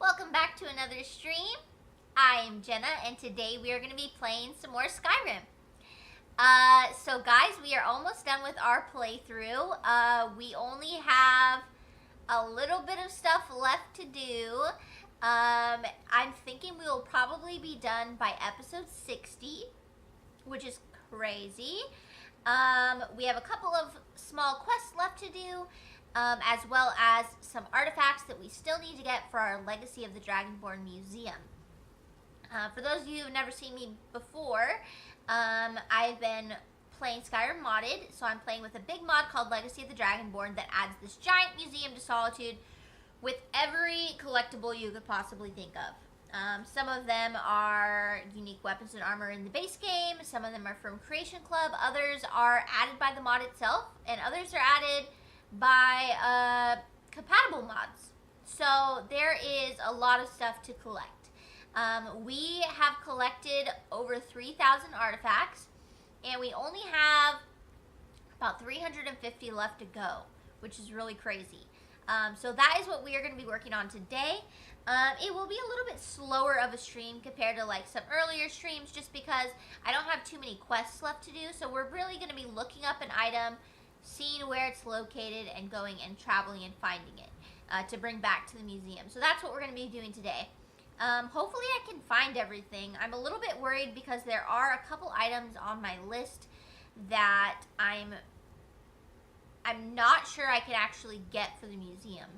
Welcome back to another stream. I am Jenna, and today we are going to be playing some more Skyrim. So guys, we are almost done with our playthrough. We only have a little bit of stuff left to do. I'm thinking we will probably be done by episode 60, which is crazy. We have a couple of small quests left to do. As well as some artifacts that we still need to get for our Legacy of the Dragonborn Museum. For those of you who have never seen me before, I've been playing Skyrim modded, so I'm playing with a big mod called Legacy of the Dragonborn that adds this giant museum to Solitude with every collectible you could possibly think of. Some of them are unique weapons and armor in the base game, some of them are from Creation Club, others are added by the mod itself, and others are added by compatible mods. So there is a lot of stuff to collect. We have collected over 3,000 artifacts, and we only have about 350 left to go, which is really crazy. So that is what we are going to be working on today. It will be a little bit slower of a stream compared to like some earlier streams, just because I don't have too many quests left to do. So we're really going to be looking up an item, seeing where it's located, and going and traveling and finding it to bring back to the museum. So that's what we're going to be doing today. Hopefully I can find everything. I'm a little bit worried because there are a couple items on my list that I'm not sure I can actually get for the museum.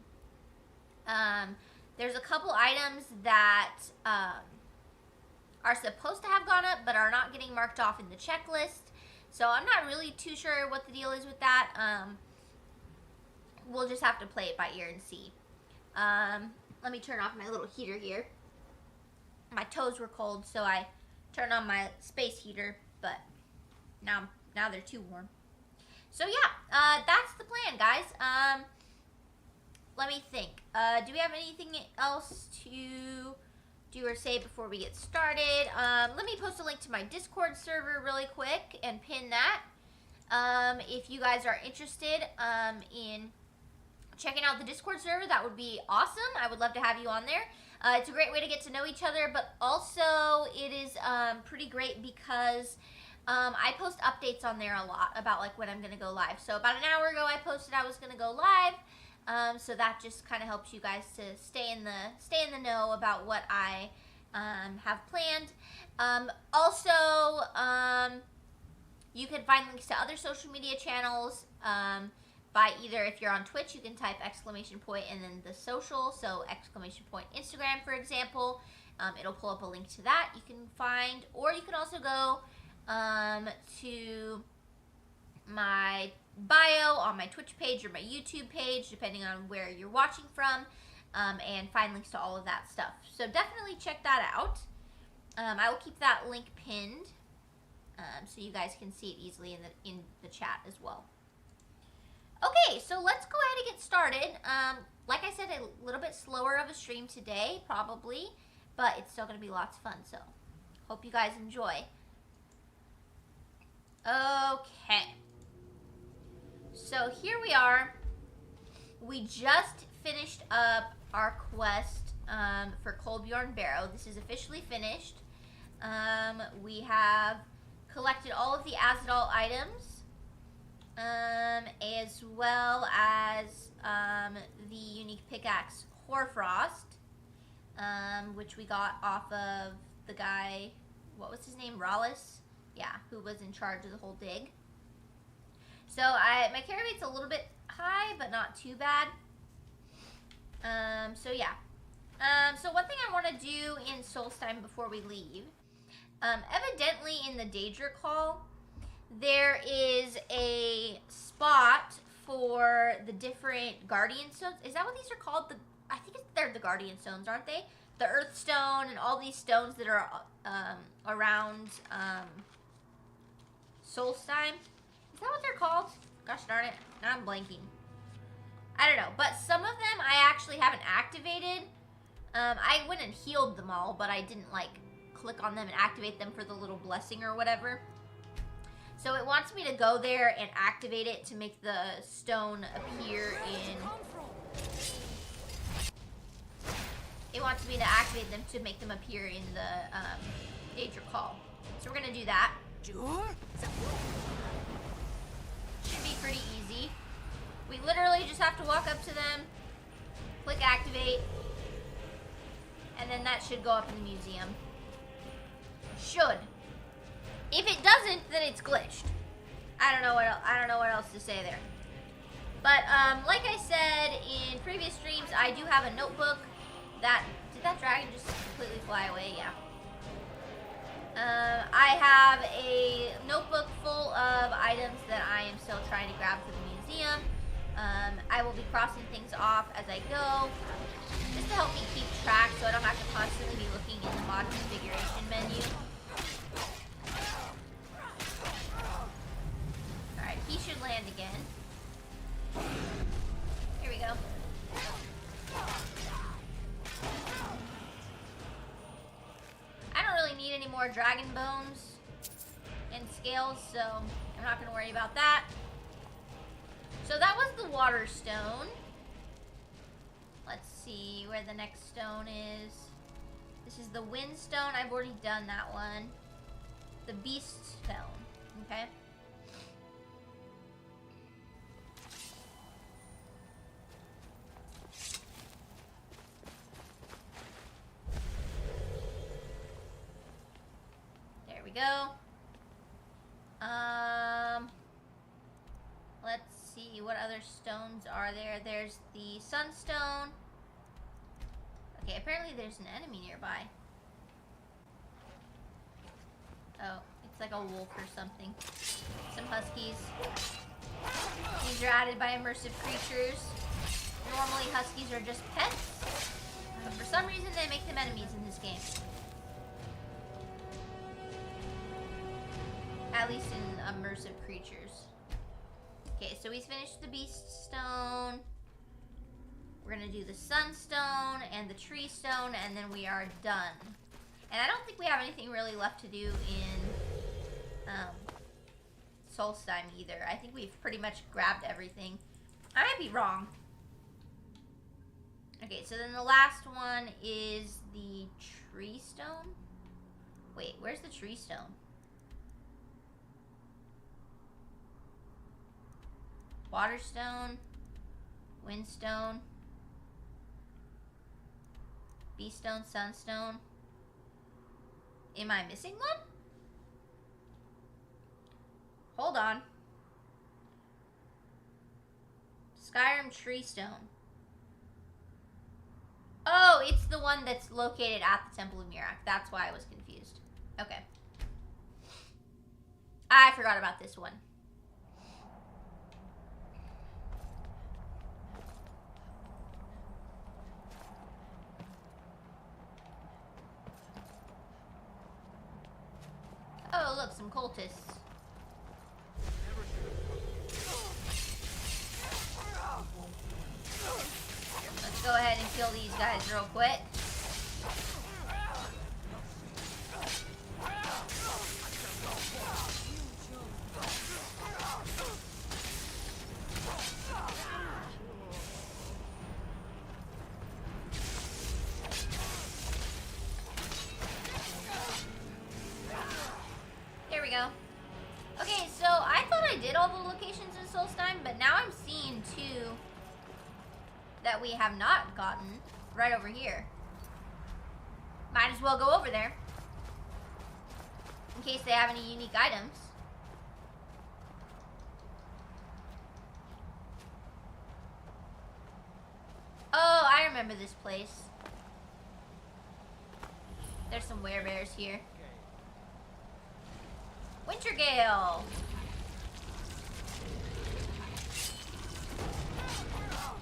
There's a couple items that are supposed to have gone up but are not getting marked off in the checklist. So I'm not really too sure what the deal is with that. We'll just have to play it by ear and see. Let me turn off my little heater here. My toes were cold, so I turned on my space heater, but now they're too warm. So yeah, that's the plan, guys. Let me think. Do we have anything else to do or say before we get started? Let me post a link to my Discord server really quick and pin that. If you guys are interested in checking out the Discord server, that would be awesome. I would love to have you on there. It's a great way to get to know each other, but also it is pretty great because I post updates on there a lot about like when I'm going to go live. So about an hour ago I posted I was going to go live. So that just kind of helps you guys to stay in the know about what I have planned. Also, you can find links to other social media channels by either, if you're on Twitch, you can type ! And then the social, so ! Instagram, for example. It'll pull up a link to that you can find, or you can also go to my bio on my Twitch page or my YouTube page, depending on where you're watching from, and find links to all of that stuff. So definitely check that out. I will keep that link pinned so you guys can see it easily in the chat as well. Okay, so let's go ahead and get started. Like I said, a little bit slower of a stream today, probably, but it's still going to be lots of fun, so hope you guys enjoy. Okay. So here we are. We just finished up our quest for Kolbjorn Barrow. This is officially finished. We have collected all of the Azadal items, as well as the unique pickaxe Hoarfrost, which we got off of the guy, what was his name, Rallis? Yeah, who was in charge of the whole dig. So my carry rate's a little bit high, but not too bad. So yeah. So one thing I want to do in Solstheim before we leave, evidently in the Daedric Hall, there is a spot for the different Guardian Stones. Is that what these are called? I think they're the Guardian Stones, aren't they? The Earth Stone and all these stones that are around Solstheim. Is that what they're called? Gosh darn it. Now I'm blanking. I don't know. But some of them I actually haven't activated. I went and healed them all, but I didn't like click on them and activate them for the little blessing or whatever. So it wants me to go there and activate it to make the stone appear in it wants me to activate them to make them appear in the Age Recall. So we're gonna do that. Should be pretty easy. We literally just have to walk up to them, click activate, and then that should go up in the museum. Should. If it doesn't, then it's glitched. I don't know what else to say there. But like I said in previous streams, I do have a notebook that did that dragon just completely fly away? Yeah. I have a notebook full of items that I am still trying to grab for the museum. I will be crossing things off as I go, just to help me keep track so I don't have to constantly be looking in the mod configuration menu. Alright, he should land again. Here we go. I don't really need any more dragon bones and scales, so I'm not going to worry about that. So that was the water stone. Let's see where the next stone is. This is the wind stone. I've already done that one. The beast stone. Okay. There we go. Let's see, what other stones are there? There's the sunstone. Okay, apparently there's an enemy nearby. Oh, it's like a wolf or something. Some huskies. These are added by immersive creatures. Normally huskies are just pets, but for some reason they make them enemies in this game. At least in immersive creatures. Okay, so we finished the beast stone. We're gonna do the sunstone and the tree stone, and then we are done. And I don't think we have anything really left to do in Solstheim either. I think we've pretty much grabbed everything. I might be wrong. Okay, so then the last one is the tree stone. Wait, where's the tree stone? Waterstone, windstone, beaststone, sunstone. Am I missing one? Hold on. Skyrim tree stone. Oh, it's the one that's located at the Temple of Mirak. That's why I was confused. Okay. I forgot about this one. Oh, look, some cultists. Let's go ahead and kill these guys real quick. Here we go. Okay, so I thought I did all the locations in Solstheim, but now I'm seeing two that we have not gotten right over here. Might as well go over there in case they have any unique items. Oh, I remember this place. There's some werebears here. Wintergale!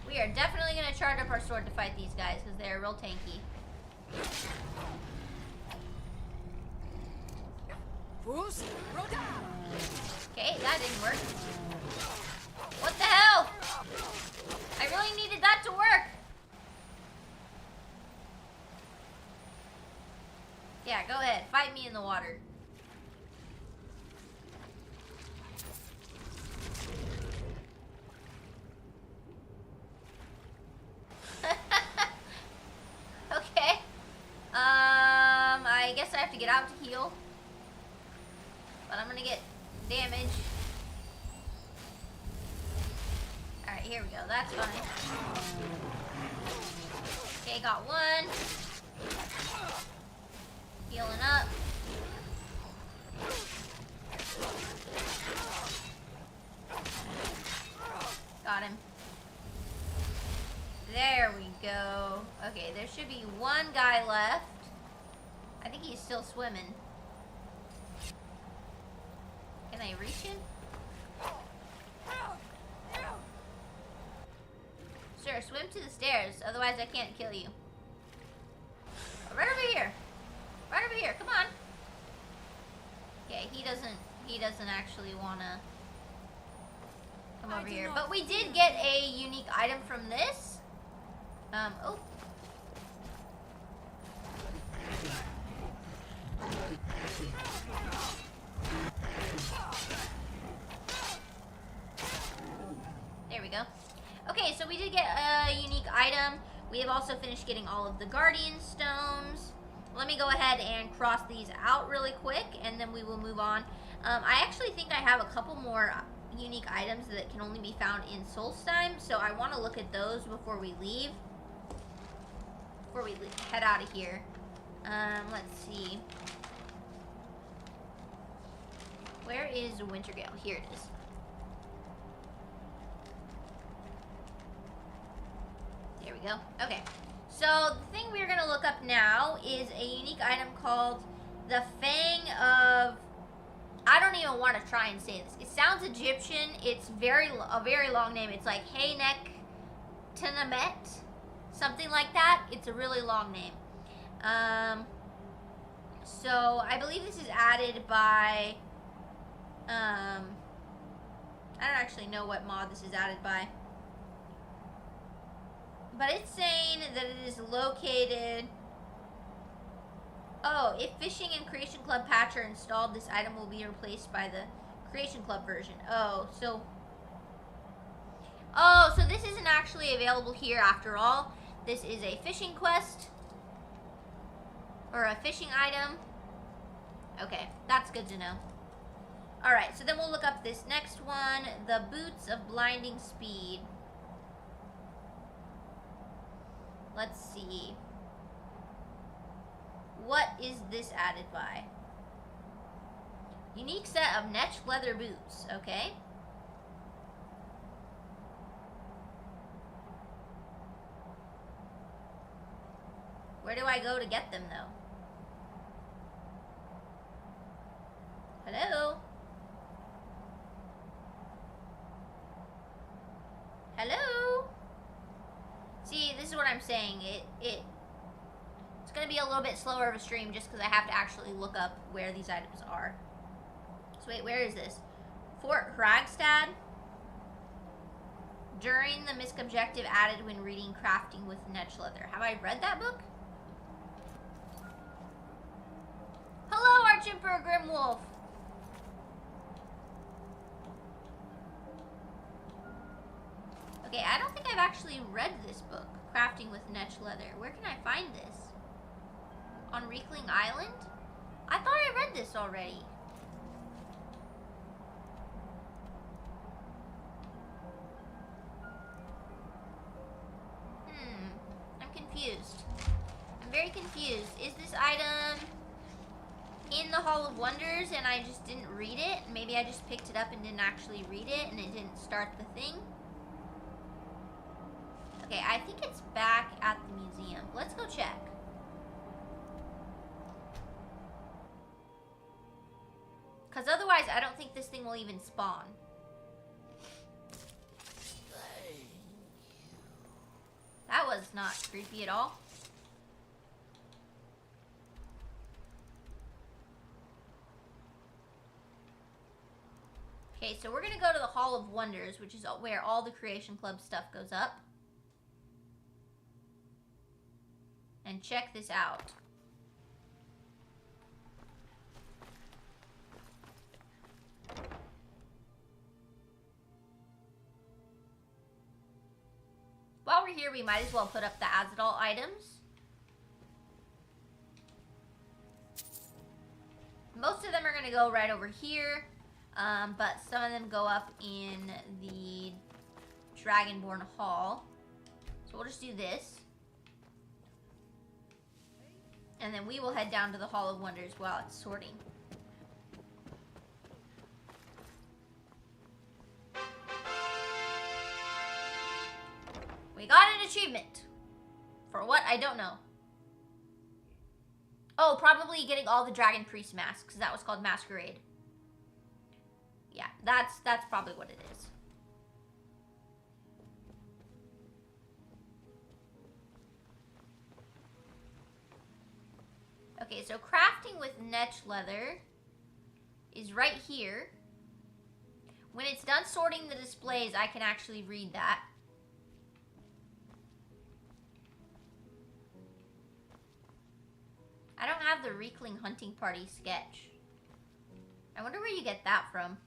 We are definitely going to charge up our sword to fight these guys because they're real tanky. Okay, that didn't work. What the hell? I really needed that to work. Yeah, go ahead. Fight me in the water. Okay. out to heal. But I'm gonna get damage. Alright, here we go. That's fine. Okay, got one. Healing up. Got him. There we go. Okay, there should be one guy left. I think he's still swimming. Can I reach him? Sir, swim to the stairs, otherwise I can't kill you. Right over here. Right over here, come on. Okay, he doesn't actually wanna come over here. But we did get a unique item from this. Oh. There we go. Okay, so we did get a unique item. We have also finished getting all of the Guardian Stones. Let me go ahead and cross these out really quick, and then we will move on. I actually think I have a couple more unique items that can only be found in Solstheim, so I want to look at those before we leave. Before we head out of here. Let's see. Where is Wintergale? Here it is. There we go. Okay. So, the thing we're going to look up now is a unique item called the Fang of... I don't even want to try and say this. It sounds Egyptian. It's a very long name. It's like Haynek Tenemet. Something like that. It's a really long name. So, I believe this is added by... I don't actually know what mod this is added by. But it's saying that it is located... Oh, if Fishing and Creation Club patch are installed, this item will be replaced by the Creation Club version. Oh, so this isn't actually available here after all. This is a fishing quest. Or a fishing item. Okay, that's good to know. Alright, so then we'll look up this next one. The Boots of Blinding Speed. Let's see. What is this added by? Unique set of Netch leather boots. Okay. Where do I go to get them, though? Hello? Hello? See, this is what I'm saying. It's going to be a little bit slower of a stream just because I have to actually look up where these items are. So wait, where is this? Fort Hragstad. During the misc objective added when reading Crafting with Netch Leather. Have I read that book? Hello, Archemperor Grimwolf. Okay, I don't think I've actually read this book, Crafting with Netch Leather. Where can I find this? On Reekling Island? I thought I read this already. I'm confused. I'm very confused. Is this item in the Hall of Wonders and I just didn't read it? Maybe I just picked it up and didn't actually read it and it didn't start the thing? Okay, I think it's back at the museum. Let's go check. Because otherwise, I don't think this thing will even spawn. That was not creepy at all. Okay, so we're going to go to the Hall of Wonders, which is where all the Creation Club stuff goes up. And check this out. While we're here, we might as well put up the Azadal items. Most of them are going to go right over here, but some of them go up in the Dragonborn Hall. So we'll just do this. And then we will head down to the Hall of Wonders while it's sorting. We got an achievement. For what? I don't know. Oh, probably getting all the Dragon Priest masks, because that was called Masquerade. Yeah, that's probably what it is. Okay, so crafting with netch leather is right here. When it's done sorting the displays, I can actually read that. I don't have the Reekling Hunting Party sketch. I wonder where you get that from.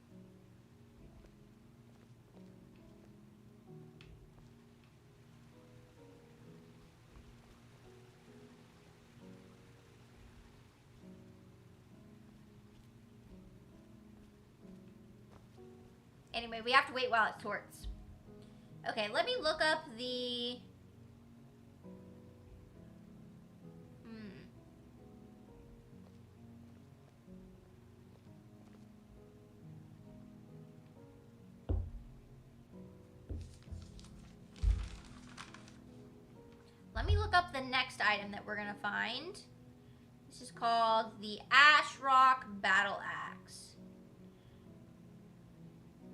Anyway, we have to wait while it sorts. Okay, let me look up the... Let me look up the next item that we're gonna find. This is called the Ash Rock Battle Axe.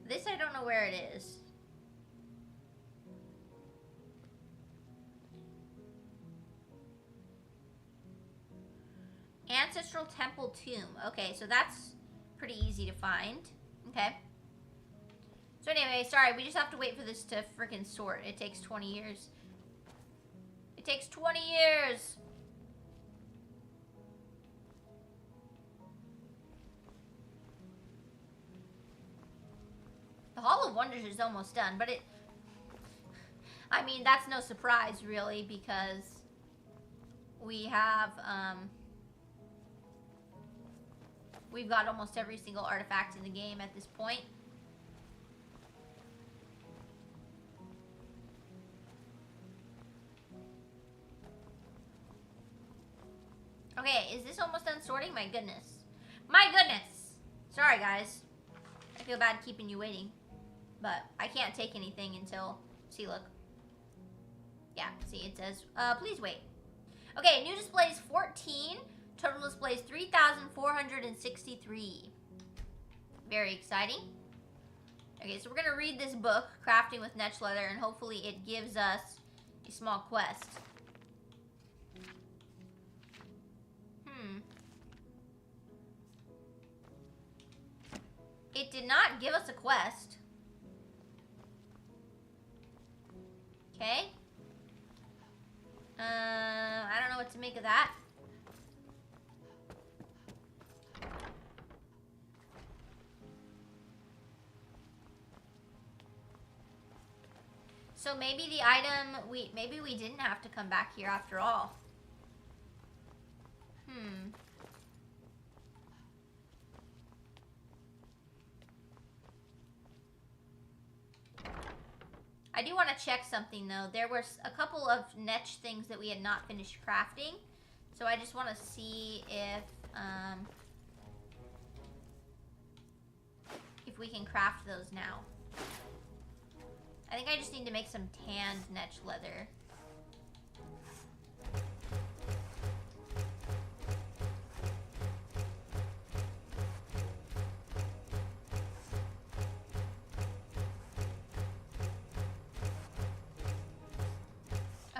This I don't know where it is. Ancestral Temple Tomb. Okay, so that's pretty easy to find. Okay. So anyway, sorry, we just have to wait for this to freaking sort. It takes 20 years. It takes 20 years. The Hall of Wonders is almost done, but it... I mean, that's no surprise, really, because we have, we've got almost every single artifact in the game at this point. Okay, is this almost done sorting? My goodness. My goodness! Sorry, guys. I feel bad keeping you waiting. But I can't take anything until... See, look. Yeah, see, it says, please wait. Okay, new displays 14. Total displays 3,463. Very exciting. Okay, so we're going to read this book, Crafting with Netch Leather, and hopefully it gives us a small quest. It did not give us a quest. Okay. I don't know what to make of that. So maybe the item, maybe we didn't have to come back here after all. I do want to check something though. There were a couple of netch things that we had not finished crafting. So I just want to see if we can craft those now. I think I just need to make some tanned netch leather.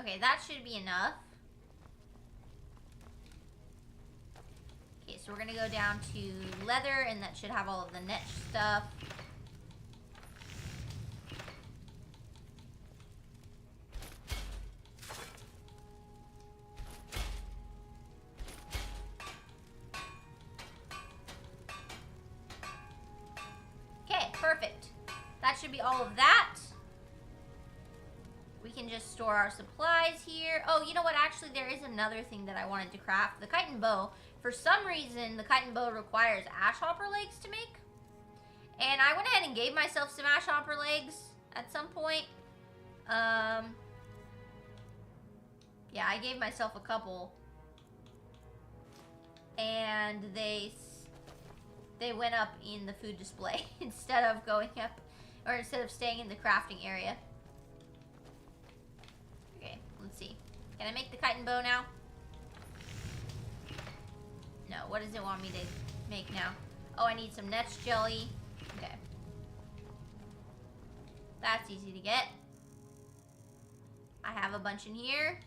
Okay, that should be enough. Okay, so we're gonna go down to leather, and that should have all of the netch stuff. Okay, perfect. That should be all of that. We can just store our supplies here. Oh, you know what? Actually, there is another thing that I wanted to craft. The kite and bow. For some reason, the kite and bow requires ash hopper legs to make. And I went ahead and gave myself some ash hopper legs at some point. Yeah, I gave myself a couple. And they went up in the food display instead of going up, or instead of staying in the crafting area. Okay, let's see. Can I make the kite and bow now? No, what does it want me to make now? Oh, I need some nest jelly. Okay. That's easy to get. I have a bunch in here.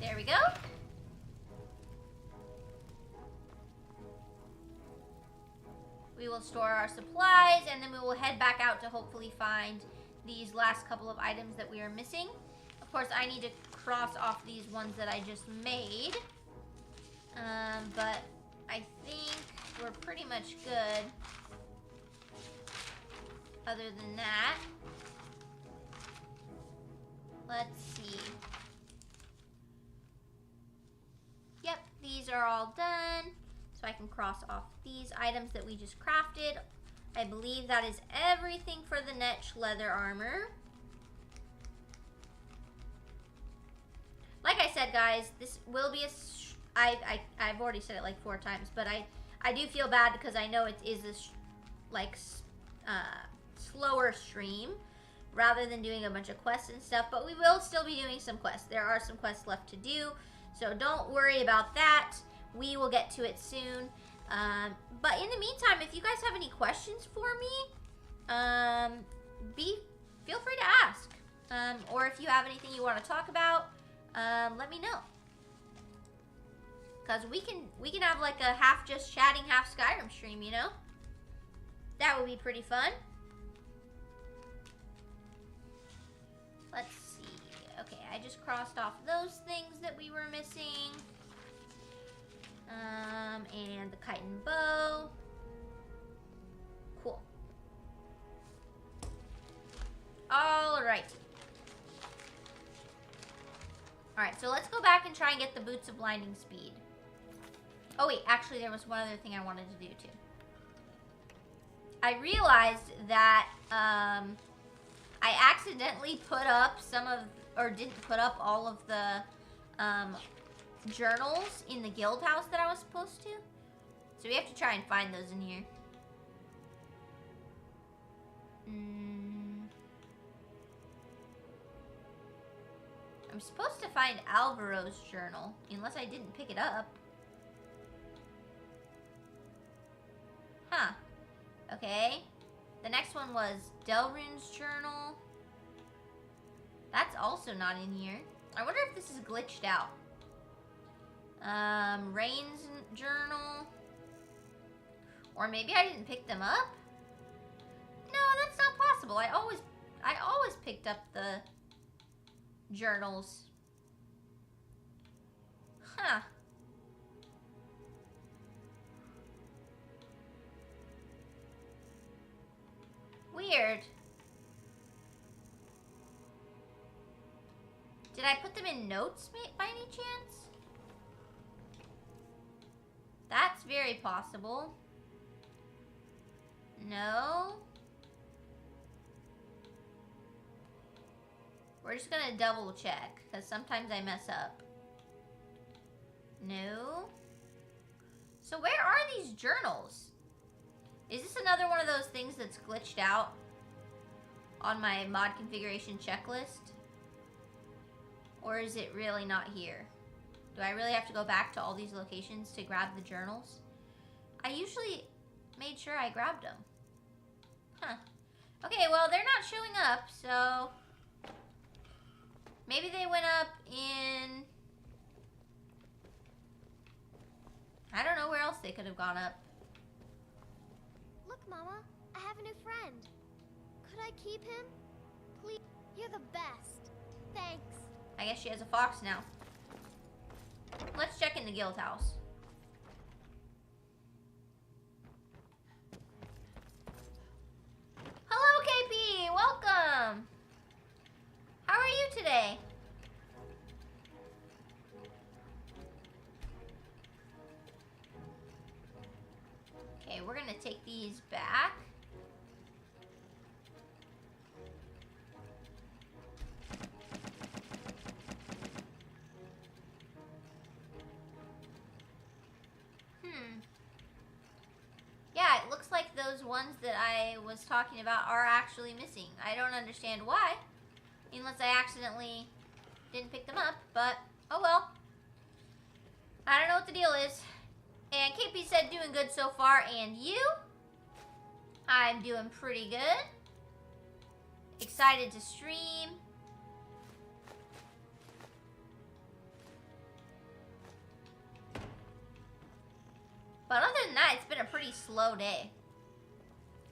There we go. We will store our supplies, and then we will head back out to hopefully find these last couple of items that we are missing. Of course, I need to cross off these ones that I just made. But I think we're pretty much good. Other than that, let's see. Yep, these are all done. So I can cross off these items that we just crafted. I believe that is everything for the Netch leather armor. Like I said, guys, this will be I've already said it like 4 times, but I do feel bad because I know it is a slower stream rather than doing a bunch of quests and stuff, but we will still be doing some quests. There are some quests left to do, so don't worry about that. We will get to it soon. But in the meantime, if you guys have any questions for me, feel free to ask. Or if you have anything you want to talk about, let me know. Because we can have like a half just chatting, half Skyrim stream, you know? That would be pretty fun. Let's see. Okay, I just crossed off those things that we were missing. And the kite and bow. Cool. Alright. Alright, so let's go back and try and get the boots of blinding speed. Oh wait, actually there was one other thing I wanted to do too. I realized that I accidentally put up didn't put up all of the journals in the guild house that I was supposed to. So we have to try and find those in here. I'm supposed to find Alvaro's journal, unless I didn't pick it up. Huh. Okay. The next one was Delrin's journal. That's also not in here. I wonder if this is glitched out. Rain's journal. Or maybe I didn't pick them up? No, that's not possible. I always picked up the journals. Huh. Weird. Did I put them in notes by any chance? That's very possible. No. We're just gonna double check, because sometimes I mess up. No. So where are these journals? Is this another one of those things that's glitched out on my mod configuration checklist? Or is it really not here? Do I really have to go back to all these locations to grab the journals? I usually made sure I grabbed them. Huh. Okay, well, they're not showing up, so maybe they went up in... I don't know where else they could have gone up. Look, Mama, I have a new friend. Could I keep him? Please, you're the best. Thanks. I guess she has a fox now. Let's check in the guild house. today. Okay, we're gonna take these back. Yeah, it looks like those ones that I was talking about are actually missing. I don't understand why, unless I accidentally didn't pick them up, but oh well. I don't know what the deal is. And KP said doing good so far, and you? I'm doing pretty good. Excited to stream. But other than that, it's been a pretty slow day.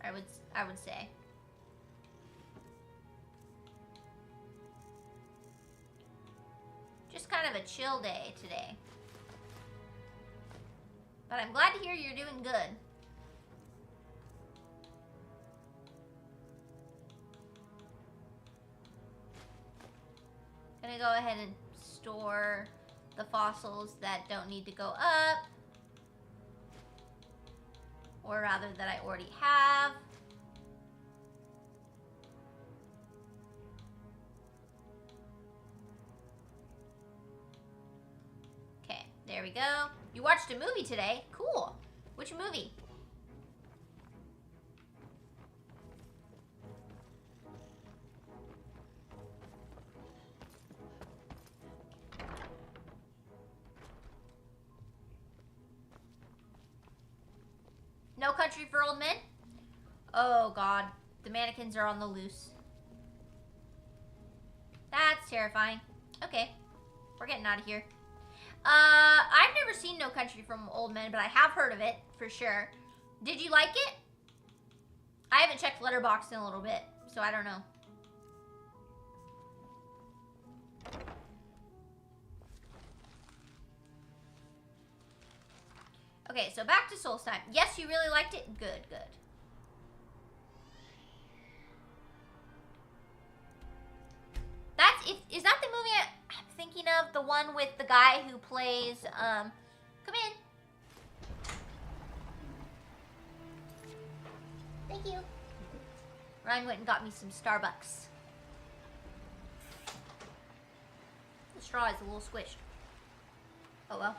I would say. Just kind of a chill day today. But I'm glad to hear you're doing good. Gonna go ahead and store the fossils that don't need to go up. Or rather, that I already have. Okay, there we go. You watched a movie today? Cool. Which movie? No Country for Old Men? Oh god, the mannequins are on the loose. That's terrifying. Okay, we're getting out of here. I've never seen No Country for Old Men, but I have heard of it, for sure. Did you like it? I haven't checked Letterboxd in a little bit, so I don't know. Okay, so back to Souls time. Yes, you really liked it? Good, good. Is that the movie I'm thinking of? The one with the guy who plays, come in. Thank you. Ryan went and got me some Starbucks. The straw is a little squished. Oh well.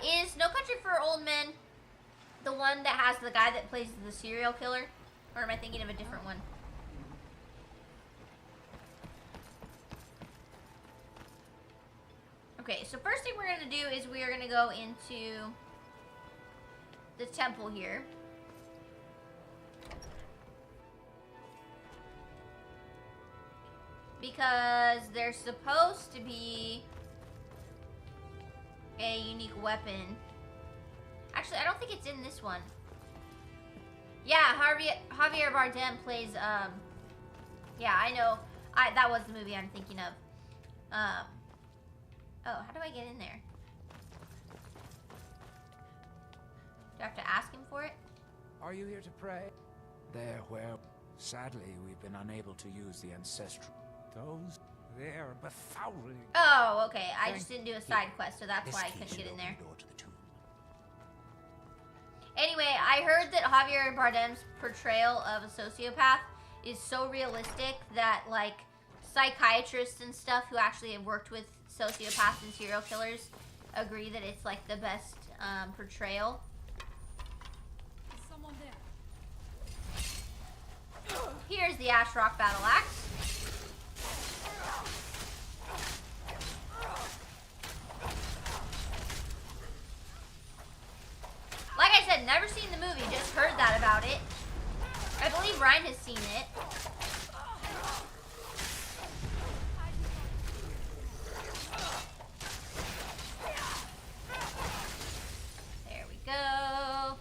Is No Country for Old Men the one that has the guy that plays the serial killer? Or am I thinking of a different one? Okay, so first thing we're going to do is we are going to go into the temple here. Because there's supposed to be a unique weapon. Actually, I don't think it's in this one. Yeah, Javier Bardem plays, yeah, I know. That was the movie I'm thinking of. Oh, how do I get in there? Do I have to ask him for it? Are you here to pray? There where, sadly, we've been unable to use the ancestral. They're befouling. Oh, okay. I just didn't do a side quest, so that's why I couldn't get in there. Anyway, I heard that Javier Bardem's portrayal of a sociopath is so realistic that, like, psychiatrists and stuff who actually have worked with sociopaths and serial killers agree that it's, like, the best portrayal. Is someone there? Here's the Ash Rock Battle Axe. Like I said, never seen the movie, just heard that about it. I believe Ryan has seen it. There we go.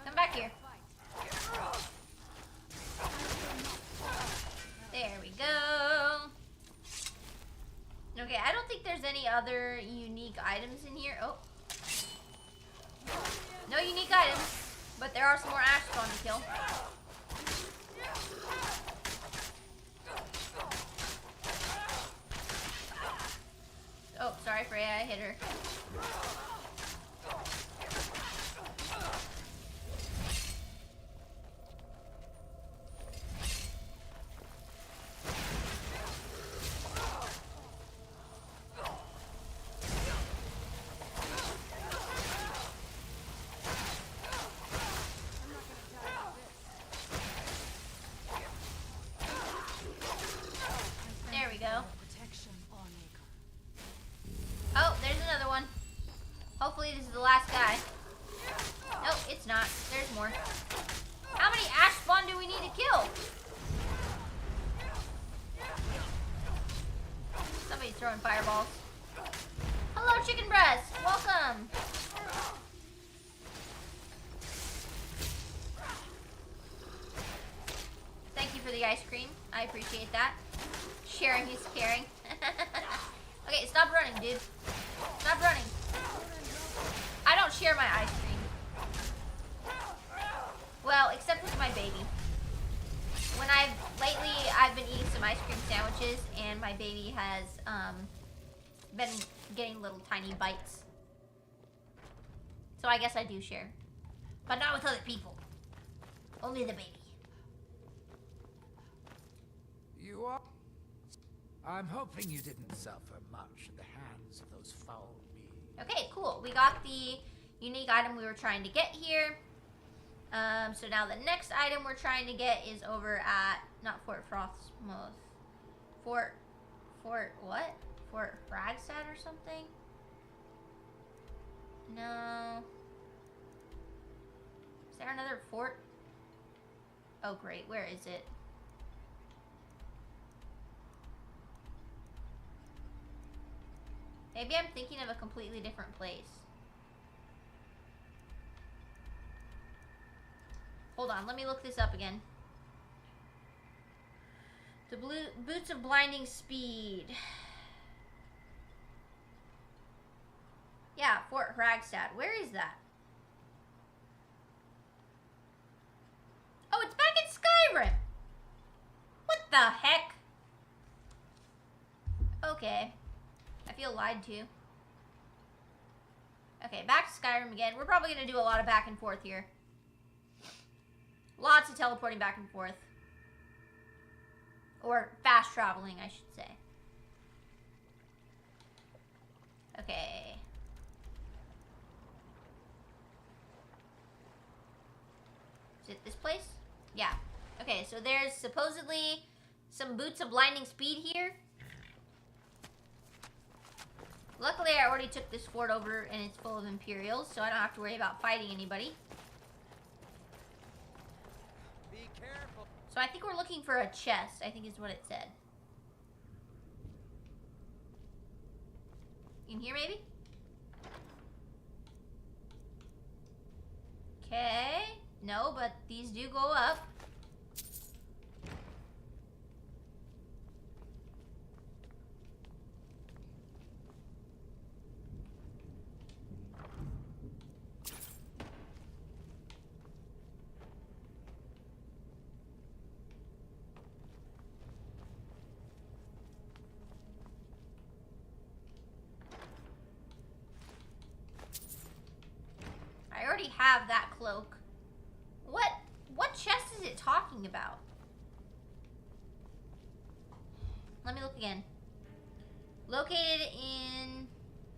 Come back here. There we go. Okay, I don't think there's any other unique items in here. Oh. there are some more ash spawn to kill. Oh, sorry, Freya, I hit her. There we go. Oh, there's another one. Hopefully this is the last guy. Nope, it's not. There's more. How many ash spawn do we need to kill? Somebody's throwing fireballs. Hello, chicken breast. Welcome. Thank you for the ice cream. I appreciate that. Sharing is caring. Okay, stop running, dude. Stop running. I don't share my ice cream. Well, except with my baby. Lately I've been eating some ice cream sandwiches and my baby has been getting little tiny bites. So I guess I do share. But not with other people. Only the baby. You are... I'm hoping you didn't suffer much at the hands of those foul beings. Okay, cool. We got the unique item we were trying to get here. So now the next item we're trying to get is over at, not Fort Frostmoth. Fort what? Fort Fragstad or something? No. Is there another fort? Oh great, where is it? Maybe I'm thinking of a completely different place. Hold on, let me look this up again. The Boots of Blinding Speed. Yeah, Fort Hragstad. Where is that? Oh, it's back in Skyrim! What the heck? Okay. I feel lied to. Okay, back to Skyrim again. We're probably going to do a lot of back and forth here. Lots of teleporting back and forth. Or fast traveling, I should say. Okay. Is it this place? Yeah. Okay, so there's supposedly some Boots of Blinding Speed here. Luckily, I already took this fort over and it's full of Imperials, so I don't have to worry about fighting anybody. Be careful. So I think we're looking for a chest, I think is what it said. In here, maybe? Okay. No, but these do go up. I already have that cloak. What chest is it talking about? Let me look again. Located in...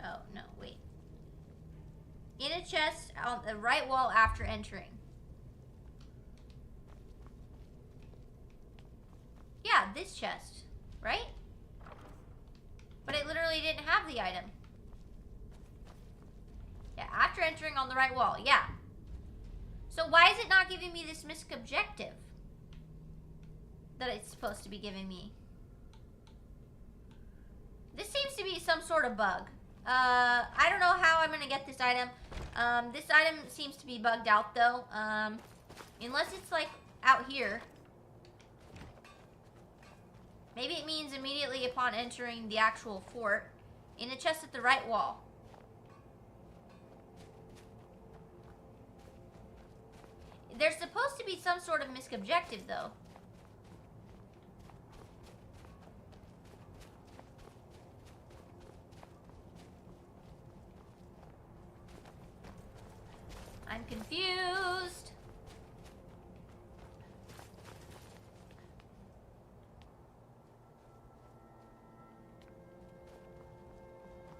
Oh, no, wait. In a chest on the right wall after entering. Yeah, this chest, right? But it literally didn't have the item. Yeah, after entering on the right wall, yeah. So why is it not giving me this misc objective that it's supposed to be giving me? This seems to be some sort of bug. I don't know how I'm going to get this item. This item seems to be bugged out though. Unless it's like out here. Maybe it means immediately upon entering the actual fort in a chest at the right wall. There's supposed to be some sort of misc objective, though. I'm confused.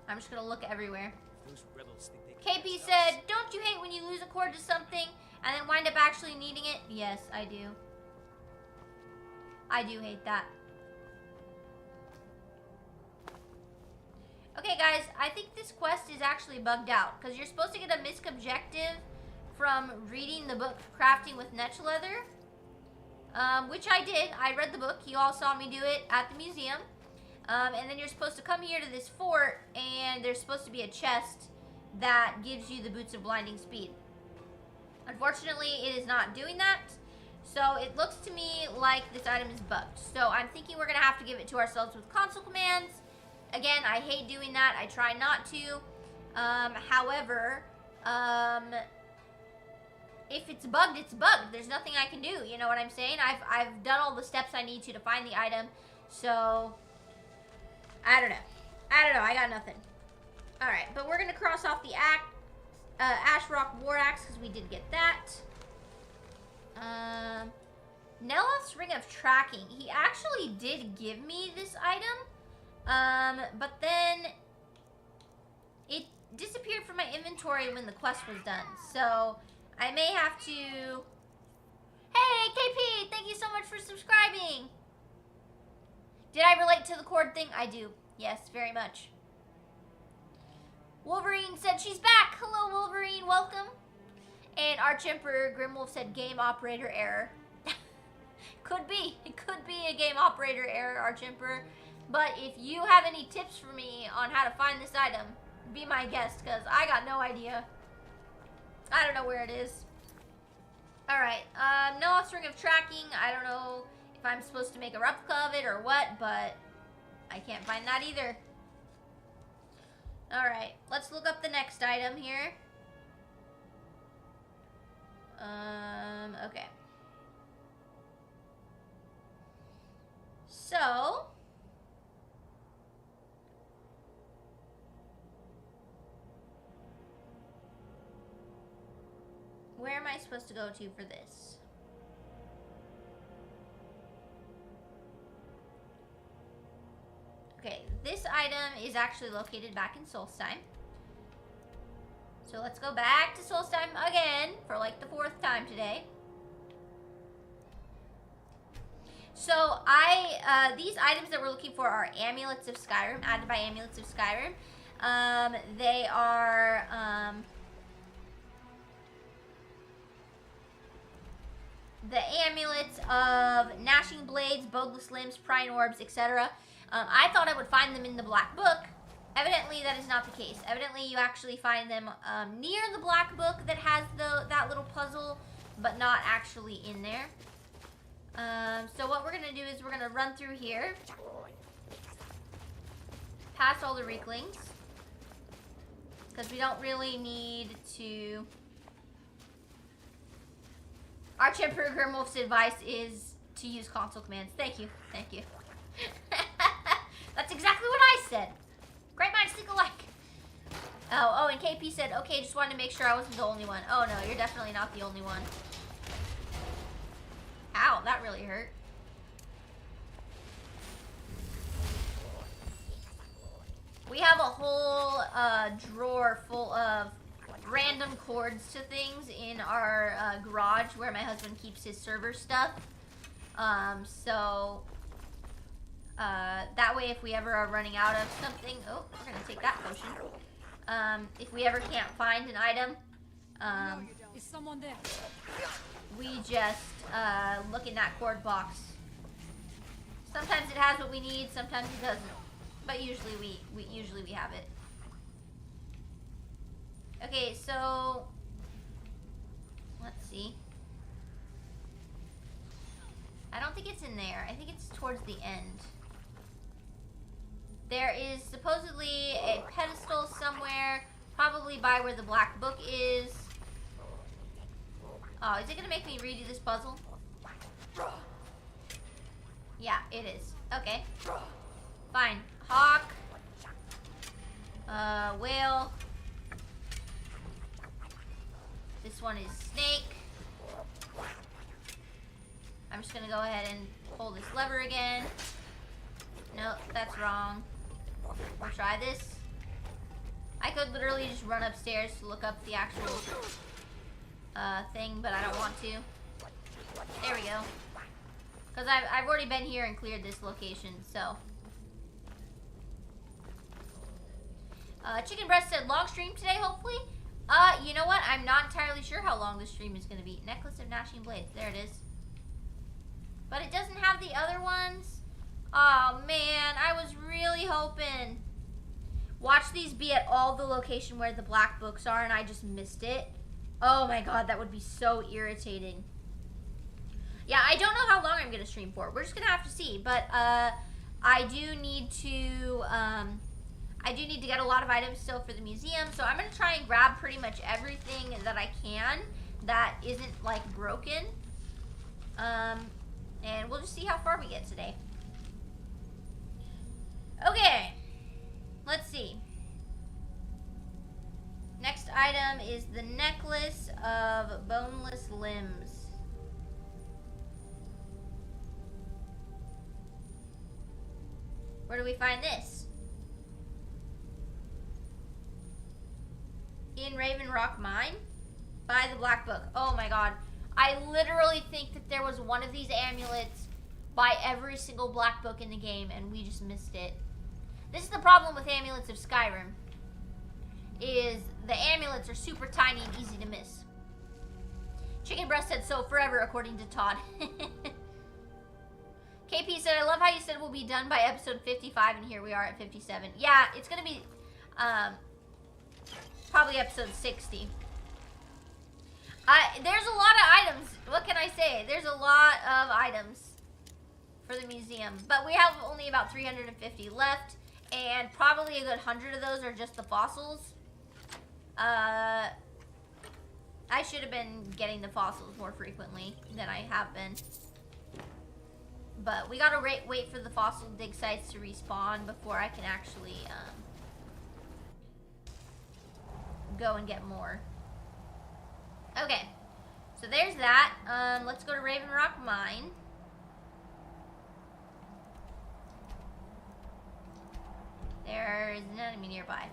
I'm just gonna look everywhere. Those rebels think they can KP stop said, us. don't you hate when you lose a cord to something and then wind up actually needing it? Yes, I do. I do hate that. Okay, guys, I think this quest is actually bugged out because you're supposed to get a misc objective from reading the book Crafting with Netch Leather, which I did. I read the book. You all saw me do it at the museum. And then you're supposed to come here to this fort, and there's supposed to be a chest that gives you the Boots of Blinding Speed. Unfortunately, it is not doing that. So it looks to me like this item is bugged. So I'm thinking we're going to have to give it to ourselves with console commands. Again, I hate doing that. I try not to. However, if it's bugged, it's bugged. There's nothing I can do. You know what I'm saying? I've done all the steps I need to find the item. So I don't know. I got nothing. All right, but we're gonna cross off the Ash Rock War Axe because we did get that. Neloth's Ring of Tracking. He actually did give me this item, but then it disappeared from my inventory when the quest was done. So I may have to. Hey, KP! Thank you so much for subscribing. Did I relate to the cord thing? I do. Yes, very much. Wolverine said she's back. Hello, Wolverine. Welcome. And Arch Emperor Grimwolf said game operator error. Could be. It could be a game operator error, Arch Emperor. But if you have any tips for me on how to find this item, be my guest, because I got no idea. I don't know where it is. Alright, Neloth's Ring of Tracking. I don't know if I'm supposed to make a replica of it or what, but I can't find that either. Alright, let's look up the next item here. Okay. So, where am I supposed to go to for this? Okay, this item is actually located back in Solstheim. So let's go back to Solstheim again for like the 4th time today. So these items that we're looking for are Amulets of Skyrim, added by Amulets of Skyrim. They are, the amulets of gnashing blades, bogless limbs, prying orbs, etc. I thought I would find them in the Black Book. Evidently, that is not the case. Evidently, you actually find them near the Black Book that has that little puzzle, but not actually in there. So what we're going to do is we're going to run through here, past all the Reeklings, because we don't really need to... Arch Emperor Grimwolf's advice is to use console commands. Thank you. Thank you. That's exactly what I said. Great minds think alike. Oh, and KP said, okay, just wanted to make sure I wasn't the only one. Oh, no, you're definitely not the only one. Ow, that really hurt. We have a whole drawer full of random cords to things in our garage where my husband keeps his server stuff. That way if we ever are running out of something, oh, we're gonna take that potion. If we ever can't find an item, Is someone there? we just look in that cord box. Sometimes it has what we need, sometimes it doesn't. But usually we have it. Okay, so let's see. I don't think it's in there. I think it's towards the end. There is supposedly a pedestal somewhere, probably by where the Black Book is. Oh, is it gonna make me redo this puzzle? Yeah, it is. Okay. Fine. Hawk. Whale. This one is snake. I'm just gonna go ahead and pull this lever again. Nope, that's wrong. We'll try this. I could literally just run upstairs to look up the actual thing, but I don't want to. There we go. Because I've already been here and cleared this location, so. Chicken Breast said, long stream today, hopefully? You know what? I'm not entirely sure how long this stream is going to be. Necklace of Gnashing Blades. There it is. But it doesn't have the other ones. Oh, man. I was really hoping. Watch these be at all the location where the black books are, and I just missed it. Oh, my God. That would be so irritating. Yeah, I don't know how long I'm going to stream for. We're just going to have to see. But I do need to... I do need to get a lot of items still for the museum, so I'm going to try and grab pretty much everything that I can that isn't, like, broken. And we'll just see how far we get today. Okay. Let's see. Next item is the Necklace of Boneless Limbs. Where do we find this? In Raven Rock Mine? By the Black Book. Oh my god. I literally think that there was one of these amulets by every single Black Book in the game, and we just missed it. This is the problem with amulets of Skyrim. Is the amulets are super tiny and easy to miss. Chicken Breast said so forever, according to Todd. KP said, I love how you said we'll be done by episode 55, and here we are at 57. Yeah, it's gonna be, probably episode 60. There's a lot of items. What can I say? There's a lot of items for the museum. But we have only about 350 left. And probably a good 100 of those are just the fossils. I should have been getting the fossils more frequently than I have been. But we gotta wait for the fossil dig sites to respawn before I can actually, go and get more. Okay, so there's that. Let's go to Raven Rock Mine. There's an enemy nearby.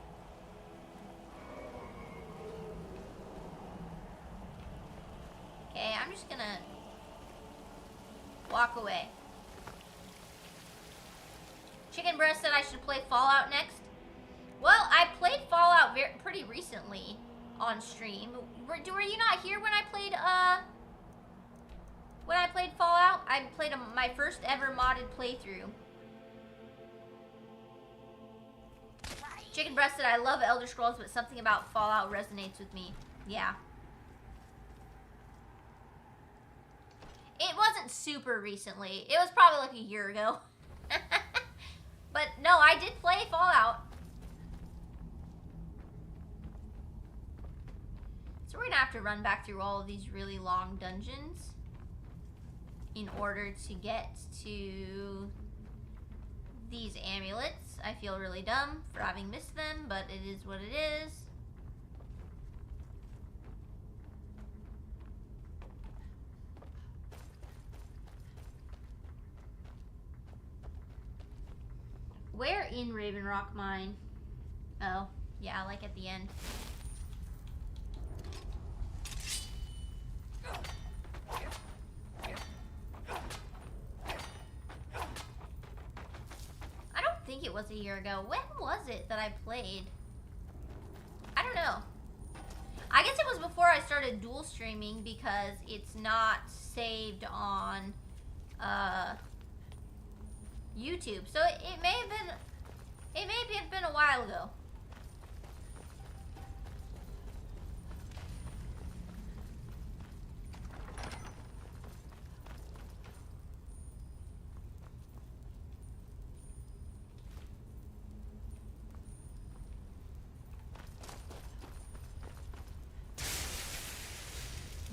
Okay, I'm just gonna walk away. Chicken Breast said I should play Fallout next. Well, I played Fallout pretty recently on stream. Were you not here when I played Fallout? I played my first ever modded playthrough. Chicken Breast said I love Elder Scrolls, but something about Fallout resonates with me. Yeah. It wasn't super recently. It was probably like a year ago. But no, I did play Fallout. So we're gonna have to run back through all of these really long dungeons in order to get to these amulets. I feel really dumb for having missed them, but it is what it is. Where in Raven Rock Mine? Oh, yeah, like at the end. I don't think it was a year ago. When was it that I played? I don't know. I guess it was before I started dual streaming because it's not saved on YouTube. So it may have been a while ago.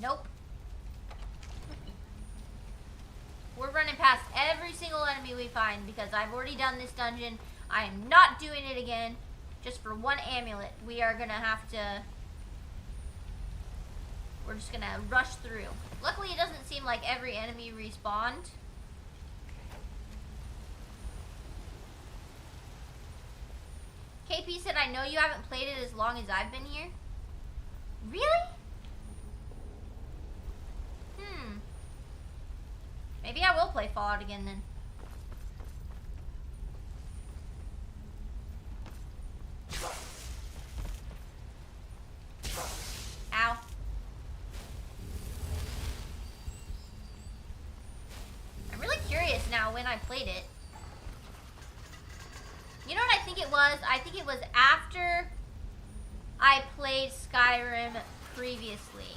Nope. enemy we find, because I've already done this dungeon. I am not doing it again just for one amulet. We are gonna have to... We're just gonna rush through. Luckily, it doesn't seem like every enemy respawned. KP said, I know you haven't played it as long as I've been here. Really? Maybe I will play Fallout again then. Ow. I'm really curious now when I played it. You know what I think it was? I think it was after I played Skyrim previously.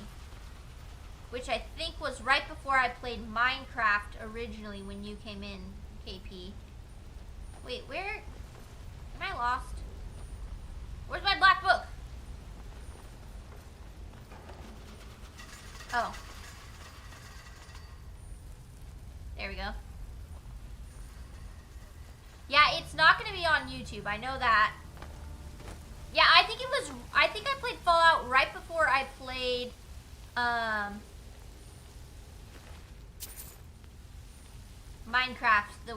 Which I think was right before I played Minecraft originally when you came in, KP. Wait, where? Am I lost? Where's my black book? Oh. There we go. Yeah, it's not going to be on YouTube. I know that. Yeah, I think I played Fallout right before I played, Minecraft, the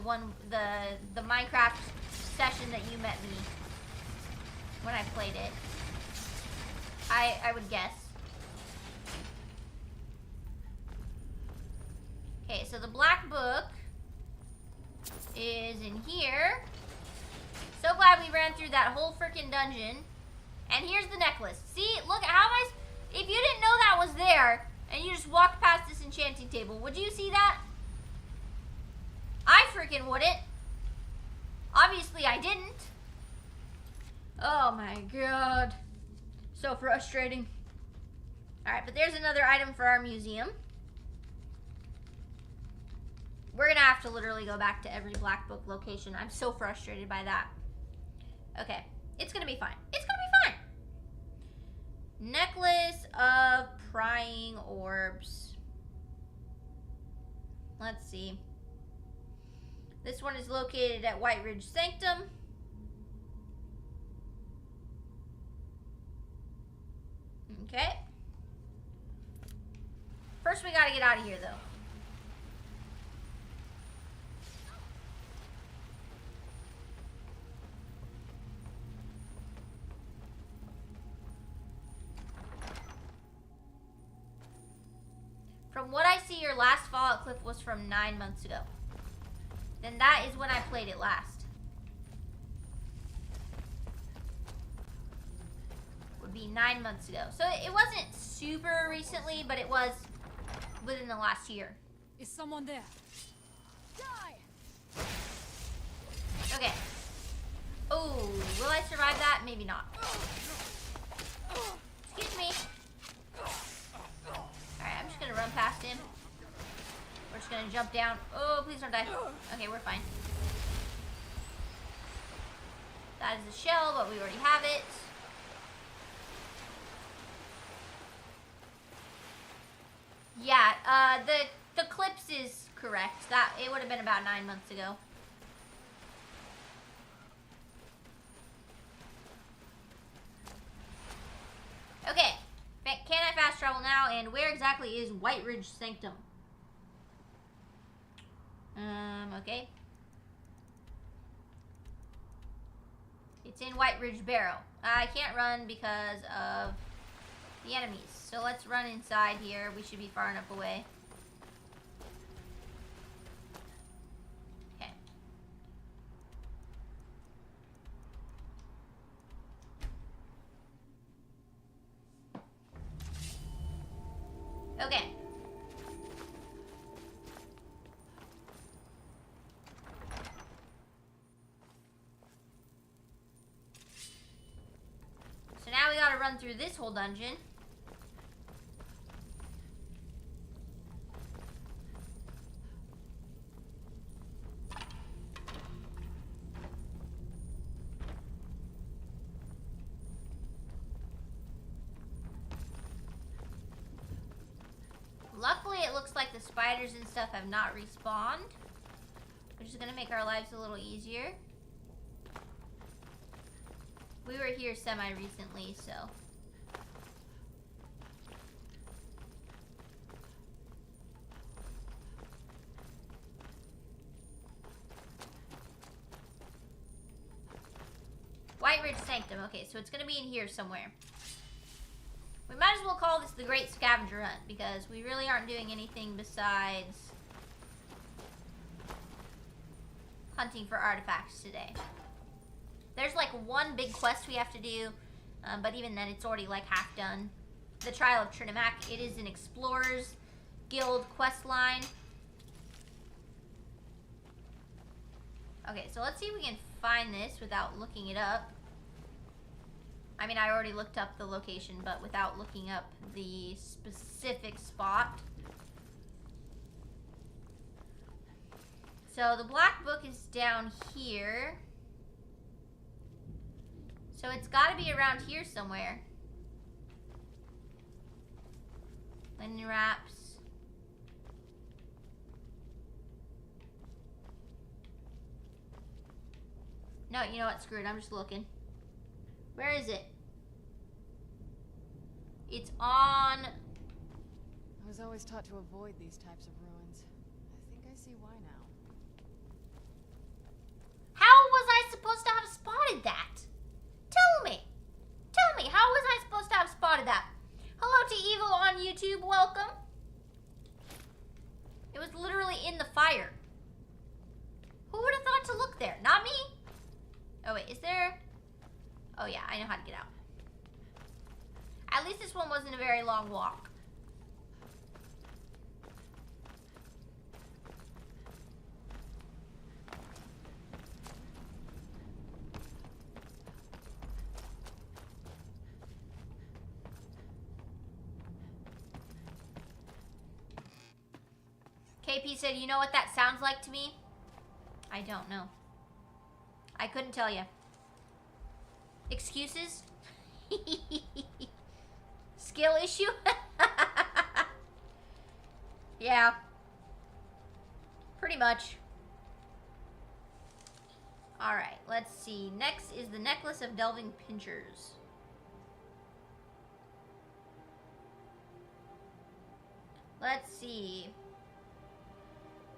Minecraft session that you met me when I played it. I would guess. Okay, so the black book is in here. So glad we ran through that whole freaking dungeon. And here's the necklace. See, look, how am I... If you didn't know that was there, and you just walked past this enchanting table, would you see that? I freaking wouldn't. Obviously, I didn't. Oh my god. So frustrating. Alright, but there's another item for our museum. We're gonna have to literally go back to every black book location. I'm so frustrated by that. Okay, it's gonna be fine. It's gonna be fine. Necklace of prying orbs. Let's see. This one is located at White Ridge Sanctum. Okay. First, we gotta get out of here, though. From what I see, your last Fallout clip was from 9 months ago. Then that is when I played it last. Would be 9 months ago. So it wasn't super recently, but it was within the last year. Is someone there? Die! Okay. Oh, will I survive that? Maybe not. Excuse me. Alright, I'm just gonna run past him. We're just gonna jump down. Oh, please don't die. Okay, we're fine. That is a shell, but we already have it. Yeah, the clips is correct. That it would have been about 9 months ago. Okay, can I fast travel now? And where exactly is White Ridge Sanctum? Okay. It's in White Ridge Barrow. I can't run because of the enemies. So let's run inside here. We should be far enough away. Okay. Okay. So now we gotta run through this whole dungeon. Luckily, it looks like the spiders and stuff have not respawned. which is gonna make our lives a little easier. We were here semi-recently, so. White Ridge Sanctum. Okay, so it's gonna be in here somewhere. We might as well call this the Great Scavenger Hunt, because we really aren't doing anything besides hunting for artifacts today. There's like one big quest we have to do, but even then it's already like half done. The Trial of Trinimac. It is an Explorers Guild quest line. Okay, so let's see if we can find this without looking it up. I mean, I already looked up the location, but without looking up the specific spot. So the black book is down here. So it's got to be around here somewhere. Linen wraps. No, you know what? Screw it. I'm just looking. Where is it? It's on... I was always taught to avoid these types of ruins. I think I see why now. How was I supposed to have spotted that? Tell me. Tell me, how was I supposed to have spotted that? Hello to Evil on YouTube. Welcome. It was literally in the fire. Who would have thought to look there? Not me. Oh, wait. Is there... Oh, yeah. I know how to get out. At least this one wasn't a very long walk. KP said, you know what that sounds like to me? I don't know. I couldn't tell you. Excuses? Skill issue? Yeah. Pretty much. Alright, let's see. Next is the Necklace of Delving Pinchers. Let's see.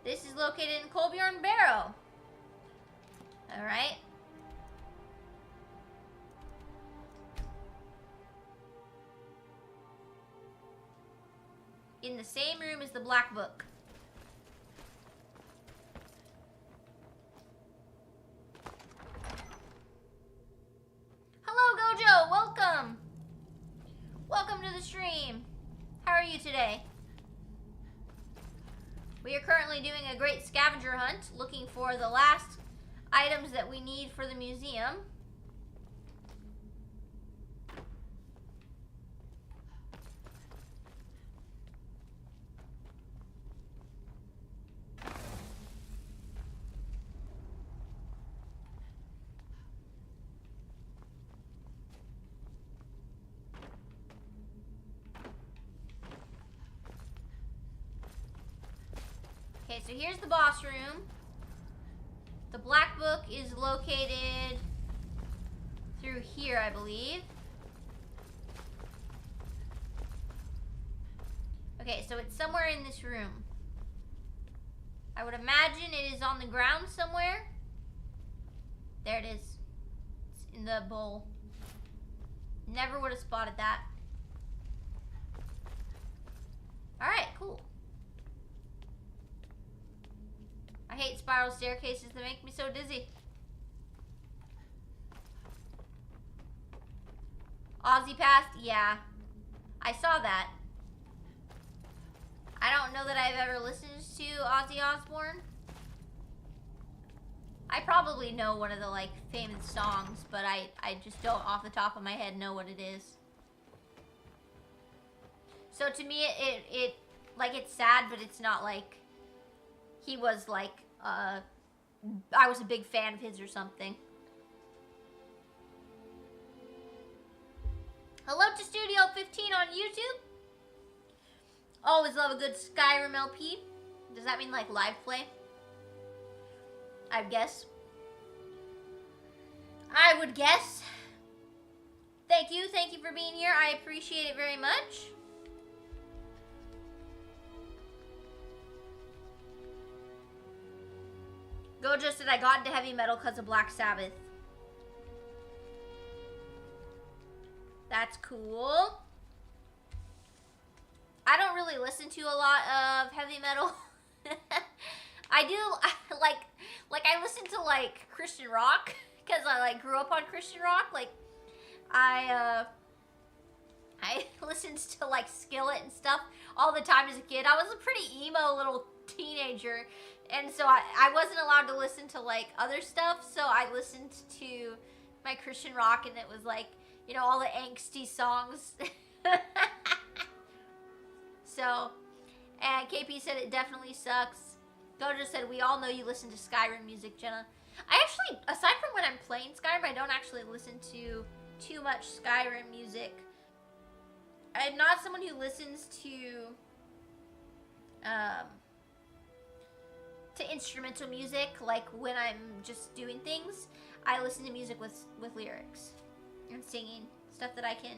This is located in Colbjorn Barrow. Alright. In the same room as the Black Book. Hello, Gojo. Welcome. Welcome to the stream. How are you today? We are currently doing a great scavenger hunt, looking for the last items that we need for the museum. Okay, so here's the boss room. The Black Book is located through here, I believe. Okay, so it's somewhere in this room. I would imagine it is on the ground somewhere. There it is. It's in the bowl. Never would have spotted that. Alright, cool. I hate spiral staircases that make me so dizzy. Aussie Past? Yeah. I saw that. I don't know that I've ever listened to Ozzy Osbourne. I probably know one of the, like, famous songs, but I just don't off the top of my head know what it is. So to me, it like, it's sad, but it's not like he was like, I was a big fan of his or something. Hello to Studio 15 on YouTube. Always love a good Skyrim LP. Does that mean like live play? I guess. I would guess. Thank you for being here. I appreciate it very much. Gojo said I got into heavy metal because of Black Sabbath. That's cool. I don't really listen to a lot of heavy metal. I do like I listen to like Christian rock because I like grew up on Christian rock. Like I listened to like Skillet and stuff all the time as a kid. I was a pretty emo little teenager, and so I wasn't allowed to listen to like other stuff. So I listened to my Christian rock, and it was like, you know, all the angsty songs. So, and KP said it definitely sucks. Gojo said, we all know you listen to Skyrim music, Jenna. I actually, aside from when I'm playing Skyrim, I don't actually listen to too much Skyrim music. I'm not someone who listens to instrumental music, like when I'm just doing things. I listen to music with lyrics and singing, stuff that I can,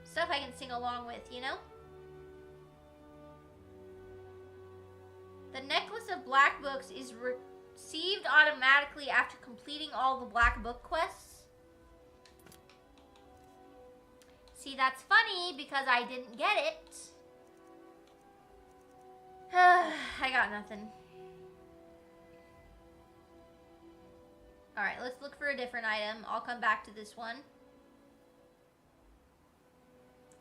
stuff I can sing along with, you know? The necklace of black books is received automatically after completing all the black book quests. See, that's funny because I didn't get it. I got nothing. Alright, let's look for a different item. I'll come back to this one.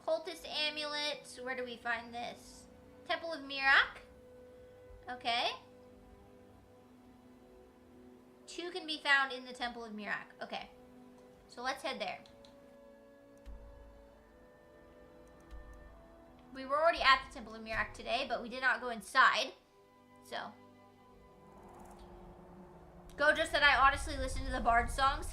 Cultist amulet. Where do we find this? Temple of Mirak. Okay. 2 can be found in the Temple of Mirak. Okay. So let's head there. We were already at the Temple of Mirak today, but we did not go inside. So. Gojo said I honestly listen to the Bard songs.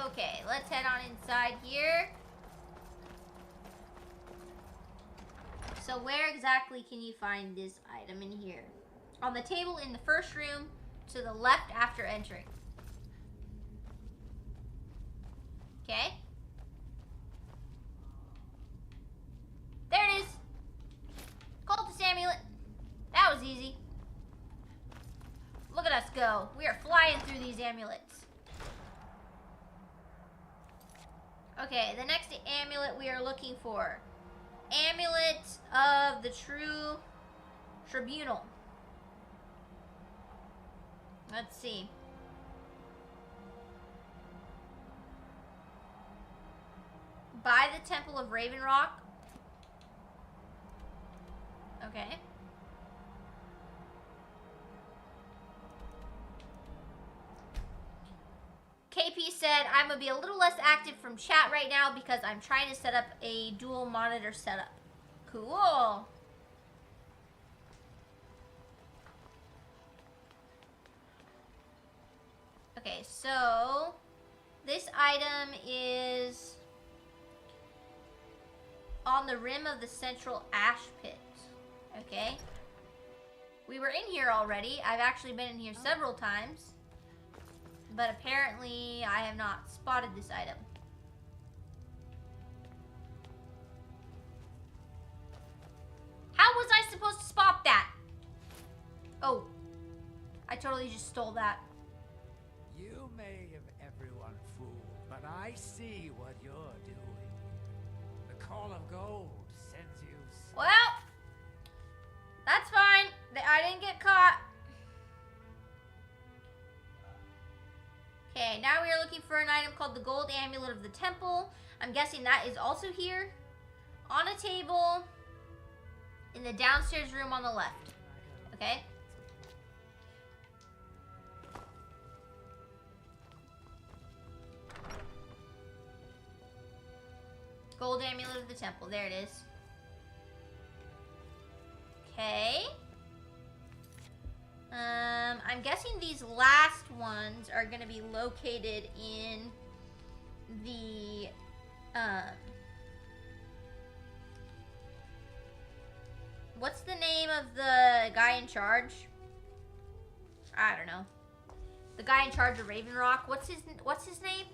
Okay, let's head on inside here. So where exactly can you find this item in here? On the table in the first room to the left after entering. Okay. There it is. Cultist amulet. That was easy. Look at us go. We are flying through these amulets. Okay, the next amulet we are looking for. Amulet of the True Tribunal. Let's see. By the Temple of Raven Rock. Okay. KP said, I'm going to be a little less active from chat right now because I'm trying to set up a dual monitor setup. Cool. Okay, so this item is on the rim of the central ash pit. Okay. We were in here already. I've actually been in here several times. But apparently, I have not spotted this item. How was I supposed to spot that? Oh. I totally just stole that. You may have everyone fooled, but I see what you're doing. The Call of Gold sends you... Well, that's fine. I didn't get caught. Okay, now we are looking for an item called the Gold Amulet of the Temple. I'm guessing that is also here. On a table in the downstairs room on the left. Okay. Gold Amulet of the Temple. There it is. Okay. I'm guessing these last ones are going to be located in the what's the name of the guy in charge? I don't know. The guy in charge of Raven Rock. What's his name?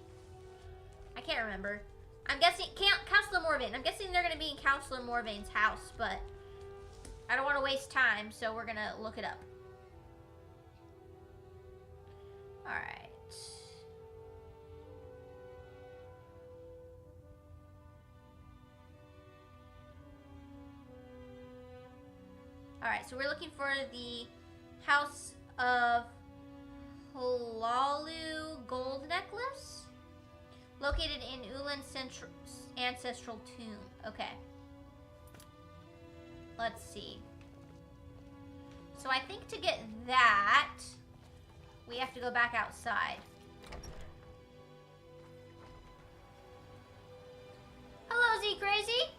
I can't remember. I'm guessing Counselor Morvain. I'm guessing they're going to be in Counselor Morvain's house, but I don't want to waste time, so we're going to look it up. All right. All right, so we're looking for the House of Halalu Gold Necklace, located in Ulan's ancestral tomb. Okay. Let's see. So I think to get that, we have to go back outside. Hello, Z Crazy.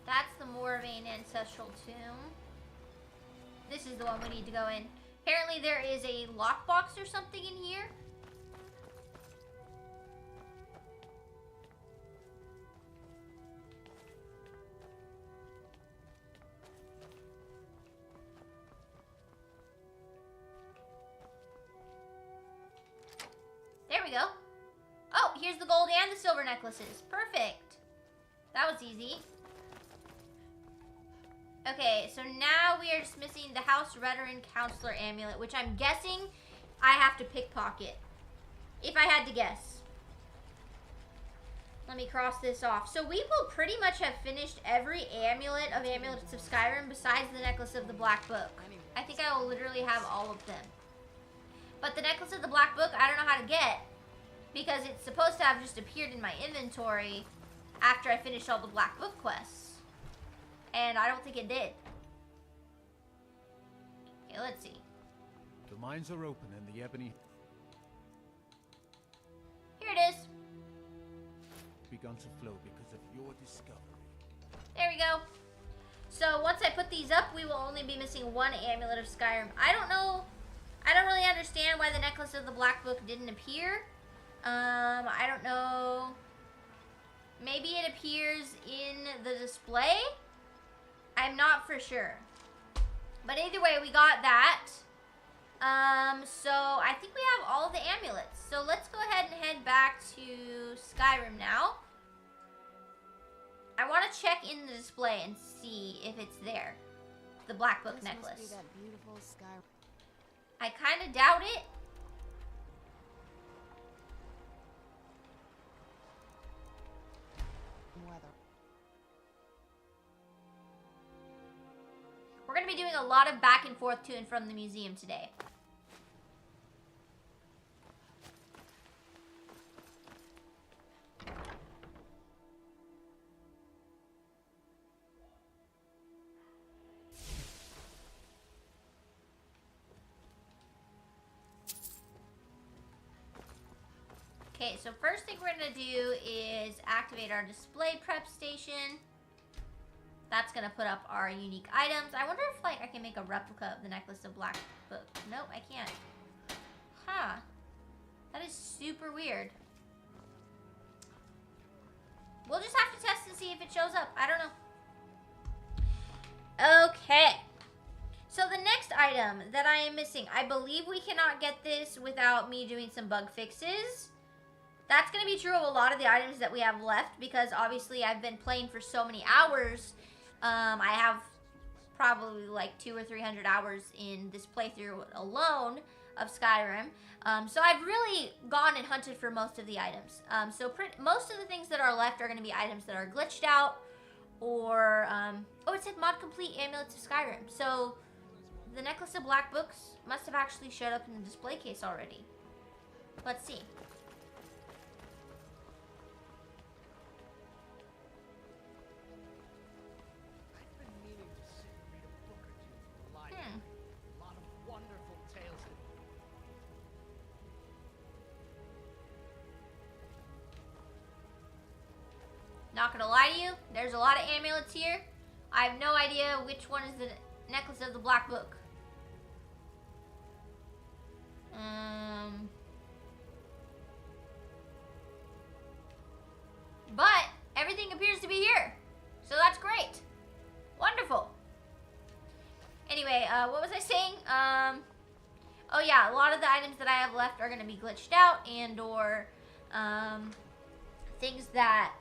That's the Morvain ancestral tomb. This is the one we need to go in. Apparently there is a lockbox or something in here. There we go. Oh, here's the gold and the silver necklaces. Perfect. That was easy. Okay, so now we are just missing the House Veteran Counselor Amulet, which I'm guessing I have to pickpocket. If I had to guess. Let me cross this off. So we will pretty much have finished every amulet of Amulets of Skyrim besides the Necklace of the Black Book. I think I will literally have all of them. But the Necklace of the Black Book, I don't know how to get. Because it's supposed to have just appeared in my inventory after I finished all the Black Book quests. And I don't think it did. Okay, let's see. The mines are open and the ebony Here it is. begun to flow because of your discovery. There we go. So once I put these up, we will only be missing one Amulet of Skyrim. I don't know. I don't really understand why the Necklace of the Black Book didn't appear. I don't know. Maybe it appears in the display? I'm not for sure. But either way, we got that. So I think we have all the amulets. So let's go ahead and head back to Skyrim now. I want to check in the display and see if it's there. The Black Book This necklace. must be that beautiful sky. I kind of doubt it. Weather. We're going to be doing a lot of back and forth to and from the museum today. Okay, so first thing we're going to do is activate our display prep station. That's going to put up our unique items. I wonder if, like, I can make a replica of the Necklace of Black Book. Nope, I can't. Huh. That is super weird. We'll just have to test and see if it shows up. I don't know. Okay. So the next item that I am missing, I believe we cannot get this without me doing some bug fixes. That's going to be true of a lot of the items that we have left because obviously I've been playing for so many hours. I have probably like 200 or 300 hours in this playthrough alone of Skyrim. So I've really gone and hunted for most of the items. Most of the things that are left are going to be items that are glitched out or, oh, it said mod complete Amulets of Skyrim. So the Necklace of Black Books must have actually showed up in the display case already. Let's see. Not gonna lie to you, there's a lot of amulets here. I have no idea which one is the necklace of the black book. But everything appears to be here. So that's great. Wonderful. Anyway, what was I saying? Oh yeah, a lot of the items that I have left are going to be glitched out and or things that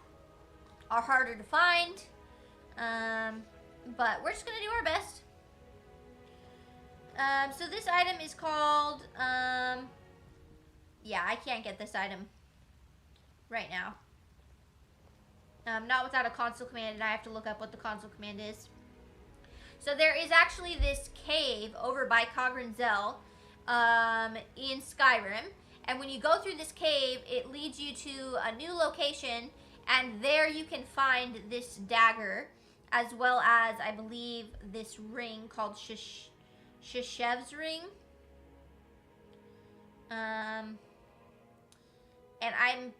are harder to find. But we're just going to do our best. So this item is called, yeah, I can't get this item right now. Not without a console command, and I have to look up what the console command is. So there is actually this cave over by Cogrenzel in Skyrim. And when you go through this cave, it leads you to a new location, and there you can find this dagger, as well as, I believe, this ring called Shishev's ring. And I'm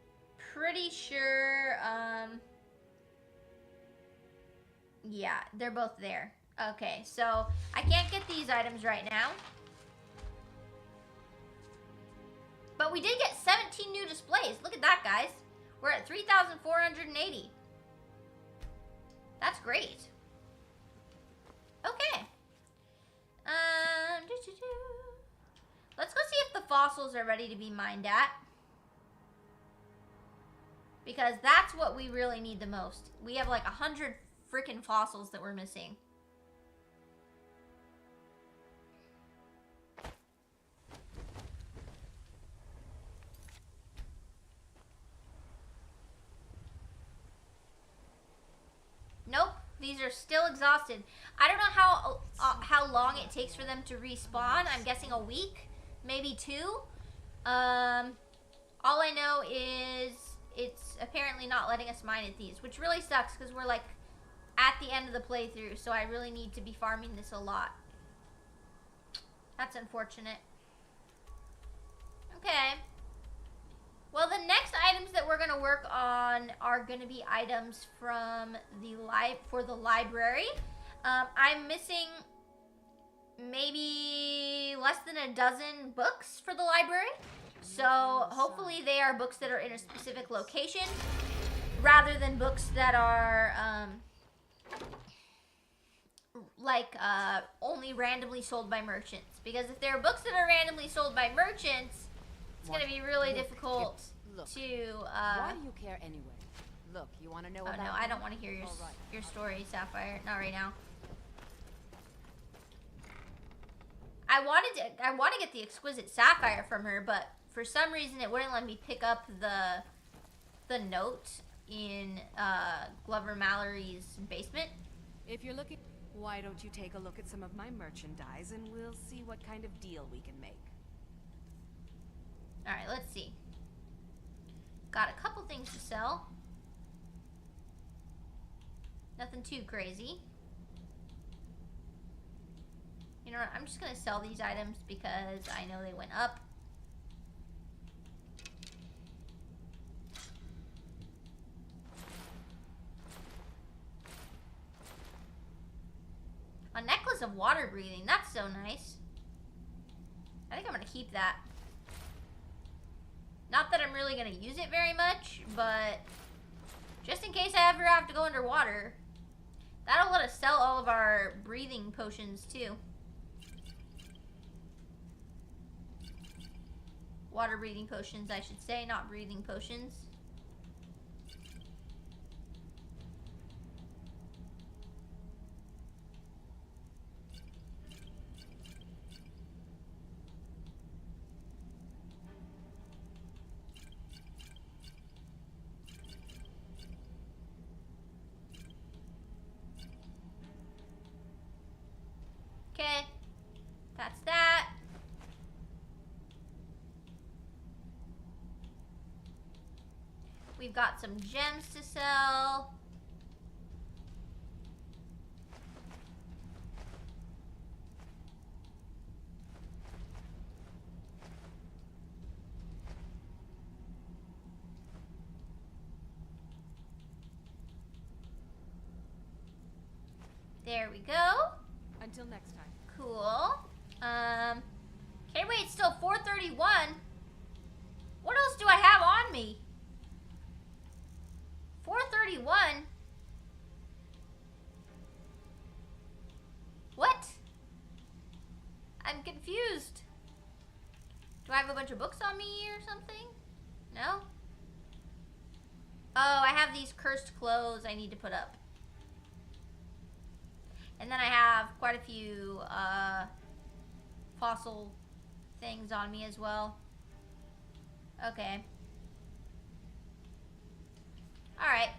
pretty sure, yeah, they're both there. Okay, so I can't get these items right now. But we did get 17 new displays. Look at that, guys. We're at 3,480. That's great. Okay. Let's go see if the fossils are ready to be mined at. Because that's what we really need the most. We have like 100 freaking fossils that we're missing. Nope, these are still exhausted. I don't know how long it takes for them to respawn. I'm guessing a week, maybe 2. All I know is it's apparently not letting us mine at these, which really sucks because we're like at the end of the playthrough, so I really need to be farming this a lot. That's unfortunate. Okay. Well, the next items that we're going to work on are going to be items from the library. I'm missing maybe less than a dozen books for the library. So hopefully they are books that are in a specific location rather than books that are only randomly sold by merchants. Because if there are books that are randomly sold by merchants, it's going to be really difficult to... Why do you care anyway? Look, you want to know about... Oh, no, I don't want to hear your story, Sapphire. Not right now. I want to get the exquisite sapphire from her, but for some reason it wouldn't let me pick up the note in Glover Mallory's basement. If you're looking, why don't you take a look at some of my merchandise and we'll see what kind of deal we can make. All right, let's see. Got a couple things to sell. Nothing too crazy. You know what? I'm just going to sell these items because I know they went up. A necklace of water breathing. That's so nice. I think I'm going to keep that. Not that I'm really going to use it very much, but just in case I ever have to go underwater, that'll let us sell all of our breathing potions too. Water breathing potions, I should say, not breathing potions. Okay, that's that. We've got some gems to sell. There we go. Until next time. Cool. Okay, wait, it's still 4:31. What else do I have on me? 4:31? What? I'm confused. Do I have a bunch of books on me or something? No? Oh, I have these cursed clothes I need to put up. And then I have quite a few fossil things on me as well. Okay. Alright.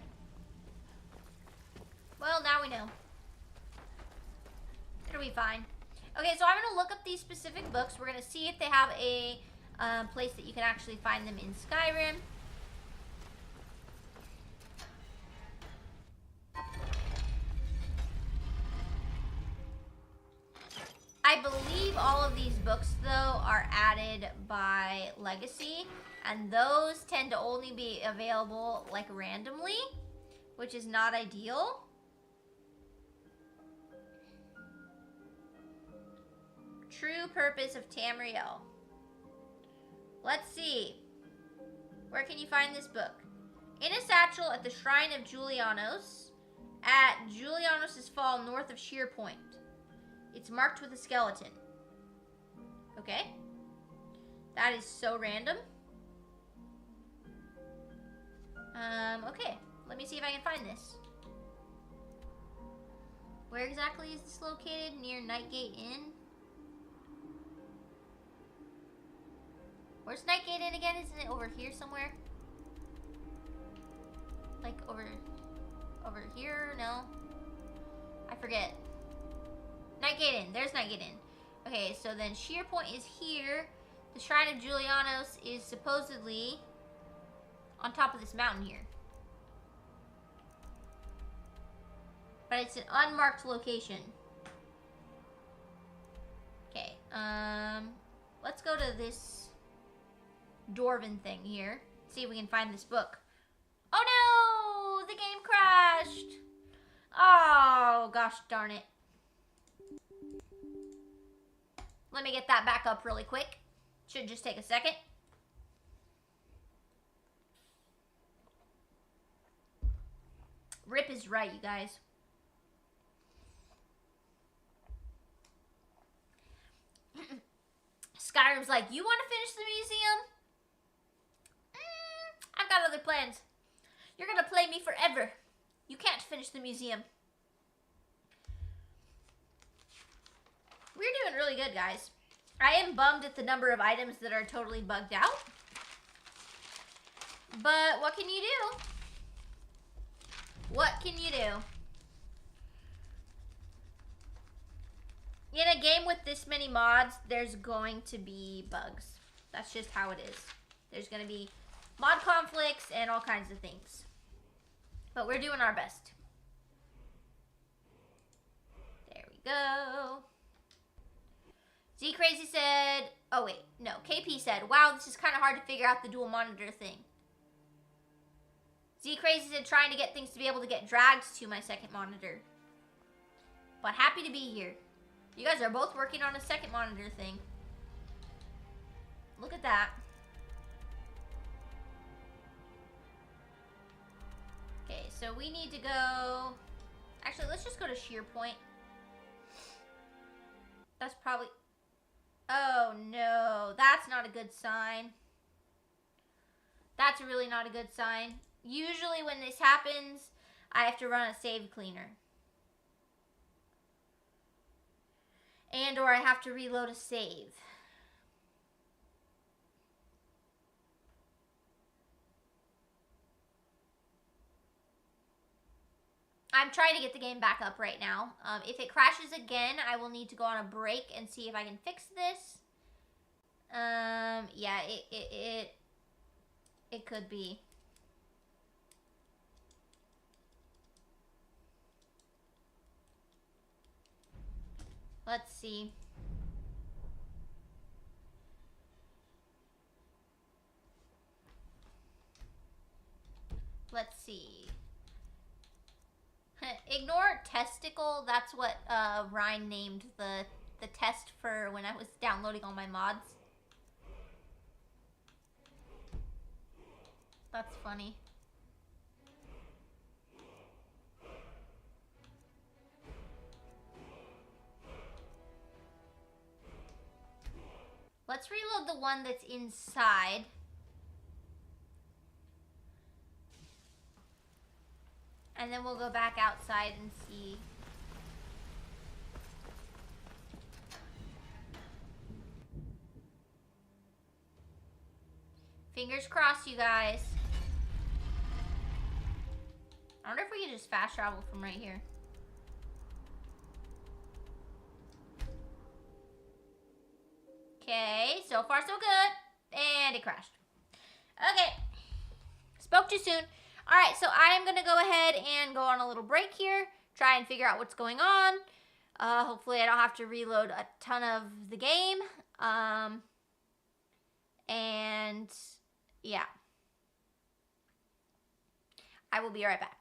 Well, now we know. It'll be fine. Okay, so I'm going to look up these specific books. We're going to see if they have a place that you can actually find them in Skyrim. I believe all of these books, though, are added by Legacy, and those tend to only be available, like, randomly, which is not ideal. True Purpose of Tamriel. Let's see. Where can you find this book? In a satchel at the Shrine of Julianos, at Julianos' Fall, north of Sheer Point. It's marked with a skeleton. Okay. That is so random. Okay. Let me see if I can find this. Where exactly is this located? Near Nightgate Inn? Where's Nightgate Inn again? Isn't it over here somewhere? Like over here? No? I forget. Nightgate Inn. There's Nightgate Inn. Okay, so then Sheer Point is here. The Shrine of Julianos is supposedly on top of this mountain here. But it's an unmarked location. Okay, let's go to this Dwarven thing here. See if we can find this book. Oh no! The game crashed! Oh, gosh darn it. Let me get that back up really quick. Should just take a second. Rip is right, you guys. Skyrim's like, you want to finish the museum? I've got other plans. You're going to play me forever. You can't finish the museum. We're doing really good, guys. I am bummed at the number of items that are totally bugged out. But what can you do? What can you do? In a game with this many mods, there's going to be bugs. That's just how it is. There's going to be mod conflicts and all kinds of things. But we're doing our best. There we go. Z Crazy said, oh wait, no, KP said, wow, this is kind of hard to figure out the dual monitor thing. Z Crazy said, trying to get things to be able to get dragged to my second monitor. But happy to be here. You guys are both working on a second monitor thing. Look at that. Okay, so we need to go... Actually, let's just go to Sheer Point. That's probably... Oh, no. That's not a good sign. That's really not a good sign. Usually when this happens, I have to run a save cleaner. And or I have to reload a save. I'm trying to get the game back up right now. If it crashes again, I will need to go on a break and see if I can fix this. Yeah, it could be. Let's see. Let's see. Ignore testicle. That's what Ryan named the test for when I was downloading all my mods. That's funny. Let's reload the one that's inside. And then we'll go back outside and see. Fingers crossed, you guys. I wonder if we can just fast travel from right here. Okay, so far so good. And it crashed. Okay. Spoke too soon. Alright, so I am going to go ahead and go on a little break here. Try and figure out what's going on. Hopefully I don't have to reload a ton of the game. And yeah. I will be right back.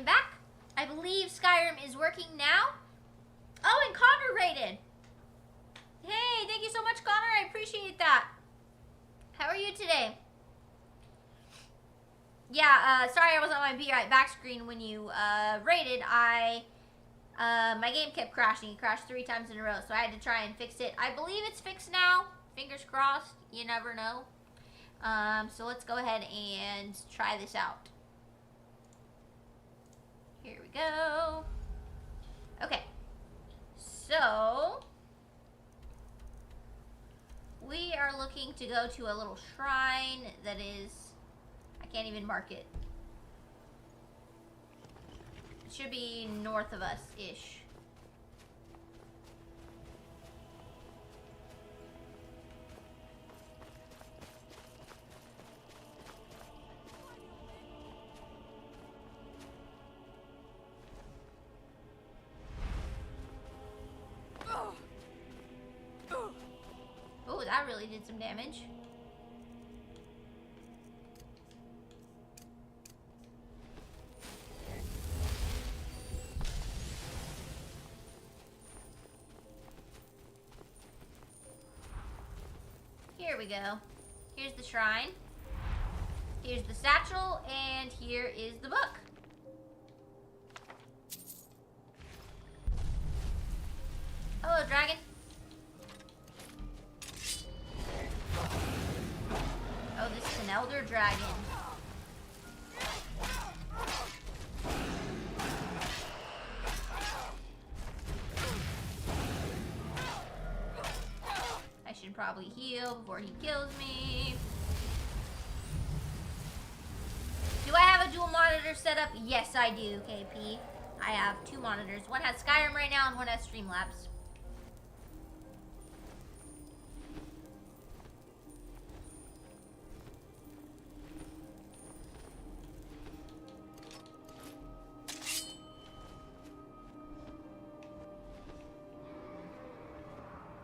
am back. I believe Skyrim is working now. Oh, and Connor rated. Hey, thank you so much, Connor. I appreciate that. How are you today? Yeah, sorry I was on my Be Right Back screen when you rated. My game kept crashing. It crashed 3 times in a row, so I had to try and fix it. I believe it's fixed now. Fingers crossed. You never know. So let's go ahead and try this out. Here we go. Okay. So we are looking to go to a little shrine that is, I can't even mark it. It should be north of us-ish. Oh, that really did some damage. Here we go. Here's the shrine. Here's the satchel, and here is the book. Hello, dragon. Oh, this is an elder dragon. I should probably heal before he kills me. Do I have a dual monitor set up? Yes, I do, KP. I have 2 monitors. One has Skyrim right now and one has Streamlabs.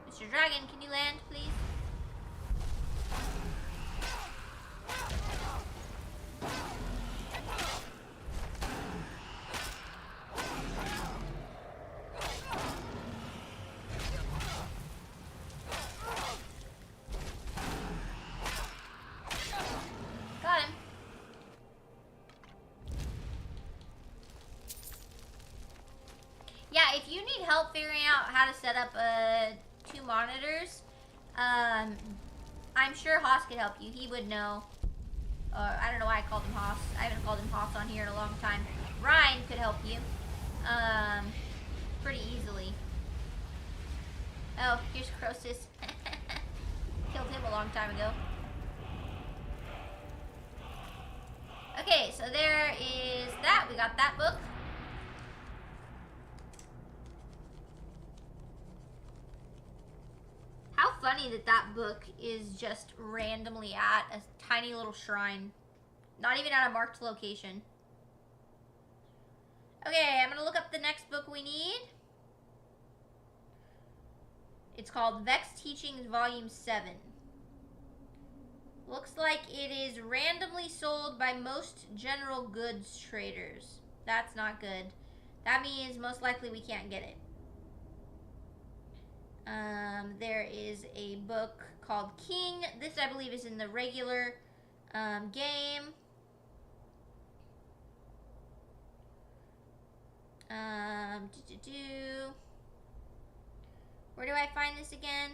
Mr. Dragon, can you land, please? Got him. Yeah, if you need help figuring out how to set up 2 monitors, I'm sure Haas could help you. He would know. I don't know why I called him Haas. I haven't called him Haas on here in a long time. Ryan could help you. Pretty easily. Oh, here's Croesus. Killed him a long time ago. Okay, so there is that. We got that book. How funny that that book is just randomly at a tiny little shrine. Not even at a marked location. Okay, I'm going to look up the next book we need. It's called Vex Teachings Volume 7. Looks like it is randomly sold by most general goods traders. That's not good. That means most likely we can't get it. There is a book called King. This, I believe, is in the regular game. Where do I find this again?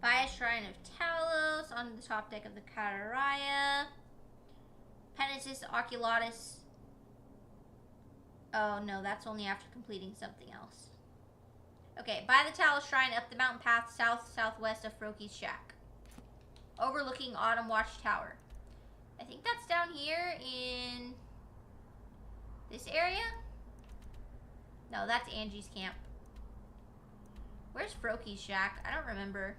Buy a Shrine of Talos on the top deck of the Kataraya. Penances Oculatus. Oh no, that's only after completing something else. Okay, buy the Talos Shrine up the mountain path southwest of Froki's Shack. Overlooking Autumn Watch Tower. I think that's down here in this area? No, that's Angie's camp. Where's Froki's Shack? I don't remember.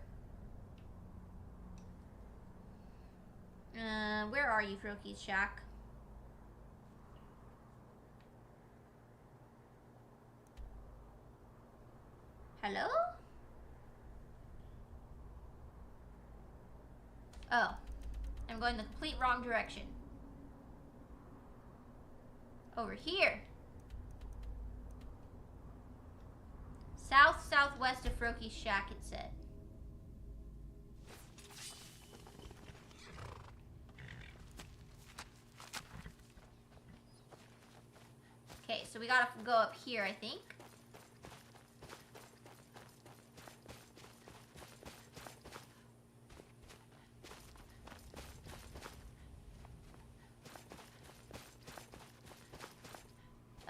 Where are you, Froki's Shack? Hello? Oh. I'm going the complete wrong direction. Over here. South-southwest of Froki's shack, it said. Okay, so we gotta go up here, I think.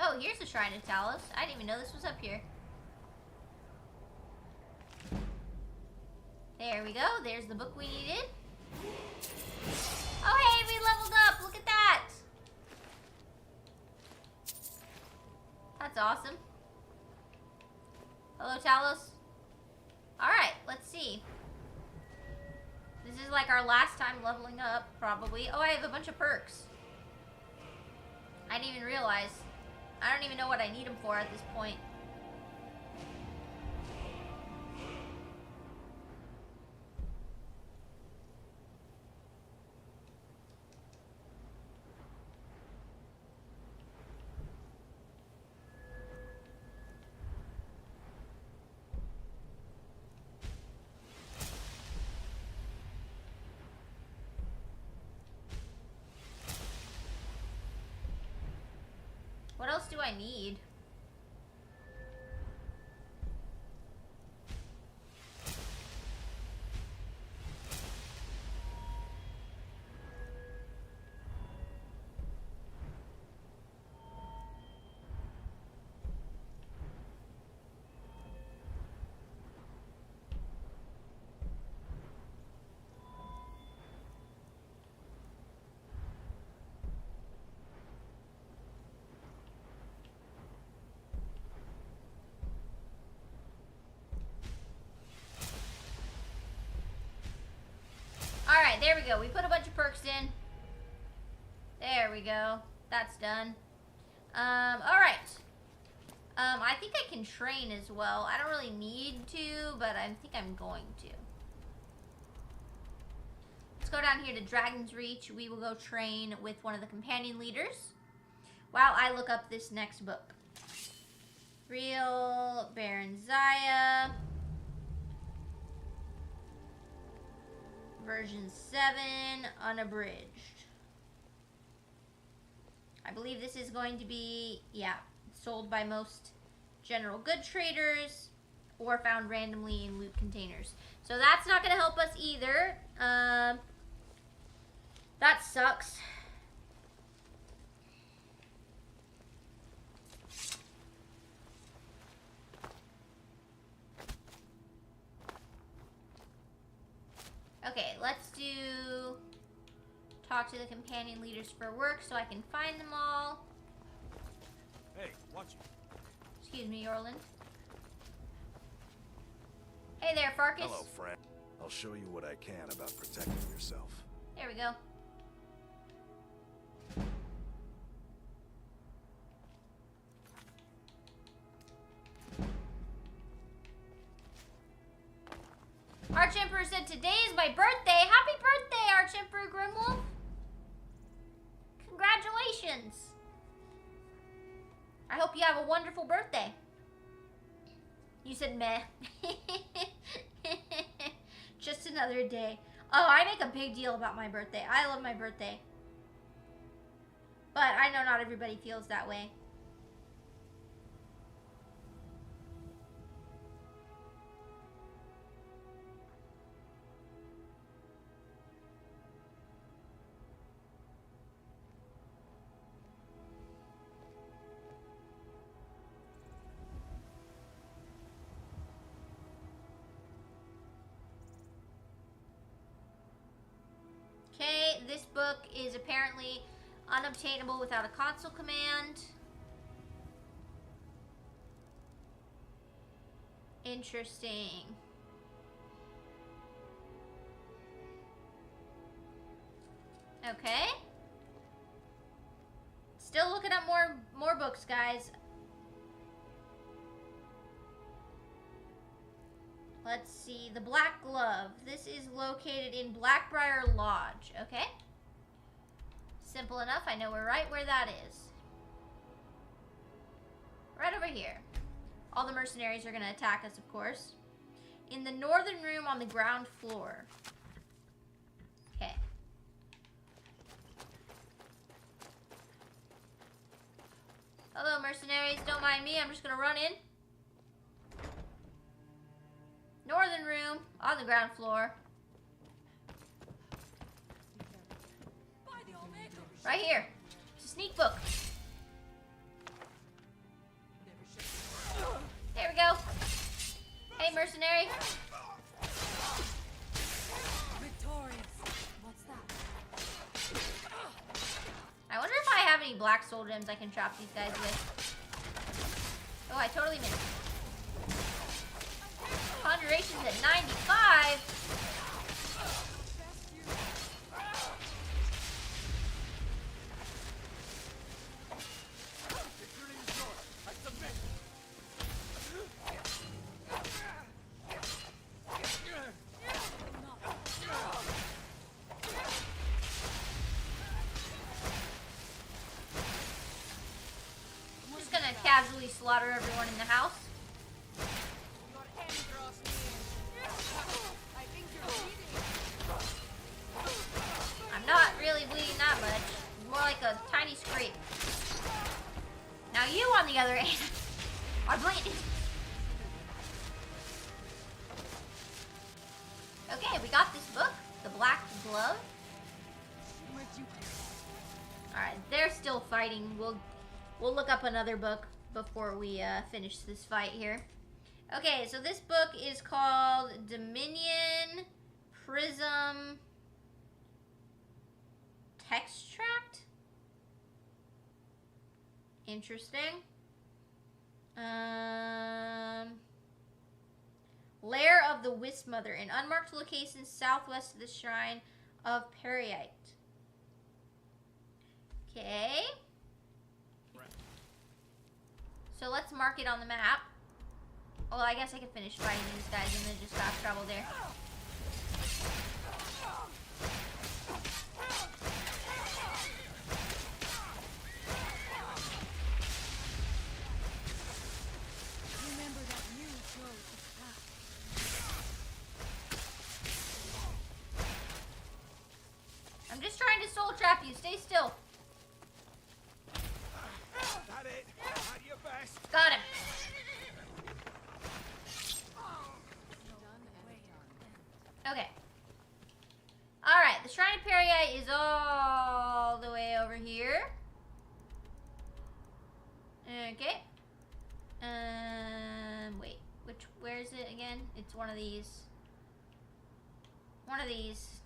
Oh, here's the Shrine of Talos. I didn't even know this was up here. There we go. There's the book we needed. Oh, hey, we leveled up. Look at that. That's awesome. Hello, Talos. Alright, let's see. This is like our last time leveling up, probably. Oh, I have a bunch of perks. I didn't even realize. I don't even know what I need them for at this point. What else do I need? Alright, there we go. We put a bunch of perks in. There we go. That's done. Alright. I think I can train as well. I don't really need to, but I think I'm going to. Let's go down here to Dragon's Reach. We will go train with one of the companion leaders while I look up this next book. Real Baron Zaya. Version 7, unabridged. I believe this is going to be, yeah, sold by most general good traders or found randomly in loot containers. So that's not going to help us either. That sucks. Okay, let's do talk to the companion leaders for work so I can find them all. Hey, watch it. Excuse me, Orland. Hey there, Farkas. Hello, friend. I'll show you what I can about protecting yourself. There we go. Arch-Emperor said, today is my birthday. Happy birthday, Arch-Emperor Grimwolf. Congratulations. I hope you have a wonderful birthday. You said meh. Just another day. Oh, I make a big deal about my birthday. I love my birthday. But I know not everybody feels that way. Okay, this book is apparently unobtainable without a console command. Interesting. Okay. Still looking up more books, guys. Let's see. The Black Glove. This is located in Blackbriar Lodge. Okay. Simple enough. I know we're right where that is. Right over here. All the mercenaries are going to attack us, of course. In the northern room on the ground floor. Okay. Hello, mercenaries. Don't mind me. I'm just going to run in. Northern room on the ground floor. Right here. It's a sneak book. There we go. Hey, mercenary. Victorious. What's that? I wonder if I have any black soul gems I can chop these guys with. Oh, I totally missed. Conjuration's at 95. I'm just gonna casually slaughter everyone in the house. I'm not really bleeding that much. It's more like a tiny scrape. Now you, on the other hand, are bleeding. Okay, we got this book, The Black Glove. Alright, they're still fighting. We'll look up another book before we finish this fight here. Okay, so this book is called Dominion Prism Text Tract. Interesting. Lair of the Wisp Mother, an unmarked location southwest of the Shrine of Periite. Okay. So let's mark it on the map. Well, I guess I could finish fighting these guys and then just fast travel there. Remember that you chose this path. I'm just trying to soul trap you. Stay still. That it? At your best. Got him. Okay. Alright, the Shrine of Periite is all the way over here. Okay. Wait. Where is it again? It's one of these. One of these.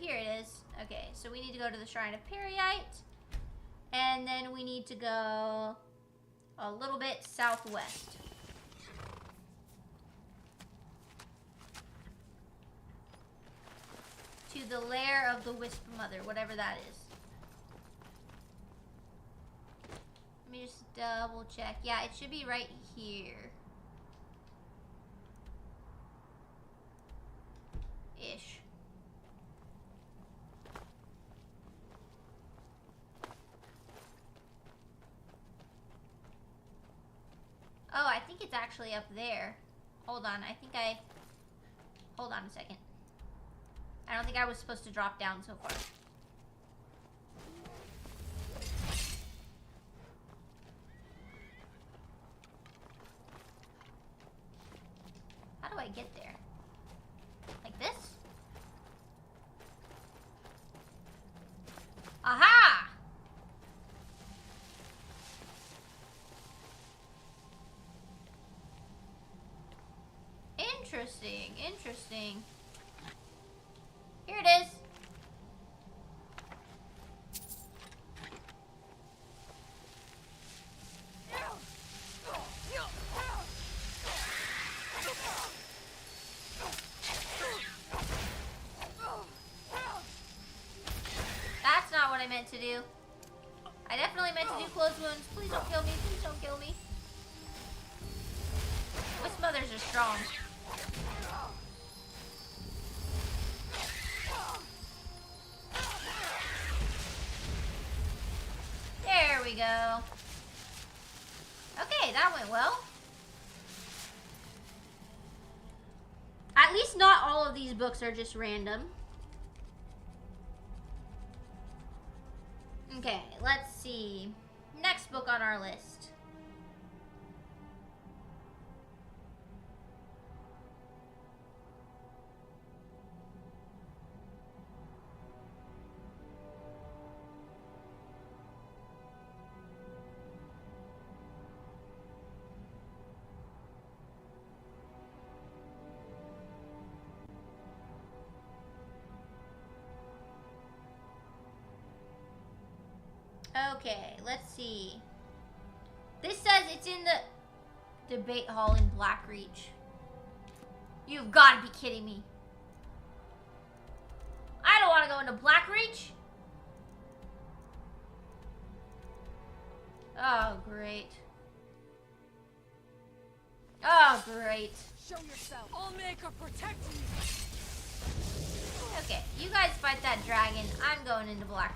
Here it is. Okay, so we need to go to the Shrine of Periite. And then we need to go a little bit southwest. To the lair of the Wisp Mother, whatever that is. Let me just double check. Yeah, it should be right here. Ish. Oh, I think it's actually up there. Hold on, hold on a second. I don't think I was supposed to drop down so far. How do I get there? Like this? Aha! Interesting, interesting. Here it is. That's not what I meant to do. I definitely meant to do closed wounds. Please don't kill me. Please don't kill me. are strong. There we go. Okay, that went well. At least not all of these books are just random. Okay, let's see. Next book on our list. Okay, let's see. This says it's in the debate hall in Blackreach. You've got to be kidding me. I don't want to go into Blackreach. Oh, great. Oh, great. Show yourself. I'll make her protect you. Okay, you guys fight that dragon. I'm going into Blackreach.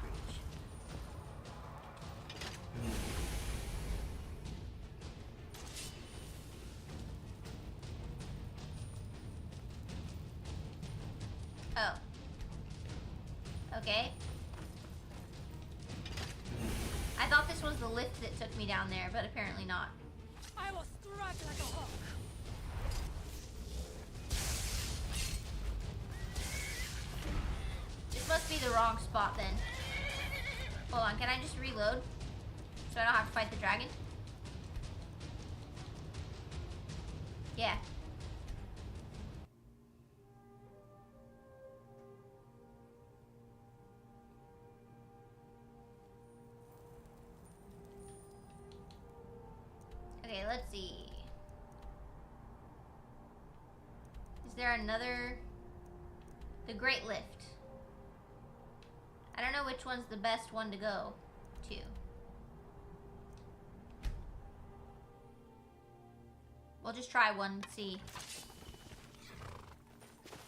Oh. Okay. I thought this was the lift that took me down there, but apparently not. I will strike like a hawk. This must be the wrong spot then. Hold on, can I just reload? So I don't have to fight the dragon? Yeah. Okay, let's see. Is there another? The Great Lift. I don't know which one's the best one to go to. We'll just try one and see.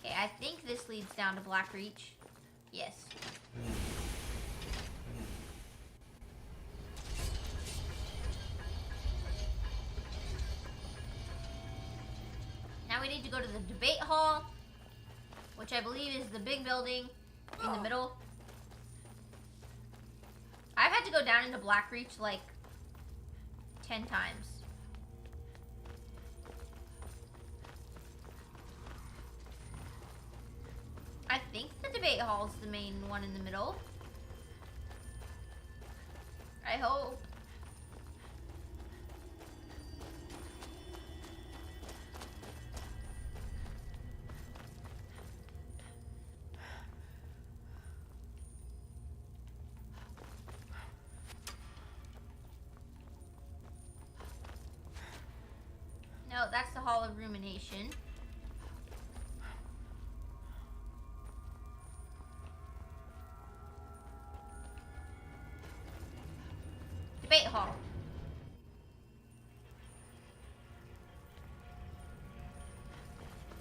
Okay, I think this leads down to Blackreach. Yes. Now we need to go to the debate hall, which I believe is the big building in the middle. I've had to go down into Blackreach like 10 times. I think the debate hall is the main one in the middle. I hope. No, that's the Hall of Rumination. Debate hall.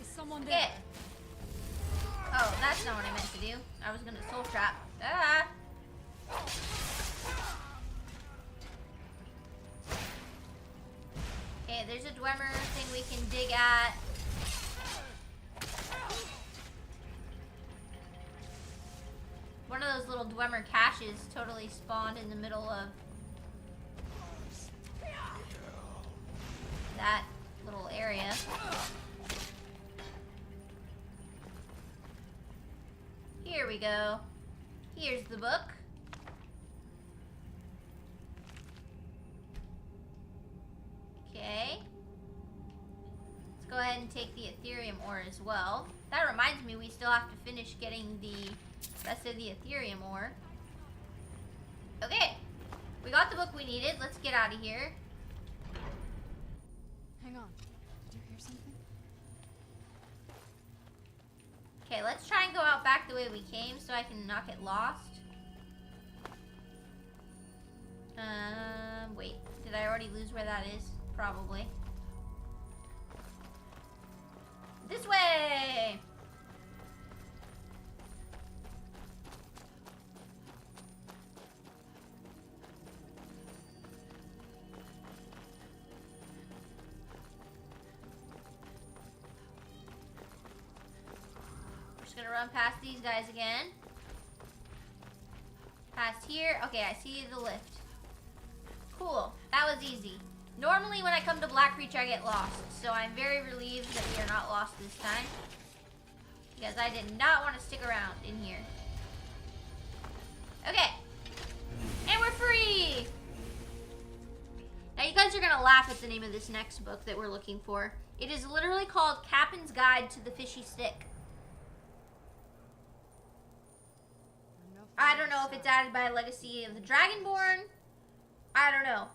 Is someone there? Get. Oh, that's not what I meant to do. I was gonna soul trap. Ah! Okay, there's a Dwemer thing we can dig at. One of those little Dwemer caches totally spawned in the middle of that little area. Here we go. Here's the book. Okay. Let's go ahead and take the Ethereum ore as well. That reminds me, we still have to finish getting the rest of the Ethereum ore. Okay. We got the book we needed. Let's get out of here. Hang on. Did you hear something? Okay, let's try and go out back the way we came so I can not get lost. Wait. Did I already lose where that is? Probably. This way! We're just gonna run past these guys again. Past here. Okay, I see the lift. Cool. That was easy. Normally when I come to Blackreach I get lost, so I'm very relieved that we are not lost this time. Because I did not want to stick around in here. Okay. And we're free! Now you guys are going to laugh at the name of this next book that we're looking for. It is literally called Captain's Guide to the Fishy Stick. I don't know if it's added by Legacy of the Dragonborn. I don't know.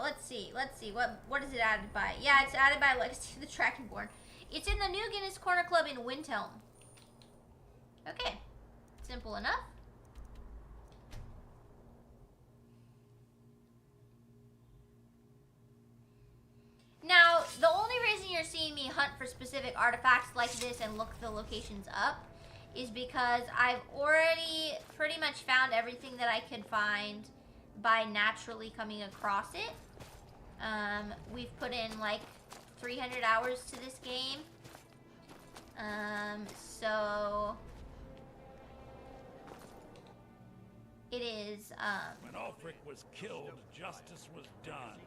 Let's see. What is it added by? Yeah, it's added by Legacy of the Dragonborn. It's in the New Guinness Corner Club in Windhelm. Okay. Simple enough. Now, the only reason you're seeing me hunt for specific artifacts like this and look the locations up is because I've already pretty much found everything that I could find by naturally coming across it. We've put in like 300 hours to this game. So it is, when Ulfric was killed, justice was done.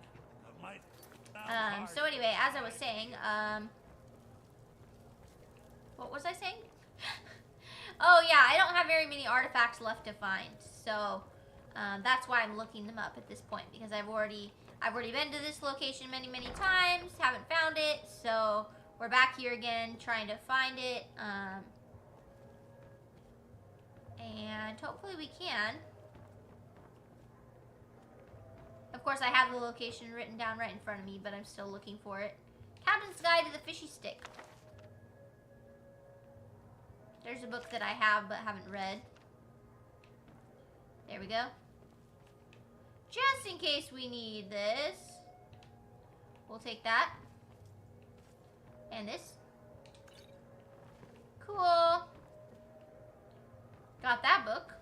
so anyway, as I was saying, what was I saying? Oh yeah, I don't have very many artifacts left to find, so that's why I'm looking them up at this point, because I've already been to this location many times, haven't found it, so we're back here again trying to find it, and hopefully we can. Of course, I have the location written down right in front of me, but I'm still looking for it. Captain's Guide to the Fishy Stick. There's a book that I have but haven't read. There we go. Just in case we need this. We'll take that. And this. Cool. Got that book.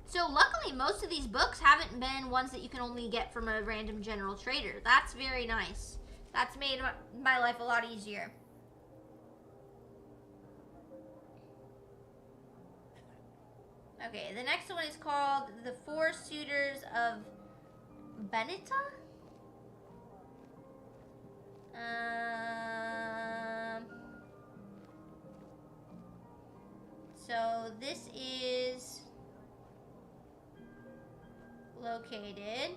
So luckily, most of these books haven't been ones that you can only get from a random general trader. That's very nice. That's made my life a lot easier. Okay, the next one is called The Four Suitors of Benita? So this is located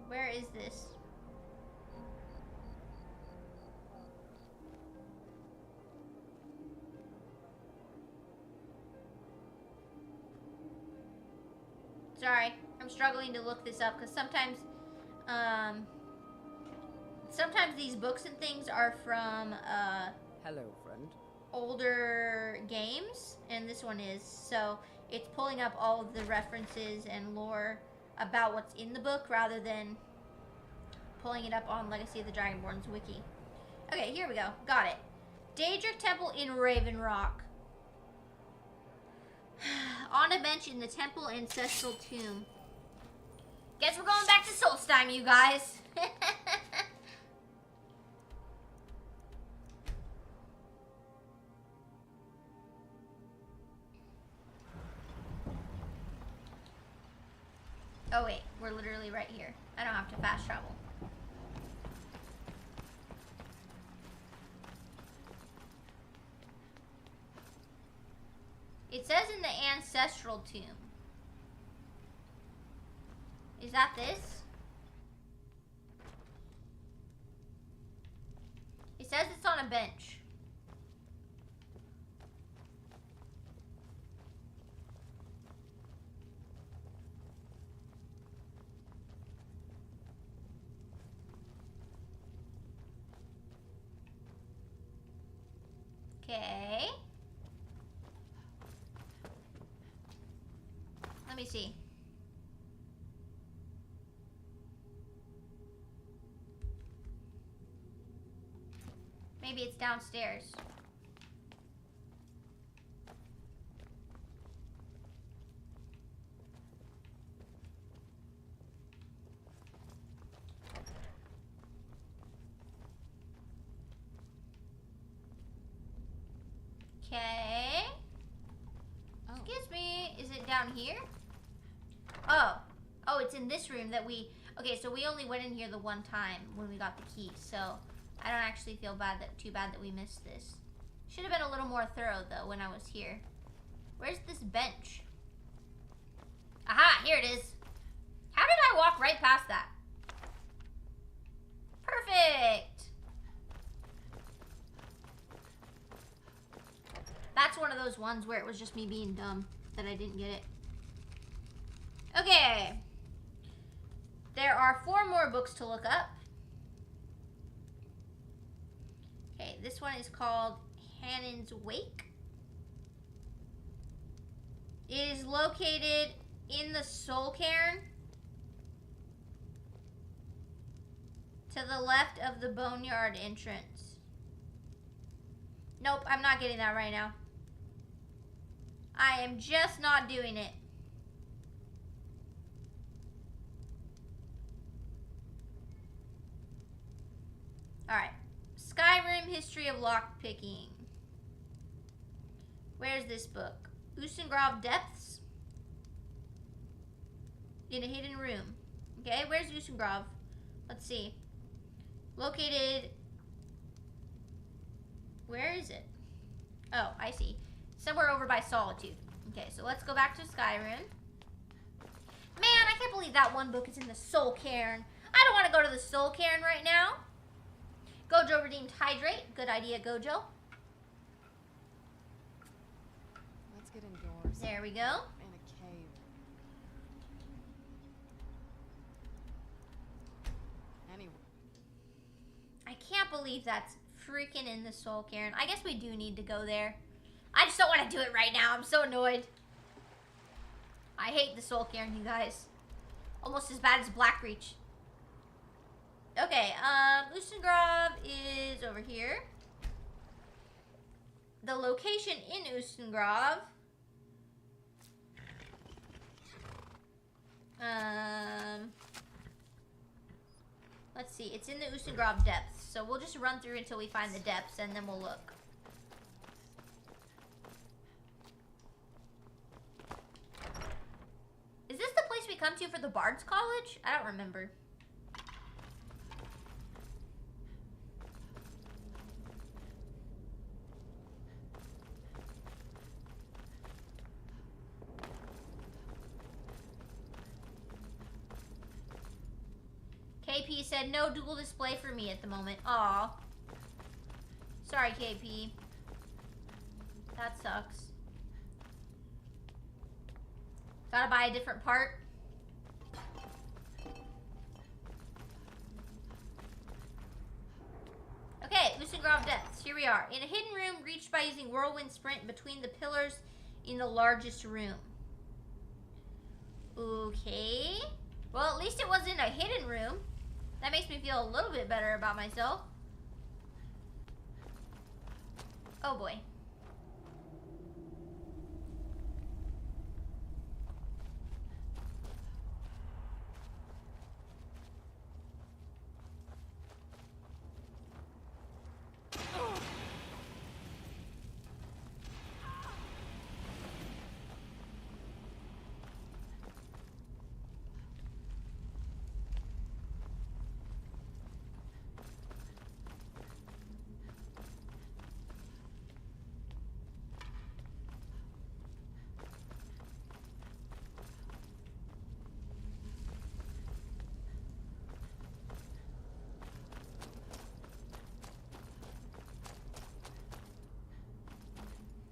where is this? Sorry, I'm struggling to look this up because sometimes these books and things are from Hello, friend. older games, and this one is, so it's pulling up all of the references and lore about what's in the book rather than pulling it up on Legacy of the Dragonborn's wiki. Okay, here we go. Got it. Daedric Temple in Raven Rock. On a bench in the temple ancestral tomb. Guess we're going back to Solstheim, you guys. Oh wait, we're literally right here. I don't have to fast travel. It says in the ancestral tomb. Is that this? It says it's on a bench. Okay. Let me see. Maybe it's downstairs. Okay. Oh. Excuse me, is it down here? Oh. Oh, it's in this room that we... Okay, so we only went in here the one time when we got the key, so I don't actually feel too bad that we missed this. Should have been a little more thorough, though, when I was here. Where's this bench? Aha, here it is. How did I walk right past that? Perfect. That's one of those ones where it was just me being dumb that I didn't get it. Okay. There are 4 more books to look up. Okay, this one is called Hannon's Wake. It is located in the Soul Cairn, to the left of the Boneyard entrance. Nope, I'm not getting that right now. I am just not doing it. Alright. Skyrim History of Lockpicking. Where's this book? Usengrove Depths? In a hidden room. Okay, where's Usengrove? Let's see. Located... Where is it? Oh, I see. Somewhere over by Solitude. Okay, so let's go back to Skyrim. Man, I can't believe that one book is in the Soul Cairn. I don't want to go to the Soul Cairn right now. Gojo redeemed Hydrate. Good idea, Gojo. Let's get indoors. There we go. In a cave. Anyway. I can't believe that's freaking in the Soul Cairn. I guess we do need to go there. I just don't want to do it right now. I'm so annoyed. I hate the Soul Cairn, you guys. Almost as bad as Blackreach. Okay, Ustengrove is over here. The location in Ustengrove. Let's see. It's in the Ustengrove depths. So we'll just run through until we find the depths and then we'll look. Is this the place we come to for the Bard's College? I don't remember. KP said no dual display for me at the moment. Aw. Sorry, KP. That sucks. Gotta buy a different part. Okay, Usengrove Depths. Here we are. In a hidden room reached by using whirlwind sprint between the pillars in the largest room. Okay. Well, at least it wasn't a hidden room. That makes me feel a little bit better about myself. Oh boy.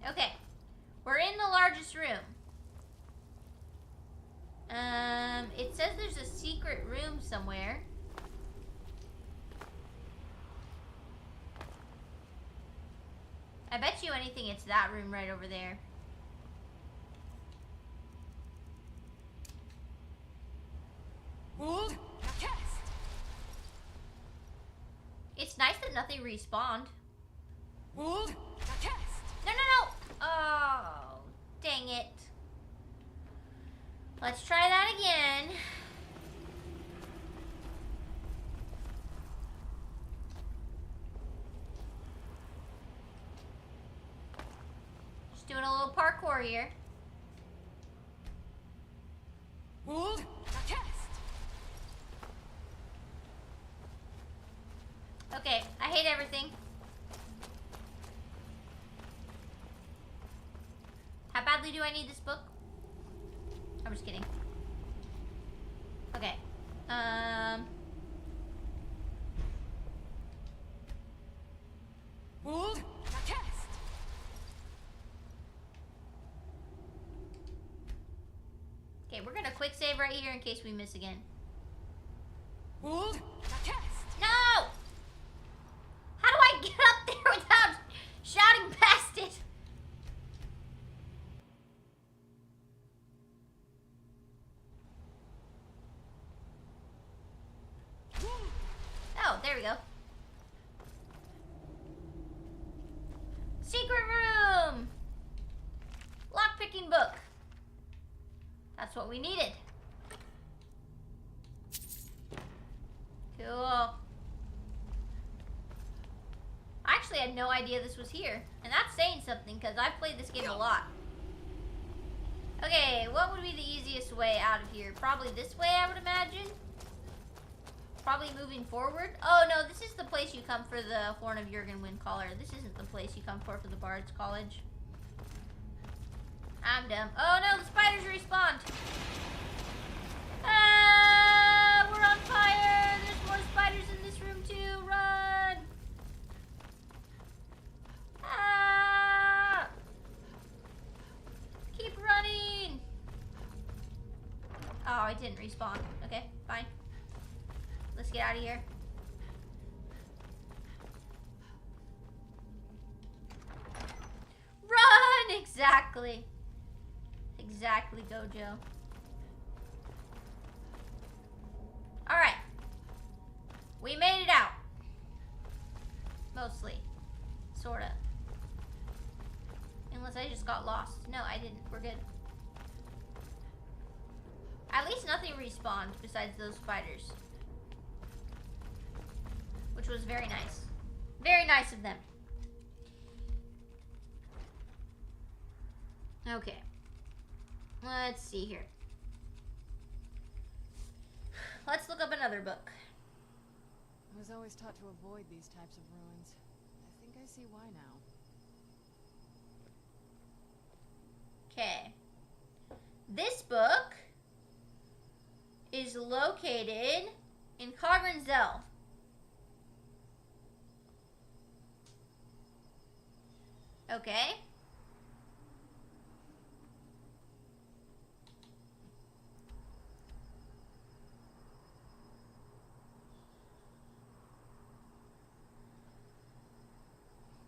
Okay, we're in the largest room. It says there's a secret room somewhere. I bet you anything it's that room right over there. Hold. Cast. It's nice that nothing respawned. Hold. Cast. No, no, no! Oh, dang it. Let's try that again. Just doing a little parkour here. Hold. Cast. Okay, I hate everything. How badly do I need this book? I'm just kidding. Okay. Hold. Cast. Okay, we're gonna quick save right here in case we miss again. Hold. Cast. No! How do I get up there without shouting past it? Oh, there we go. Secret room! Lockpicking book. That's what we needed. Cool. I actually had no idea this was here. And that's saying something because I've played this game a lot. Okay, what would be the easiest way out of here? Probably this way, I would imagine. Probably moving forward. Oh no, this is the place you come for the Horn of Jurgen Windcaller. This isn't the place you come for the Bard's College. I'm dumb. Oh no, the spiders respawned. Ah, we're on fire. There's more spiders in this room too. Run. Ah. Keep running. Oh, I didn't respawn. Okay, fine. Let's get out of here. Run! Exactly. Exactly, Gojo. Alright. We made it out. Mostly. Sorta. Unless I just got lost. No, I didn't. We're good. At least nothing respawned besides those spiders. Which was very nice. Very nice of them. Okay. Let's see here. Let's look up another book. I was always taught to avoid these types of ruins. I think I see why now. Okay. This book is located in Cogrenzel. Okay.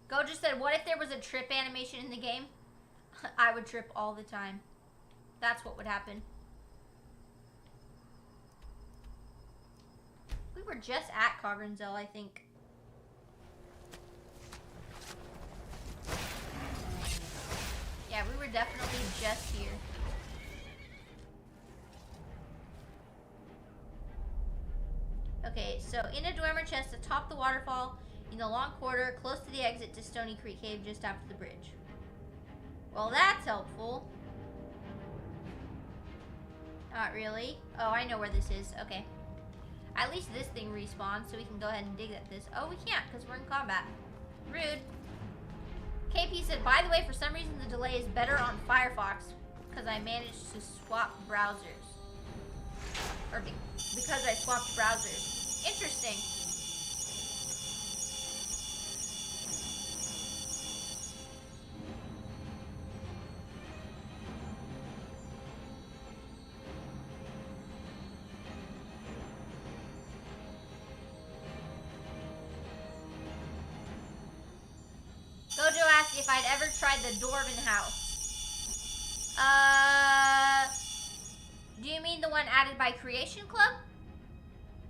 Gojo said, what if there was a trip animation in the game? I would trip all the time. That's what would happen. We were just at Cogrenzel, I think. Yeah, we were definitely just here. Okay, so in a dormer chest atop the waterfall, in the long corridor, close to the exit to Stony Creek Cave just after the bridge. Well, that's helpful. Not really. Oh, I know where this is. Okay. At least this thing respawns, so we can go ahead and dig at this. Oh, we can't, because we're in combat. Rude. KP said, by the way, for some reason the delay is better on Firefox, because I managed to swap browsers. Or because I swapped browsers. Interesting. Gojo asked if I'd ever tried the Dwarven house. Do you mean the one added by Creation Club?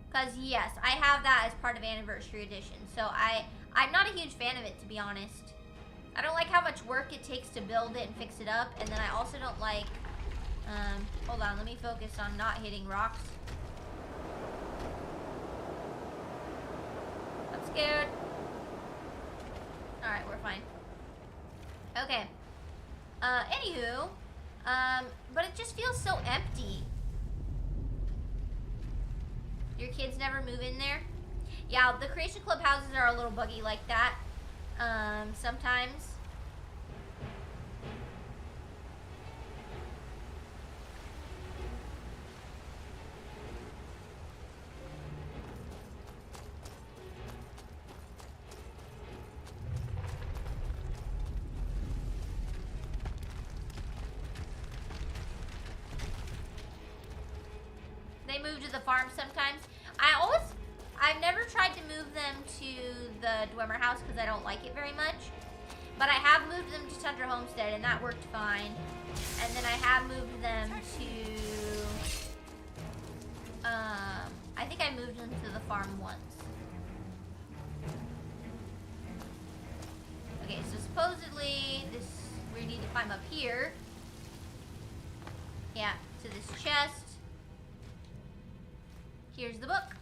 Because yes, I have that as part of Anniversary Edition. So I'm not a huge fan of it, to be honest. I don't like how much work it takes to build it and fix it up. And then I also don't like... hold on, let me focus on not hitting rocks. I'm scared. Alright, we're fine. Okay. Anywho, but it just feels so empty. Your kids never move in there? Yeah, the Creation Club houses are a little buggy like that. Sometimes. They move to the farm sometimes. I've never tried to move them to the Dwemer house because I don't like it very much. But I have moved them to Tundra Homestead and that worked fine. And then I have moved them to... I think I moved them to the farm once. Okay, so supposedly we need to climb up here. Yeah, to this chest. Here's the book.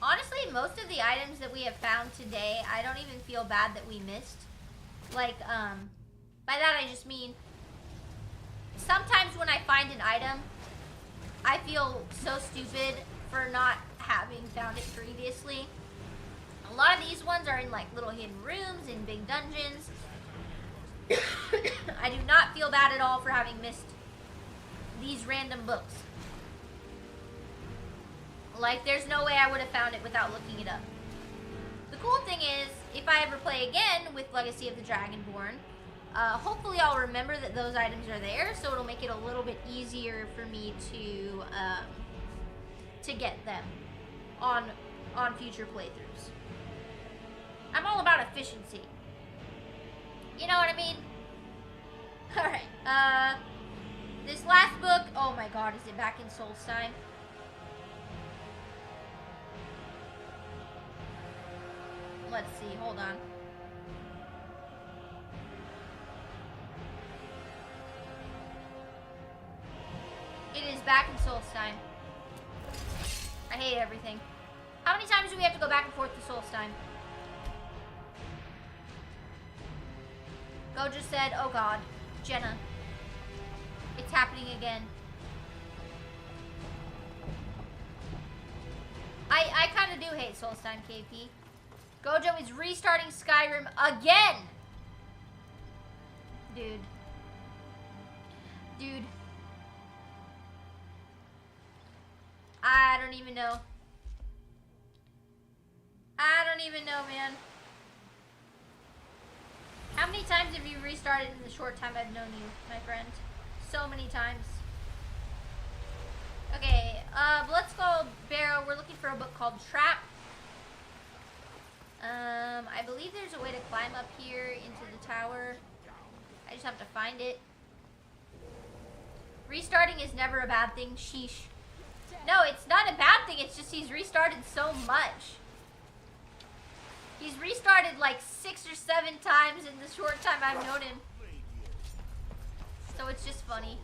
Honestly, most of the items that we have found today, I don't even feel bad that we missed. Like, by that I just mean, sometimes when I find an item, I feel so stupid for not having found it previously. A lot of these ones are in like little hidden rooms, in big dungeons. I do not feel bad at all for having missed these random books. Like, there's no way I would have found it without looking it up. The cool thing is, if I ever play again with Legacy of the Dragonborn, hopefully I'll remember that those items are there, so it'll make it a little bit easier for me to get them on future playthroughs. I'm all about efficiency. You know what I mean? Alright, this last book, oh my god, is it back in Solstheim? Let's see, hold on. It is back in Solstheim. I hate everything. How many times do we have to go back and forth to Solstheim? Go just said, oh god, Jenna. It's happening again. I kind of do hate Solstheim, KP. Gojo is restarting Skyrim again! Dude. I don't even know. Man. How many times have you restarted in the short time I've known you, my friend? So many times. Okay, let's go Barrow. We're looking for a book called Trap. I believe there's a way to climb up here into the tower. I just have to find it. Restarting is never a bad thing. Sheesh. No, it's not a bad thing. It's just he's restarted so much. He's restarted like 6 or 7 times in the short time I've known him. So it's just funny.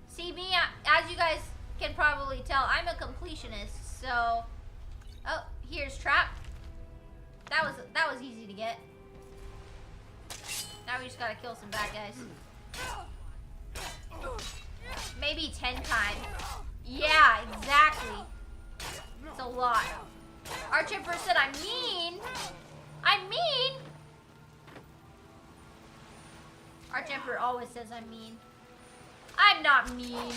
See, me, as you guys can probably tell, I'm a completionist, so... Oh, here's Trap. That was easy to get. Now we just gotta kill some bad guys. Maybe 10 times. Yeah, exactly. It's a lot. Archemperor said I'm mean. I'm mean. Archemperor always says I'm mean. I'm not mean.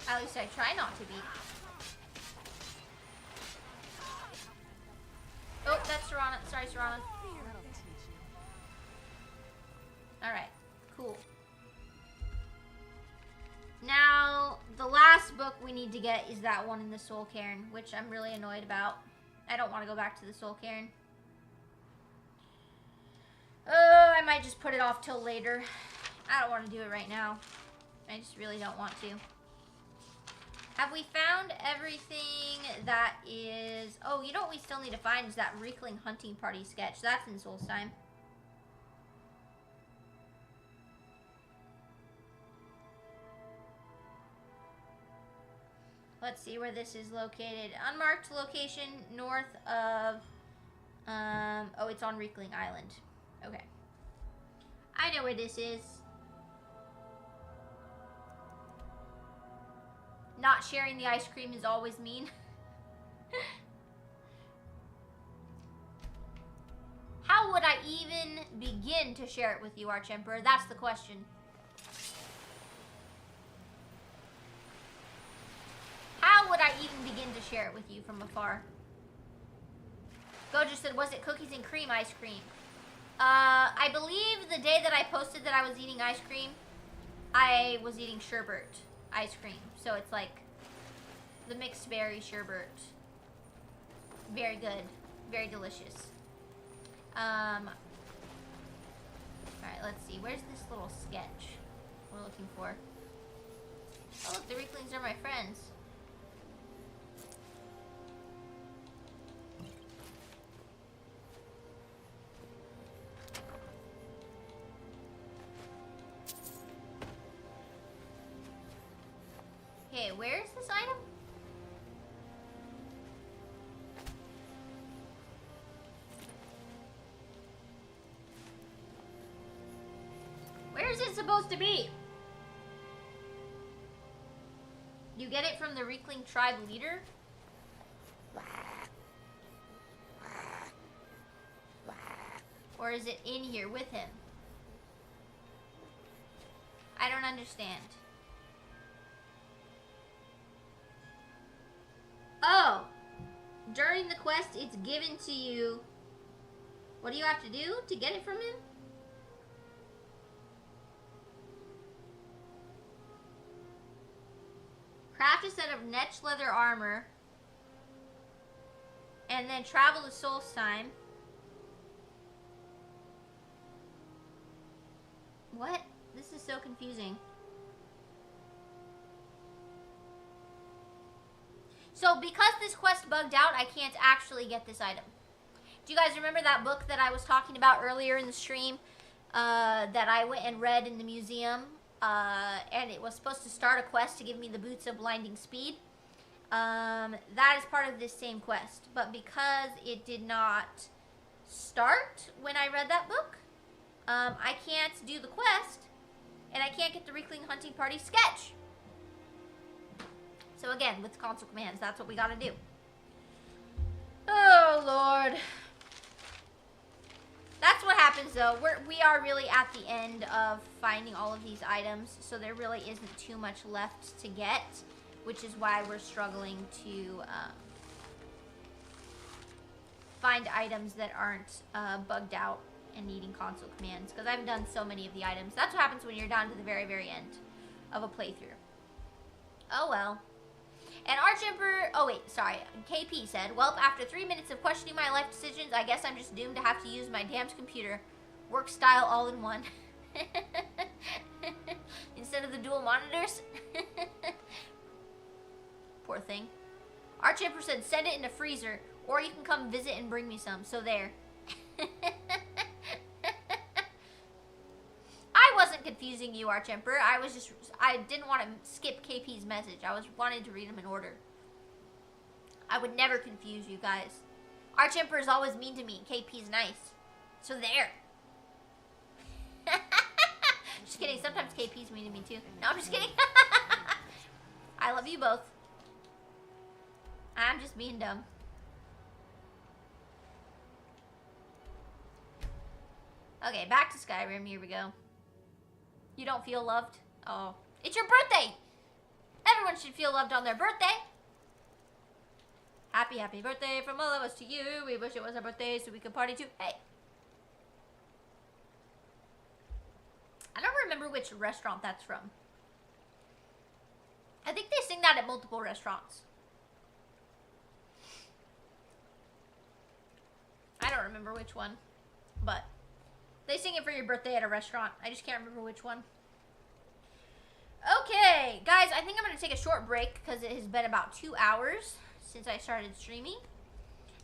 At least I try not to be. Oh, that's Serana. Sorry, Serana. Alright, cool. Now, to get is that one in the Soul Cairn, which I'm really annoyed about. I don't want to go back to the Soul Cairn. Oh, I might just put it off till later. I don't want to do it right now. I just really don't want to. Have we found everything that is... Oh, you know what we still need to find is that Reekling hunting party sketch. That's in Solstheim. Let's see where this is located. Unmarked location north of... oh, it's on Reekling Island. Okay. I know where this is. Not sharing the ice cream is always mean. How would I even begin to share it with you, Archemperor? That's the question. How would I even begin to share it with you from afar? Gojo said, was it cookies and cream ice cream? I believe the day that I posted that I was eating ice cream, I was eating sherbet ice cream. So it's like the mixed berry sherbet. Very good. Very delicious. Alright, let's see. Where's this little sketch we're looking for? Oh, look, the Reeklings are my friends. Okay, where is this item? Where is it supposed to be? You get it from the Reekling tribe leader? Or is it in here with him? I don't understand. Oh! During the quest, it's given to you. What do you have to do to get it from him? Craft a set of Netch leather armor. And then travel to Solstheim. What? This is so confusing. So because this quest bugged out, I can't actually get this item. Do you guys remember that book that I was talking about earlier in the stream? That I went and read in the museum? And it was supposed to start a quest to give me the Boots of Blinding Speed. That is part of this same quest. But because it did not start when I read that book, I can't do the quest. And I can't get the Reekling hunting party sketch. So again, with console commands, that's what we gotta do. Oh, Lord. That's what happens, though. We are really at the end of finding all of these items, so there really isn't too much left to get, which is why we're struggling to find items that aren't bugged out and needing console commands, because I've done so many of the items. That's what happens when you're down to the very, very end of a playthrough. Oh, well. And Archemperor, oh wait, sorry, KP said, well, after 3 minutes of questioning my life decisions, I guess I'm just doomed to have to use my damned computer. Work style all in one. Instead of the dual monitors. Poor thing. Archemperor said, send it in the freezer, or you can come visit and bring me some. So there. I wasn't confusing you, Archemperor. I didn't want to skip KP's message. I was wanting to read them in order. I would never confuse you guys. Archemperor is always mean to me. KP's nice. So there. Just kidding. Sometimes KP's mean to me too. No, I'm just kidding. I love you both. I'm just being dumb. Okay, back to Skyrim. Here we go. You don't feel loved? Oh. It's your birthday! Everyone should feel loved on their birthday. Happy, happy birthday from all of us to you. We wish it was our birthday so we could party too. Hey. I don't remember which restaurant that's from. I think they sing that at multiple restaurants. I don't remember which one, but they sing it for your birthday at a restaurant. I just can't remember which one. Okay, guys, I think I'm going to take a short break because it has been about 2 hours since I started streaming.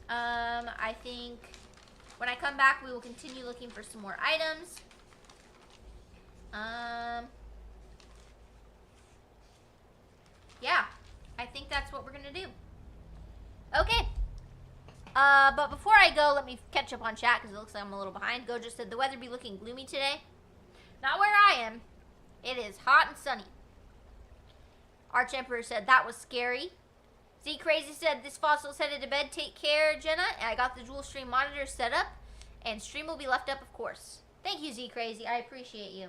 I think when I come back, we will continue looking for some more items. Yeah, I think that's what we're going to do. Okay. But before I go, let me catch up on chat because it looks like I'm a little behind. Go just said the weather be looking gloomy today. Not where I am. It is hot and sunny. Arch Emperor said that was scary. Z Crazy said this fossil's headed to bed. Take care, Jenna. And I got the dual stream monitor set up, and stream will be left up, of course. Thank you, Z Crazy. I appreciate you.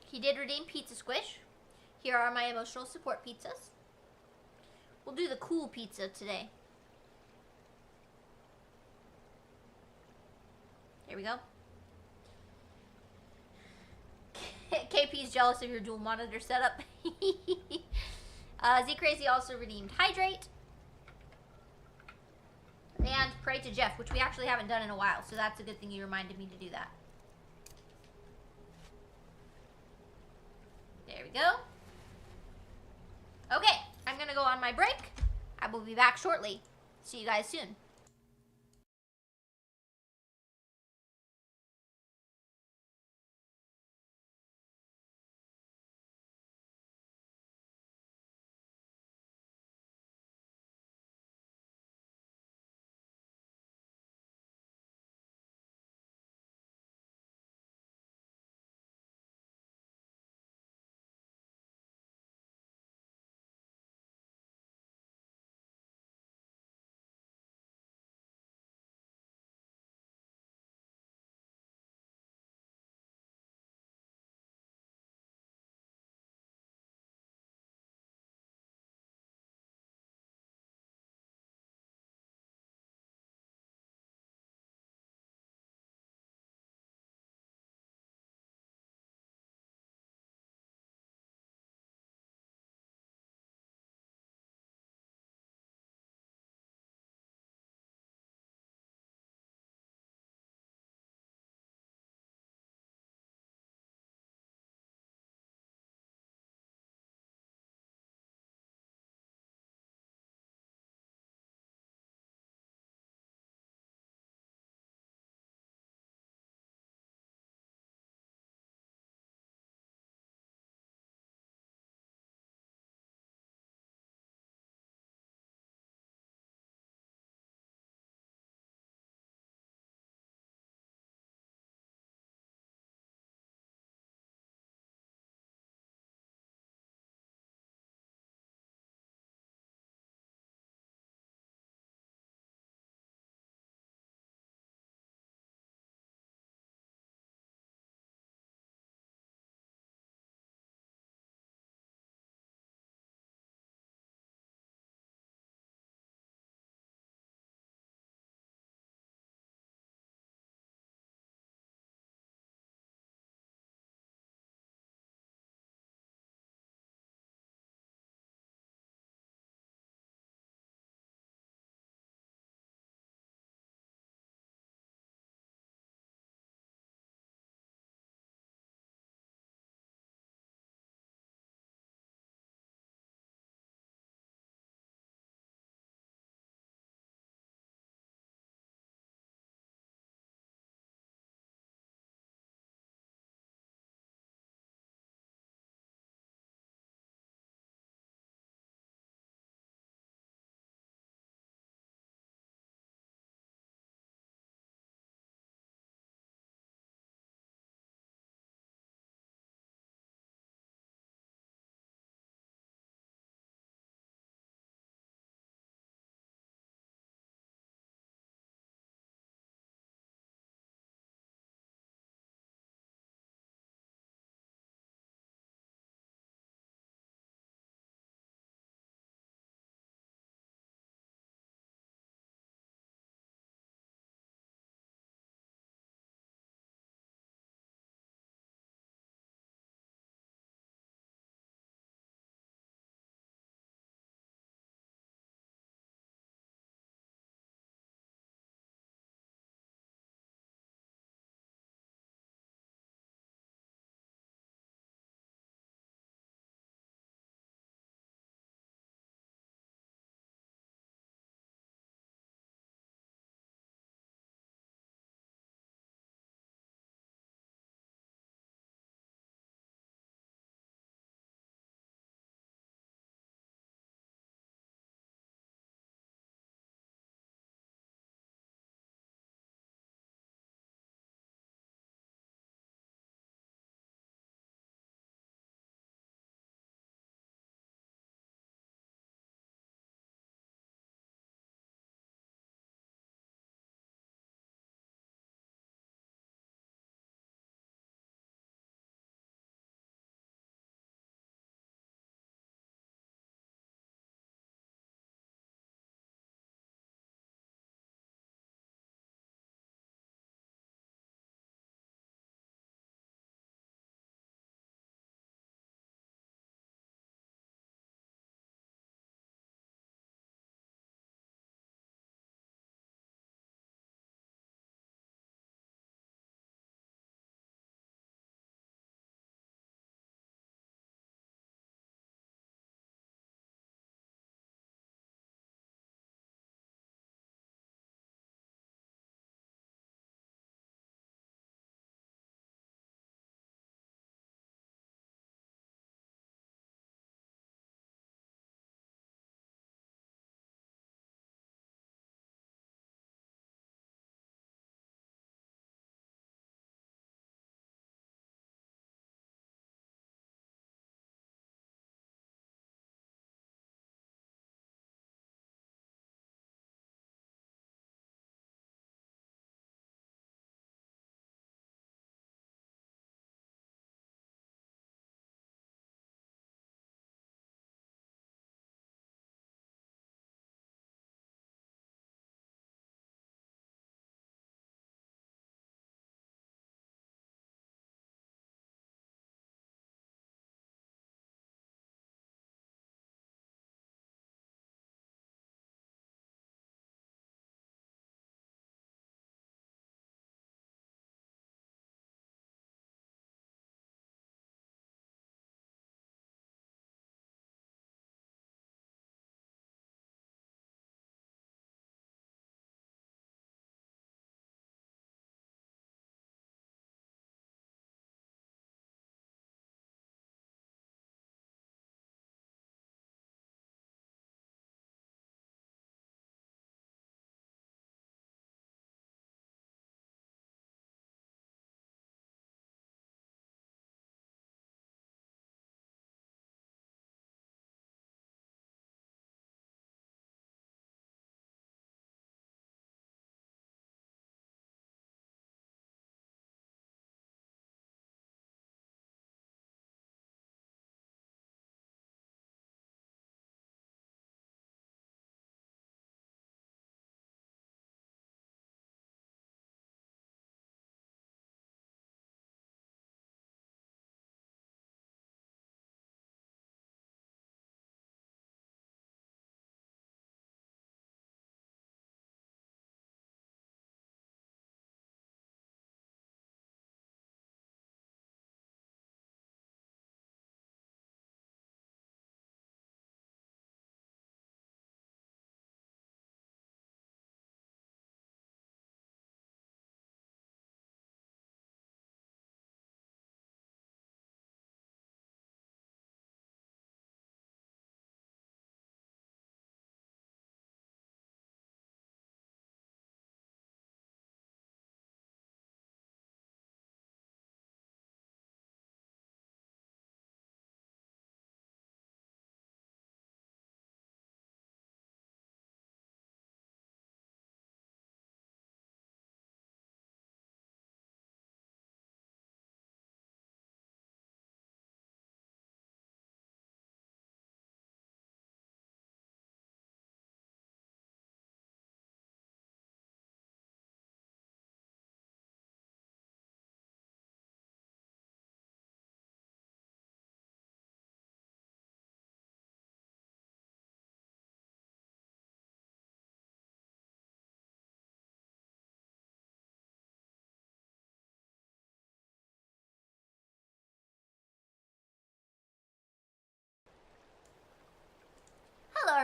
He did redeem Pizza Squish. Here are my emotional support pizzas. We'll do the cool pizza today. Here we go. KP's jealous of your dual monitor setup. Z Crazy also redeemed Hydrate. And Pray to Jeff, which we actually haven't done in a while, so that's a good thing you reminded me to do that. There we go. Okay, I'm gonna go on my break. I will be back shortly. See you guys soon.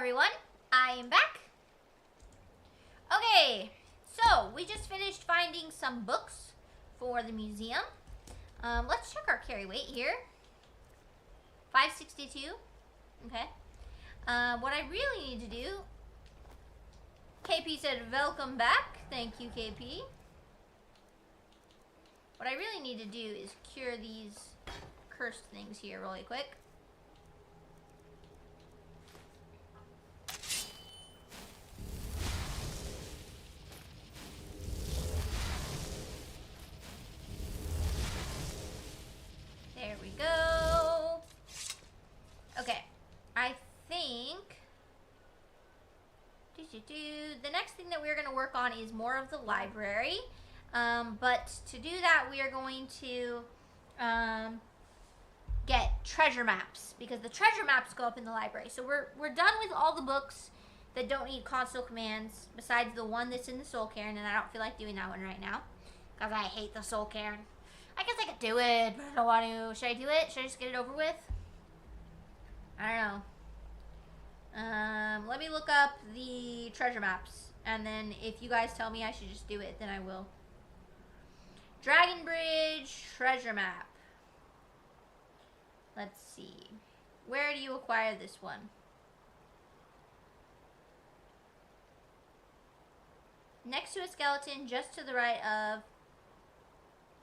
everyone, I am back. Okay, so we just finished finding some books for the museum. Let's check our carry weight here. 562. Okay. What I really need to do, KP said welcome back. Thank you, KP. What I really need to do is cure these cursed things here really quick. There we go. Okay, I think the next thing that we're going to work on is more of the library. But to do that, we are going to get treasure maps, because the treasure maps go up in the library. So we're done with all the books that don't need console commands, besides the one that's in the Soul Cairn, and I don't feel like doing that one right now, because I hate the Soul Cairn. I guess I could do it, but I don't want to. Should I do it? Should I just get it over with? I don't know. Let me look up the treasure maps, and then if you guys tell me I should just do it, then I will. Dragon Bridge treasure map. Let's see. Where do you acquire this one? Next to a skeleton, just to the right of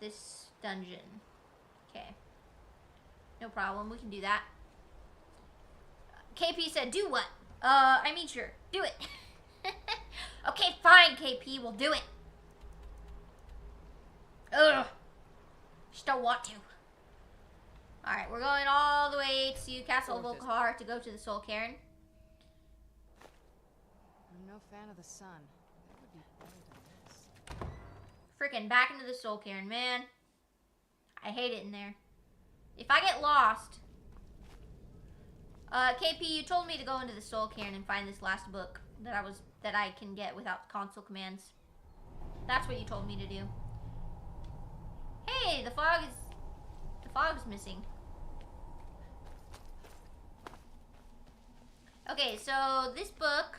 this dungeon. Okay. No problem. We can do that. KP said, do what? I mean, sure. Do it. Okay, fine, KP. We'll do it. Ugh. Just don't want to. Alright, we're going all the way to Castle Volkar to go to the Soul Cairn. I'm no fan of the sun. That would be better than this. Freaking back into the Soul Cairn, man. I hate it in there. If I get lost... KP, you told me to go into the Soul Cairn and find this last book that I can get without console commands. That's what you told me to do. Hey, the fog's missing. Okay, so this book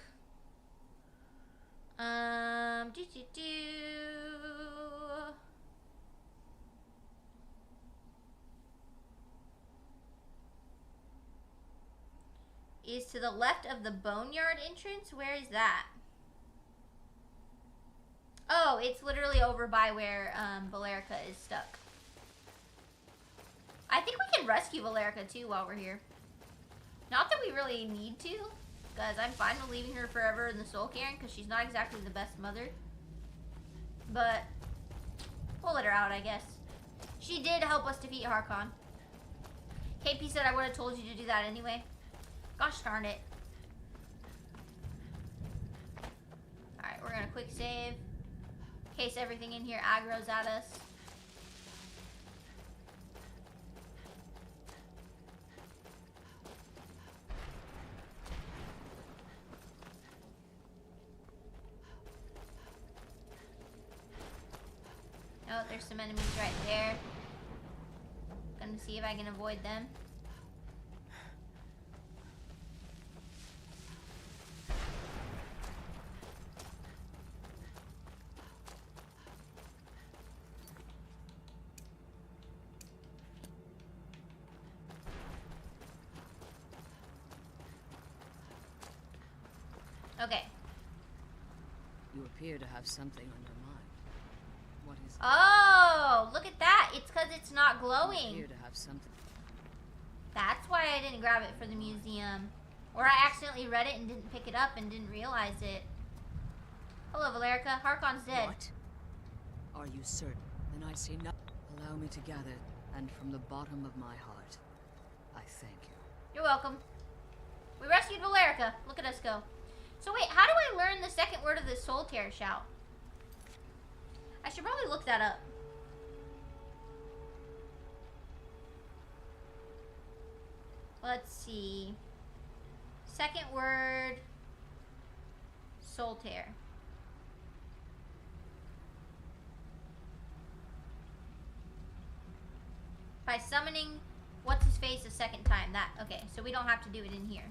is to the left of the Boneyard entrance. Where is that? Oh, it's literally over by where Valerica is stuck. I think we can rescue Valerica too while we're here. Not that we really need to, because I'm fine with leaving her forever in the Soul Cairn, because she's not exactly the best mother. But we'll let her out, I guess. She did help us defeat Harkon. KP said I would have told you to do that anyway. Gosh darn it. Alright, we're gonna quick save. In case everything in here aggro's at us. Oh, there's some enemies right there. Gonna see if I can avoid them. Okay. You appear to have something under mind. What is it? Oh, look at that. It's because it's not You glowing. appear to have something. That's why I didn't grab it for the museum. Or I accidentally read it and didn't pick it up and didn't realize it. Hello, Valerica. Harkon's dead. What? Are you certain? Then I see nothing. Allow me to gather, and from the bottom of my heart, I thank you. You're welcome. We rescued Valerica. Look at us go. So wait, how do I learn the second word of the Soul Tear shout? I should probably look that up. Let's see. Second word, Soul Tear. By summoning what's his face a second time. That okay, so we don't have to do it in here.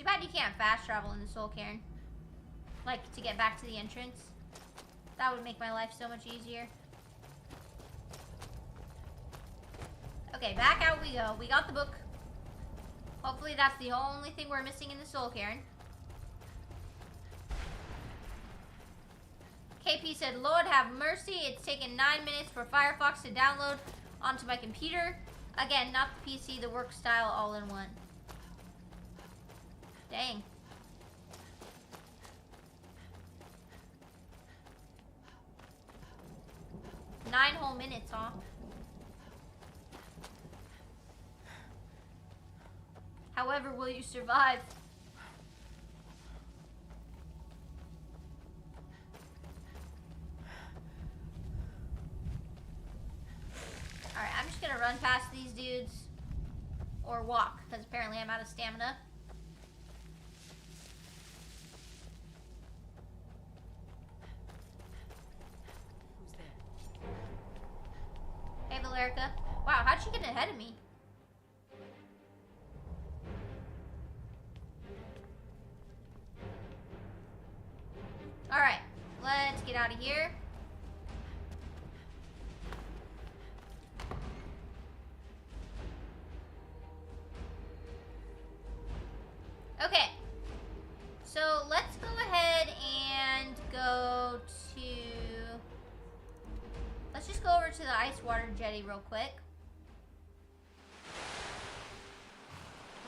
Too bad you can't fast travel in the Soul Cairn. Like, to get back to the entrance. That would make my life so much easier. Okay, back out we go. We got the book. Hopefully that's the only thing we're missing in the Soul Cairn. KP said, Lord have mercy, it's taken 9 minutes for Firefox to download onto my computer. Again, not the PC, the work style all in one. Dang. Nine whole minutes, huh? However, will you survive? Alright, I'm just gonna run past these dudes. Or walk, because apparently I'm out of stamina. Who's there? Hey, Valerica. Wow, how'd she get ahead of me? Alright, let's get out of here. Okay, so let's go ahead and go to... Let's just go over to the ice water jetty real quick.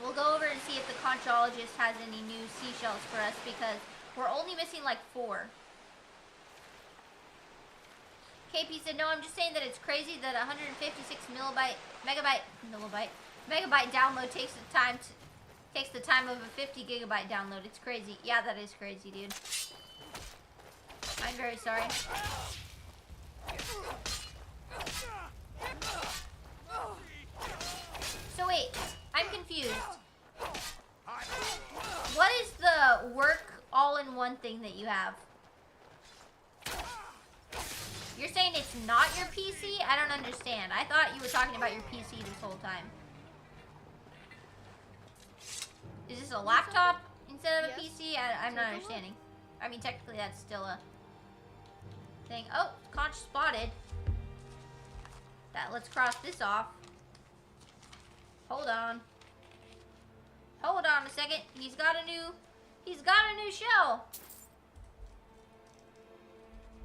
We'll go over and see if the conchologist has any new seashells for us because we're only missing like 4. KP said, no, I'm just saying that it's crazy that 156 megabyte download takes the time of a 50 gigabyte download. It's crazy. Yeah, that is crazy, dude. I'm very sorry. So wait, I'm confused. What is the work all-in-one thing that you have? You're saying it's not your PC? I don't understand. I thought you were talking about your PC this whole time. Is this a laptop instead of a PC? I'm not understanding. I mean, technically that's still a thing. Oh, Conch spotted. Let's cross this off. Hold on. Hold on a second. He's got a new shell.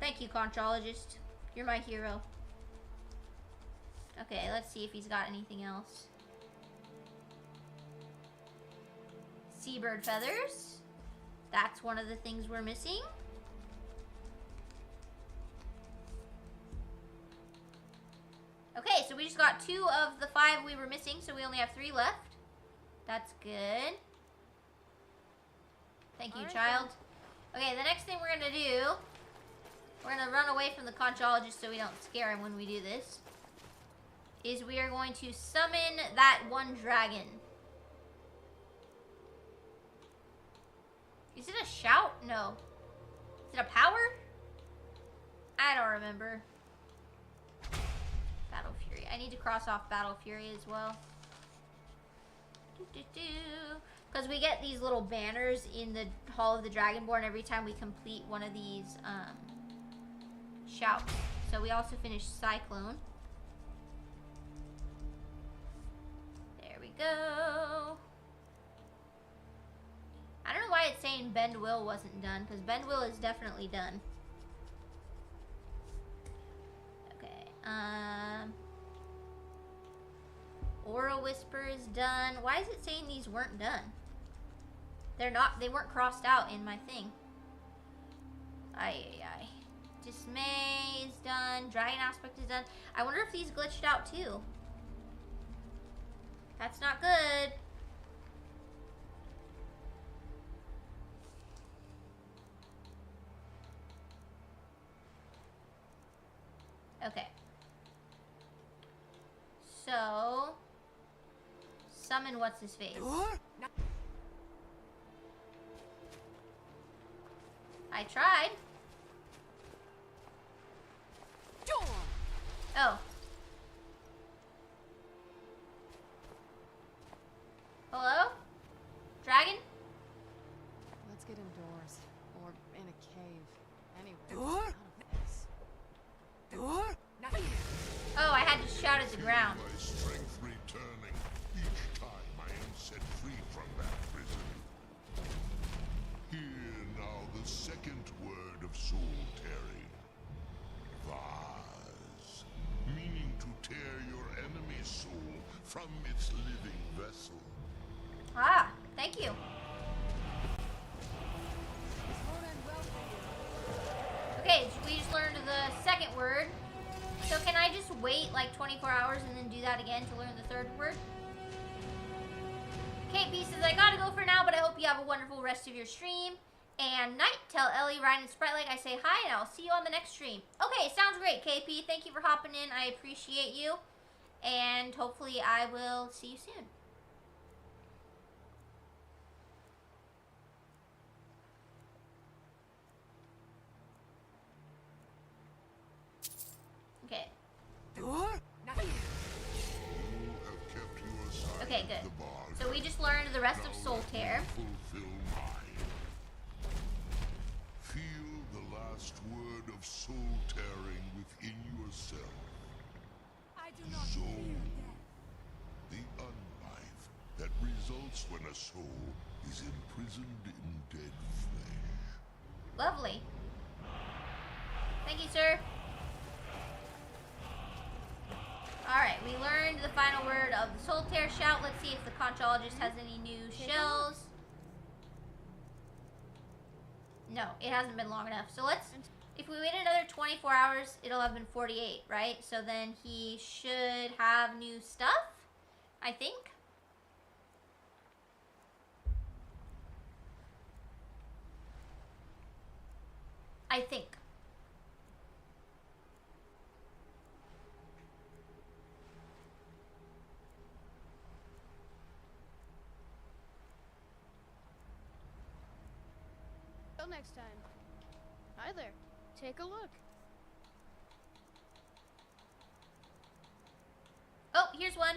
Thank you, conchologist. You're my hero. Okay, let's see if he's got anything else. Seabird feathers. That's one of the things we're missing. Okay, so we just got 2 of the 5 we were missing, so we only have 3 left. That's good. Thank you, child. Okay, the next thing we're gonna do, we're gonna run away from the conchologist so we don't scare him when we do this, is we are going to summon that one dragon. Is it a shout? No. Is it a power? I don't remember. Battle Fury. I need to cross off Battle Fury as well. Because we get these little banners in the Hall of the Dragonborn every time we complete one of these shouts. So we also finished Cyclone. There we go. I don't know why it's saying Bend Will wasn't done, because Bend Will is definitely done. Okay, Aura Whisper is done. Why is it saying these weren't done? They weren't crossed out in my thing. Aye. Dismay is done. Dragon Aspect is done. I wonder if these glitched out too. That's not good. Okay. So, summon what's his face. I tried. Oh. Hello? Dragon? out at the ground. My strength returning each time I am set free from that prison. Hear now the second word of soul tearing. Vase. Meaning to tear your enemy's soul from its living vessel. Ah, thank you. Okay, so we just learned the second word. So can I just wait like 24 hours and then do that again to learn the third word? Okay, pieces, I gotta go for now, but I hope you have a wonderful rest of your stream. And night, tell Ellie, Ryan, and Sprite I say hi, and I'll see you on the next stream. Okay, sounds great, KP. Thank you for hopping in. I appreciate you. And hopefully I will see you soon. Okay. Okay, good. So we just learned the rest of Soul Tear. Feel the last word of soul tearing within yourself. I do not Soul. fear death. The unlife that results when a soul is imprisoned in dead flesh. Lovely. Thank you, sir. Alright, we learned the final word of the Soul Tear shout. Let's see if the conchologist has any new shells. No, it hasn't been long enough. So let's, if we wait another 24 hours, it'll have been 48, right? So then he should have new stuff, I think. I think. Till next time. Hi there. Take a look. Oh, here's one.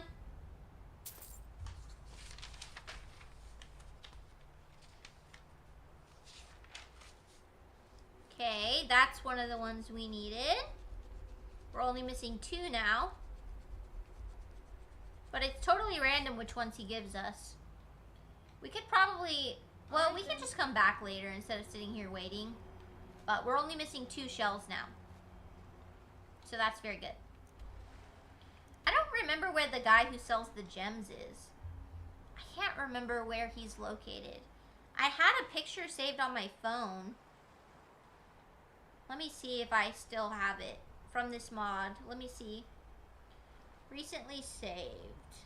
Okay, that's one of the ones we needed. We're only missing 2 now. But it's totally random which ones he gives us. We could probably... Well, we can just come back later instead of sitting here waiting. But we're only missing 2 shells now. So that's very good. I don't remember where the guy who sells the gems is. I can't remember where he's located. I had a picture saved on my phone. Let me see if I still have it from this mod. Let me see. Recently saved.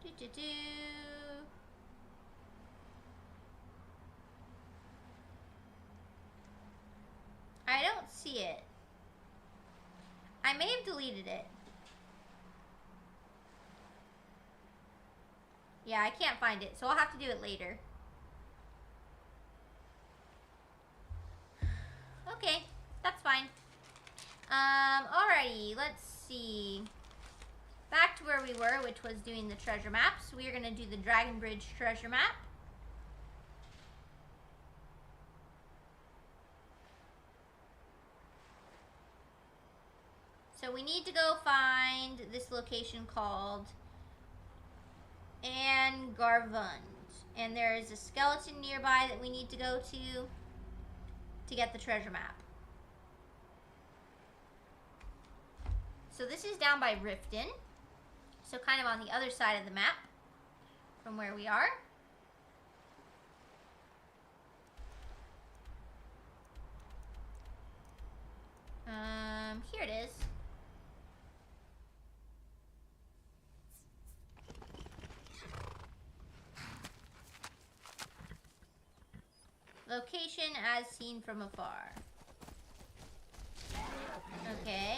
Do-do-do. I don't see it. I may have deleted it. Yeah, I can't find it, so I'll have to do it later. Okay, that's fine. Alrighty, let's see. Back to where we were, which was doing the treasure maps. We are going to do the Dragon Bridge treasure map. So we need to go find this location called Angarvund. And there is a skeleton nearby that we need to go to get the treasure map. So this is down by Riften. So kind of on the other side of the map from where we are. Here it is. Location as seen from afar. Okay.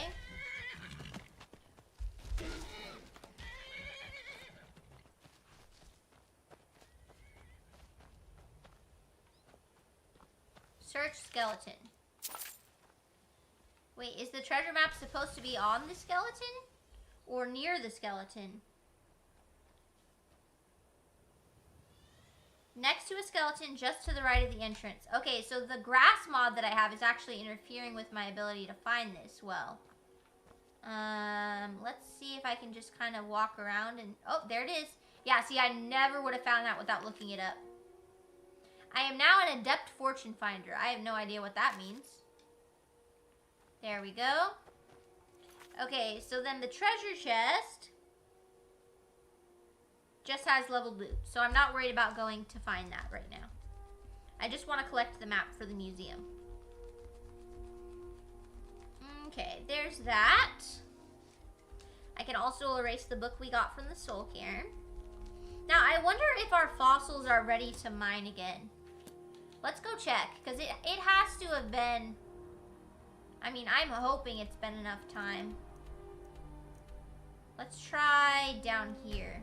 Search skeleton. Wait, is the treasure map supposed to be on the skeleton? Or near the skeleton? Next to a skeleton, just to the right of the entrance. Okay, so the grass mod that I have is actually interfering with my ability to find this well. Let's see if I can just kind of walk around and... Oh, there it is. Yeah, see, I never would have found that without looking it up. I am now an adept fortune finder. I have no idea what that means. There we go. Okay, so then the treasure chest just has leveled loot. So I'm not worried about going to find that right now. I just want to collect the map for the museum. Okay, there's that. I can also erase the book we got from the Soul Cairn. Now, I wonder if our fossils are ready to mine again. Let's go check, because it has to have been... I mean, I'm hoping it's been enough time. Let's try down here.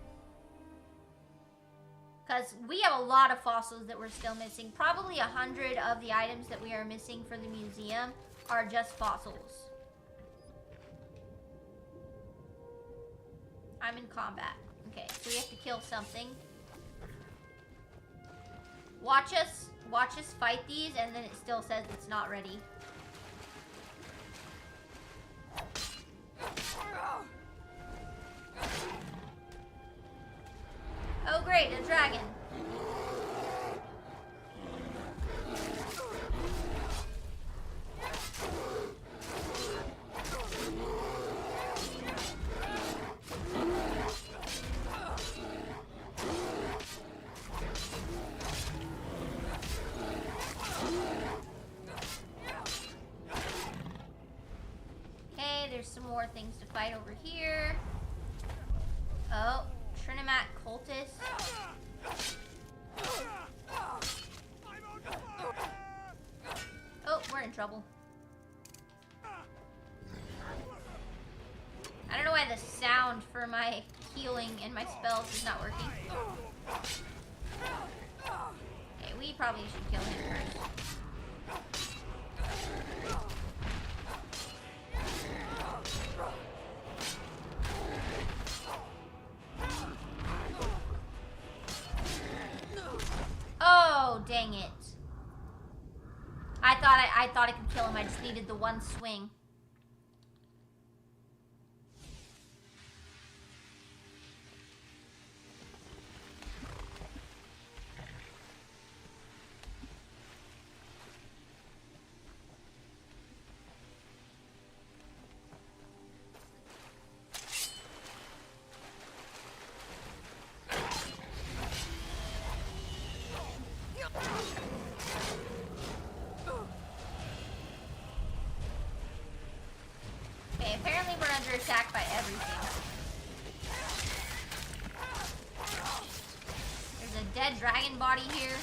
Because we have a lot of fossils that we're still missing. Probably 100 of the items that we are missing for the museum are just fossils. I'm in combat. Okay, so we have to kill something. Watch us fight these, and then it still says it's not ready. Oh great, a dragon. Okay, there's some more things to fight over here. Oh, Trinimat cultist. Oh, we're in trouble. I don't know why the sound for my healing and my spells is not working. Okay, we probably should kill him first. Oh, dang it. I thought I could kill him. I just needed the one swing. Okay, apparently we're under attack by everything. There's a dead dragon body here.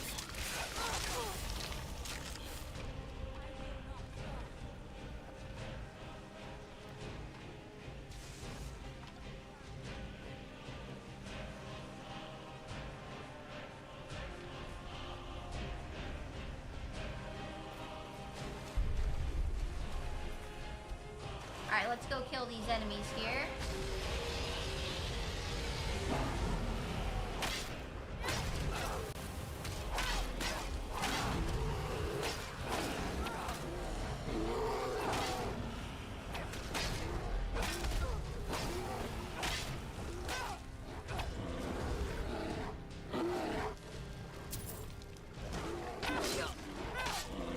Alright, let's go kill these enemies here.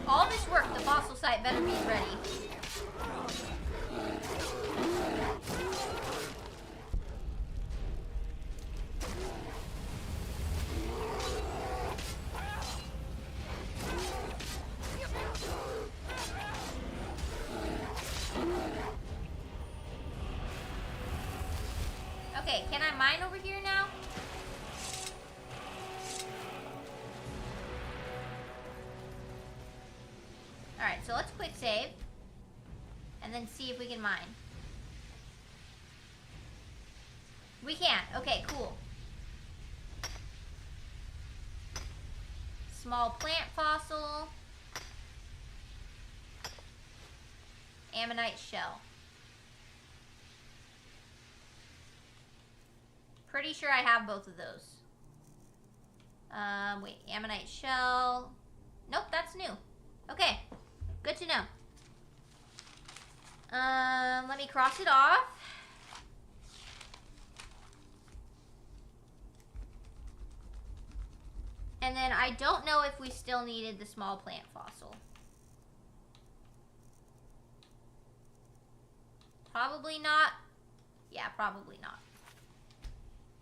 All this work, the fossil site better be ready. Okay, can I mine over here now? Alright, so let's quick save. And then see if we can mine. We can. Okay, cool. Small plant fossil. Ammonite shell. Pretty sure I have both of those. Wait, ammonite shell. Nope, that's new. Okay, good to know. Let me me cross it off. And then I don't know if we still needed the small plant fossil. Probably not. Yeah, probably not.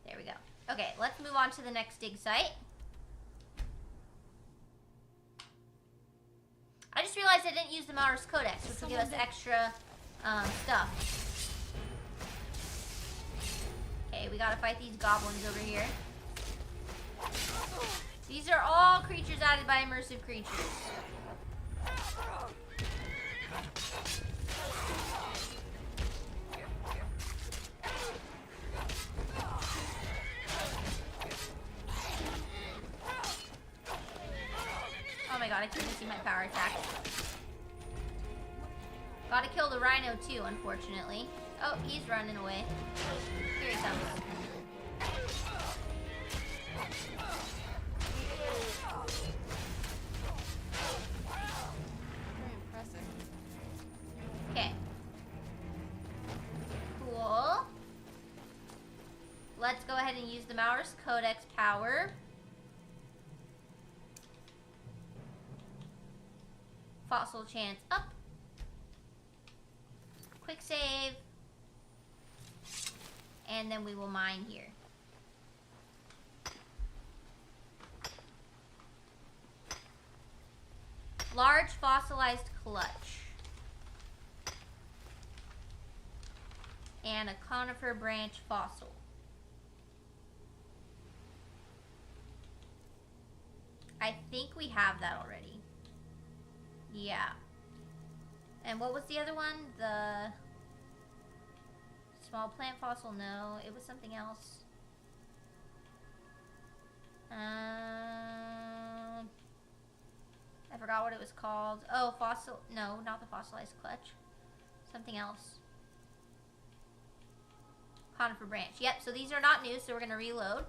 There we go. Okay, let's move on to the next dig site. I just realized I didn't use the Maurus Codex, which will give us extra stuff. Okay, we gotta fight these goblins over here. These are all creatures added by immersive creatures. Oh my god, I couldn't see my power attack. Gotta kill the rhino too, unfortunately. Oh, he's running away. Here he comes. Very impressive. Okay. Cool. Let's go ahead and use the Maurus Codex power. Fossil chance up. Quick save. And then we will mine here. Large fossilized clutch. And a conifer branch fossil. I think we have that already. Yeah. And what was the other one? The small plant fossil? No, it was something else. I forgot what it was called. Oh, fossil. No, not the fossilized clutch. Something else. Conifer branch. Yep, so these are not new, so we're going to reload.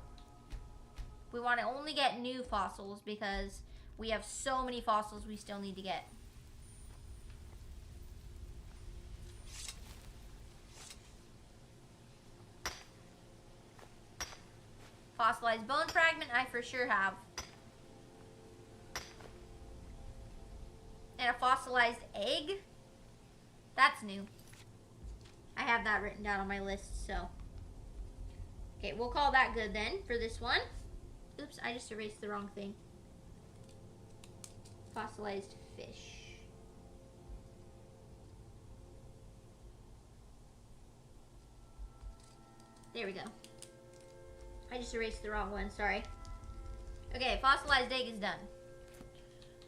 We want to only get new fossils because we have so many fossils we still need to get. Fossilized bone fragment, I for sure have. And a fossilized egg? That's new. I have that written down on my list, so. Okay, we'll call that good then for this one. Oops, I just erased the wrong thing. Fossilized fish. There we go. I just erased the wrong one, sorry. Okay, fossilized egg is done.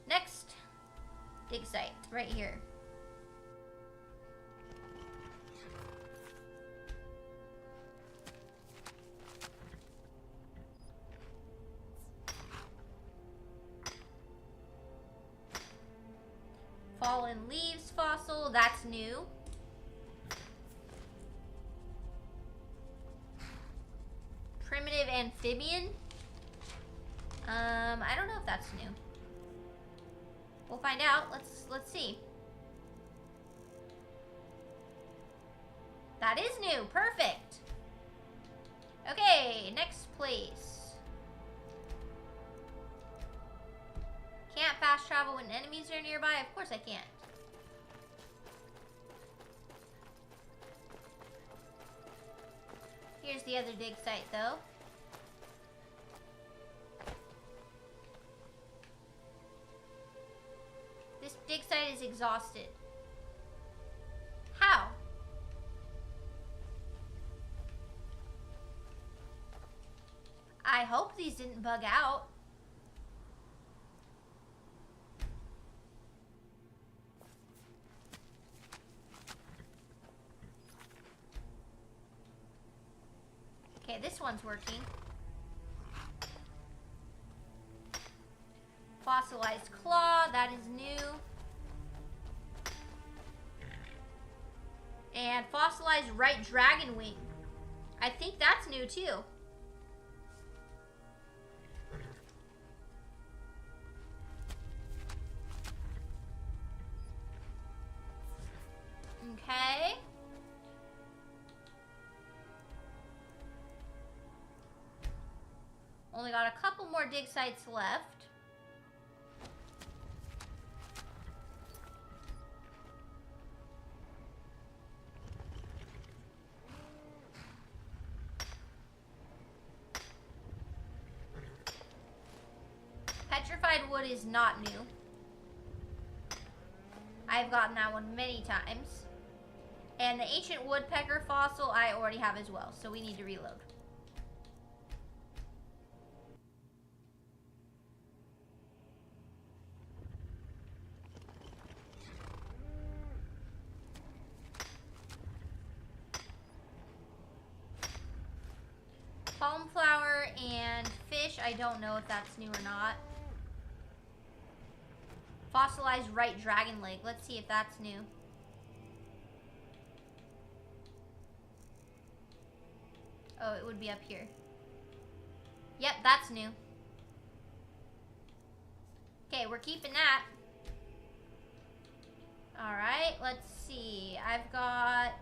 Next, dig site, right here. Fallen leaves fossil, that's new. Primitive amphibian. I don't know if that's new. We'll find out. Let's see. That is new. Perfect. Okay, next place. Can't fast travel when enemies are nearby? Of course I can't. Here's the other dig site, though. This dig site is exhausted. How? I hope these didn't bug out. Okay, this one's working. Fossilized claw, that is new. And fossilized right dragon wing. I think that's new too. Okay. more dig sites left. Petrified wood is not new. I've gotten that one many times. And the ancient woodpecker fossil I already have as well, so we need to reload. Palm flower and fish, I don't know if that's new or not. Fossilized right dragon leg, let's see if that's new. Oh, it would be up here. Yep, that's new. Okay, we're keeping that. Alright, let's see. I've got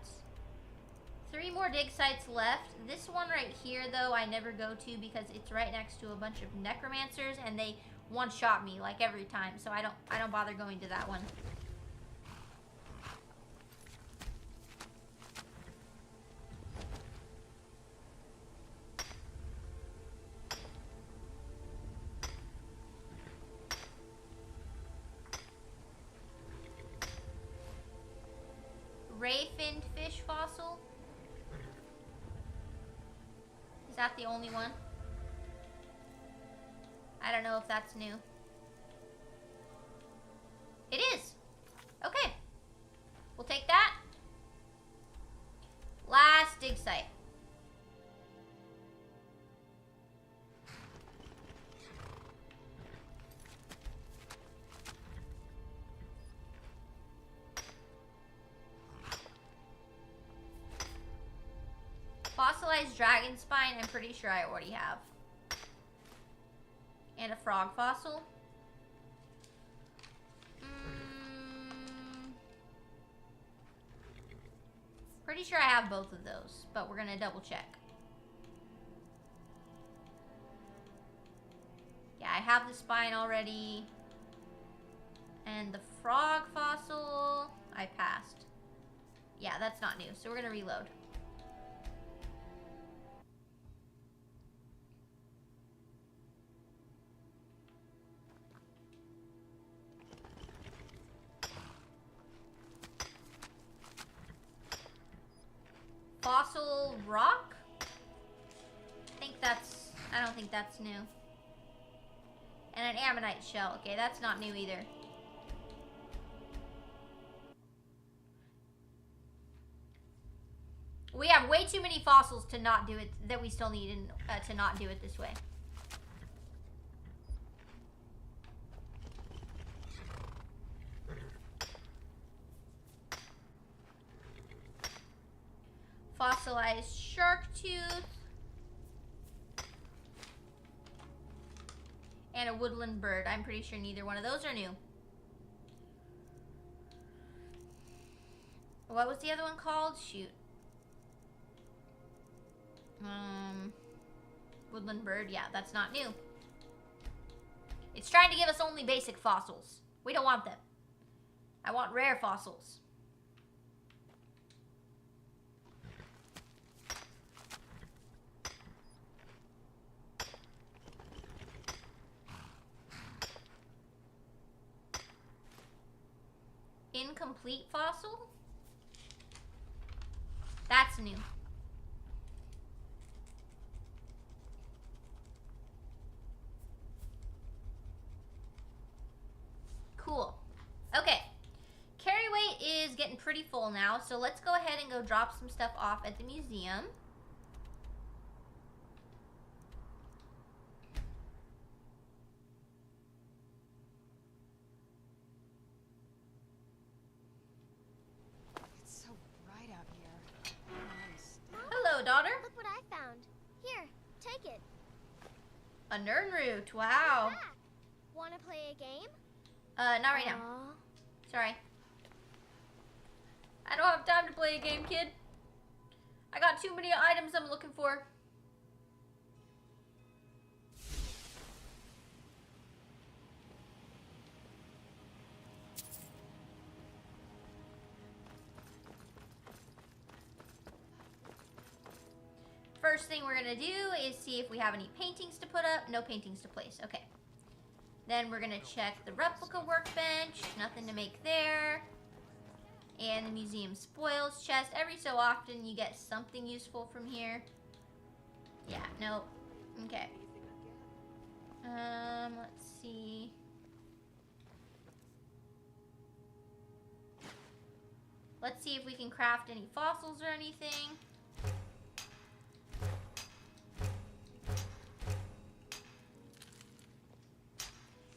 3 more dig sites left. This one right here, though, I never go to because it's right next to a bunch of necromancers, and they one-shot me like every time, so I don't bother going to that one. Ray-finned fish fossil. Is that the only one? I don't know if that's new. It is. Okay. We'll take that. Last dig site. Fossilized dragon spine, I'm pretty sure I already have. And a frog fossil. Pretty sure I have both of those, but we're gonna double check. Yeah, I have the spine already. And the frog fossil, I passed. Yeah, that's not new, so we're gonna reload. Fossil rock? I don't think that's new. And an ammonite shell. Okay, that's not new either. We have way too many fossils to not do it, that we still need to not do it this way. Fossilized shark tooth. And a woodland bird. I'm pretty sure neither one of those are new. What was the other one called? Shoot. Woodland bird. Yeah, that's not new. It's trying to give us only basic fossils. We don't want them. I want rare fossils. Incomplete fossil? That's new. Cool. Okay. Carry weight is getting pretty full now, so let's go ahead and go drop some stuff off at the museum. It's so bright out here. Nice. Hello, daughter. Look what I found. Here, take it. A Nernroot. Wow. Back. Wanna play a game? Not right now. Sorry. I don't have time to play a game, kid. I got too many items I'm looking for. first thing we're gonna do is see if we have any paintings to put up. No paintings to place. Okay. Then we're gonna check the replica workbench. Nothing to make there. And the museum spoils chest. Every so often you get something useful from here. Yeah, nope. Okay. Let's see. Let's see if we can craft any fossils or anything.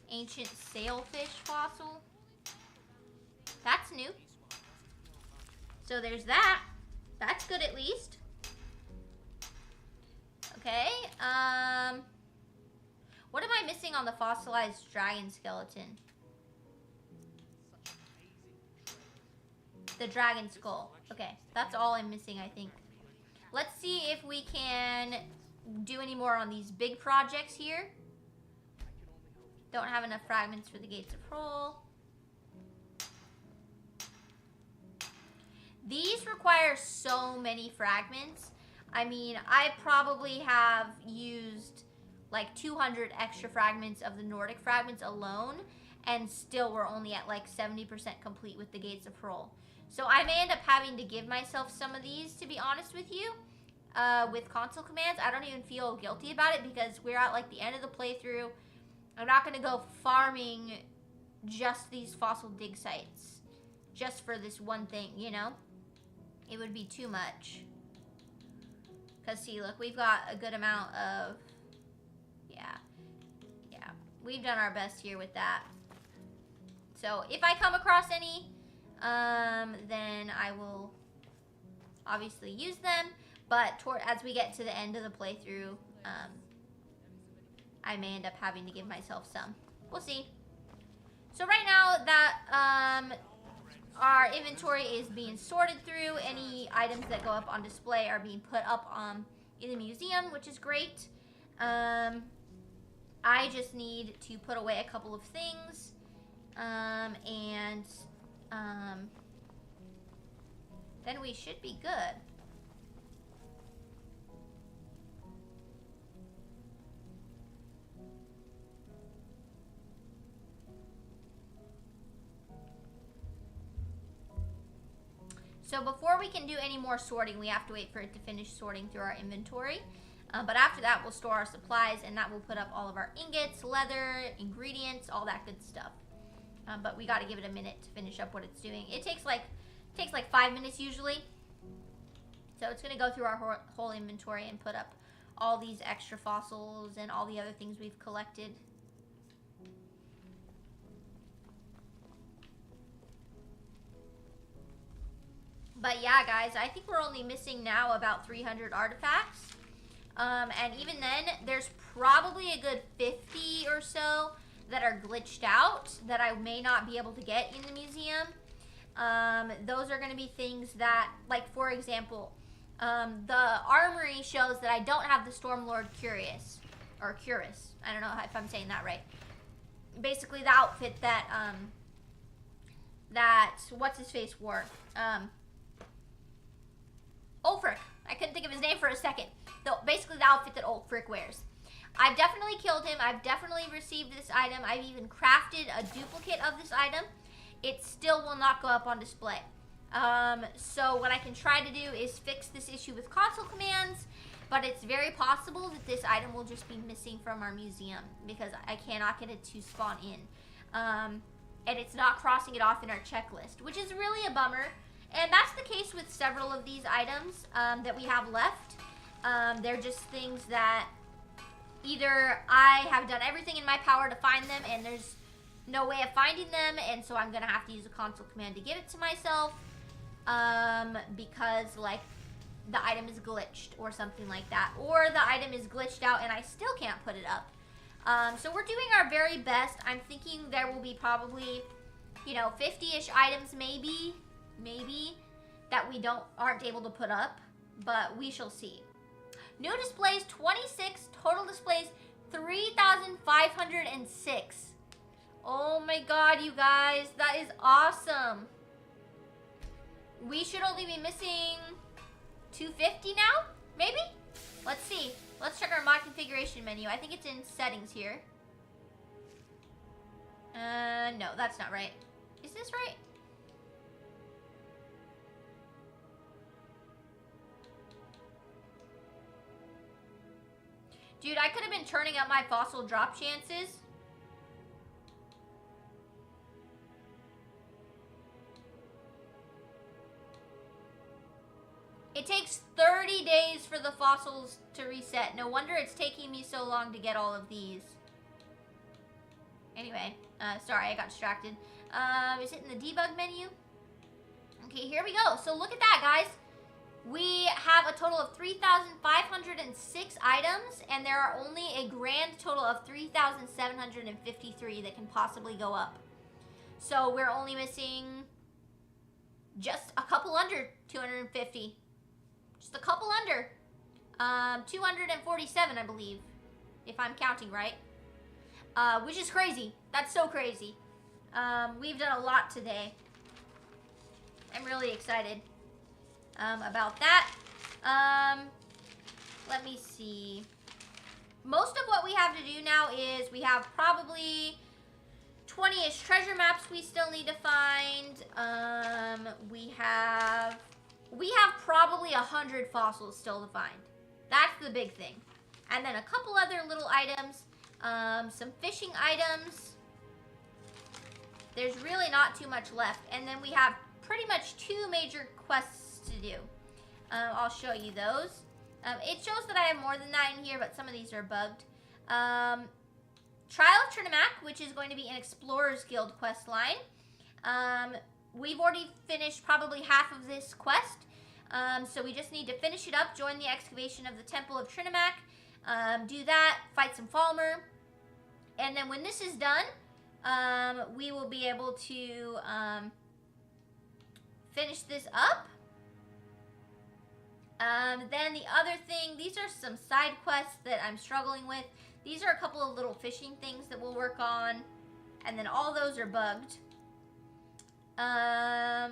Ancient sailfish fossil. That's new. So there's that. That's good at least. Okay. What am I missing on the fossilized dragon skeleton? The dragon skull. Okay, that's all I'm missing, I think. Let's see if we can do any more on these big projects here. Don't have enough fragments for the gates of Hrol. These require so many fragments. I mean, I probably have used like 200 extra fragments of the Nordic fragments alone, and still we're only at like 70% complete with the gates of Hrol. So I may end up having to give myself some of these, to be honest with you, with console commands. I don't even feel guilty about it because we're at like the end of the playthrough. I'm not going to go farming just these fossil dig sites just for this one thing, you know? It would be too much. Because see, look, we've got a good amount of... Yeah. We've done our best here with that. So if I come across any, then I will obviously use them. But as we get to the end of the playthrough, I may end up having to give myself some. We'll see. So right now that our inventory is being sorted through, any items that go up on display are being put up in the museum, which is great. I just need to put away a couple of things, and then we should be good. So before we can do any more sorting, we have to wait for it to finish sorting through our inventory. But after that, we'll store our supplies, and that will put up all of our ingots, leather, ingredients, all that good stuff. But we got to give it a minute to finish up what it's doing. It takes like 5 minutes usually. So it's going to go through our whole inventory and put up all these extra fossils and all the other things we've collected. But yeah, guys, I think we're only missing now about 300 artifacts. And even then, there's probably a good 50 or so that are glitched out that I may not be able to get in the museum. Those are going to be things that, like, for example, the armory shows that I don't have the Stormlord Cuirass. Or Cuirass. I don't know if I'm saying that right. Basically, the outfit that, what's-his-face wore. Ulfric. I couldn't think of his name for a second. Basically the outfit that Ulfric wears. I've definitely killed him. I've definitely received this item. I've even crafted a duplicate of this item. It still will not go up on display. So what I can try to do is fix this issue with console commands, but it's very possible that this item will just be missing from our museum because I cannot get it to spawn in. And it's not crossing it off in our checklist, which is really a bummer. And that's the case with several of these items that we have left. They're just things that either I have done everything in my power to find them and there's no way of finding them, and so I'm going to have to use a console command to give it to myself because, like, the item is glitched or something like that. Or the item is glitched out and I still can't put it up. So we're doing our very best. I'm thinking there will be probably, 50-ish items maybe that we aren't able to put up, but we shall see. New displays 26, total displays 3,506. Oh my god, you guys, that is awesome. We should only be missing 250 now, maybe? Let's see. Let's check our mod configuration menu. I think it's in settings here. No, that's not right. Is this right? Dude, I could have been turning up my fossil drop chances. It takes 30 days for the fossils to reset. No wonder it's taking me so long to get all of these. Anyway, sorry, I got distracted. Is it in the debug menu? Okay, here we go. So look at that, guys. We have a total of 3,506 items, and there are only a grand total of 3,753 that can possibly go up. So we're only missing just a couple under 250. Just a couple under. 247, I believe, if I'm counting right. Which is crazy. That's so crazy. We've done a lot today. I'm really excited about that. Let me see. Most of what we have to do now is we have probably 20-ish treasure maps we still need to find. We have probably 100 fossils still to find. That's the big thing. And then a couple other little items. Some fishing items. There's really not too much left. And then we have pretty much 2 major quests to do. I'll show you those. It shows that I have more than that in here, but some of these are bugged. Trial of Trinamac, which is going to be an Explorers Guild quest line. We've already finished probably half of this quest. So we just need to finish it up, join the excavation of the Temple of Trinamac, do that, fight some Falmer, and then when this is done, we will be able to finish this up. Then the other thing, these are some side quests that I'm struggling with. These are a couple of little fishing things that we'll work on, and then all those are bugged.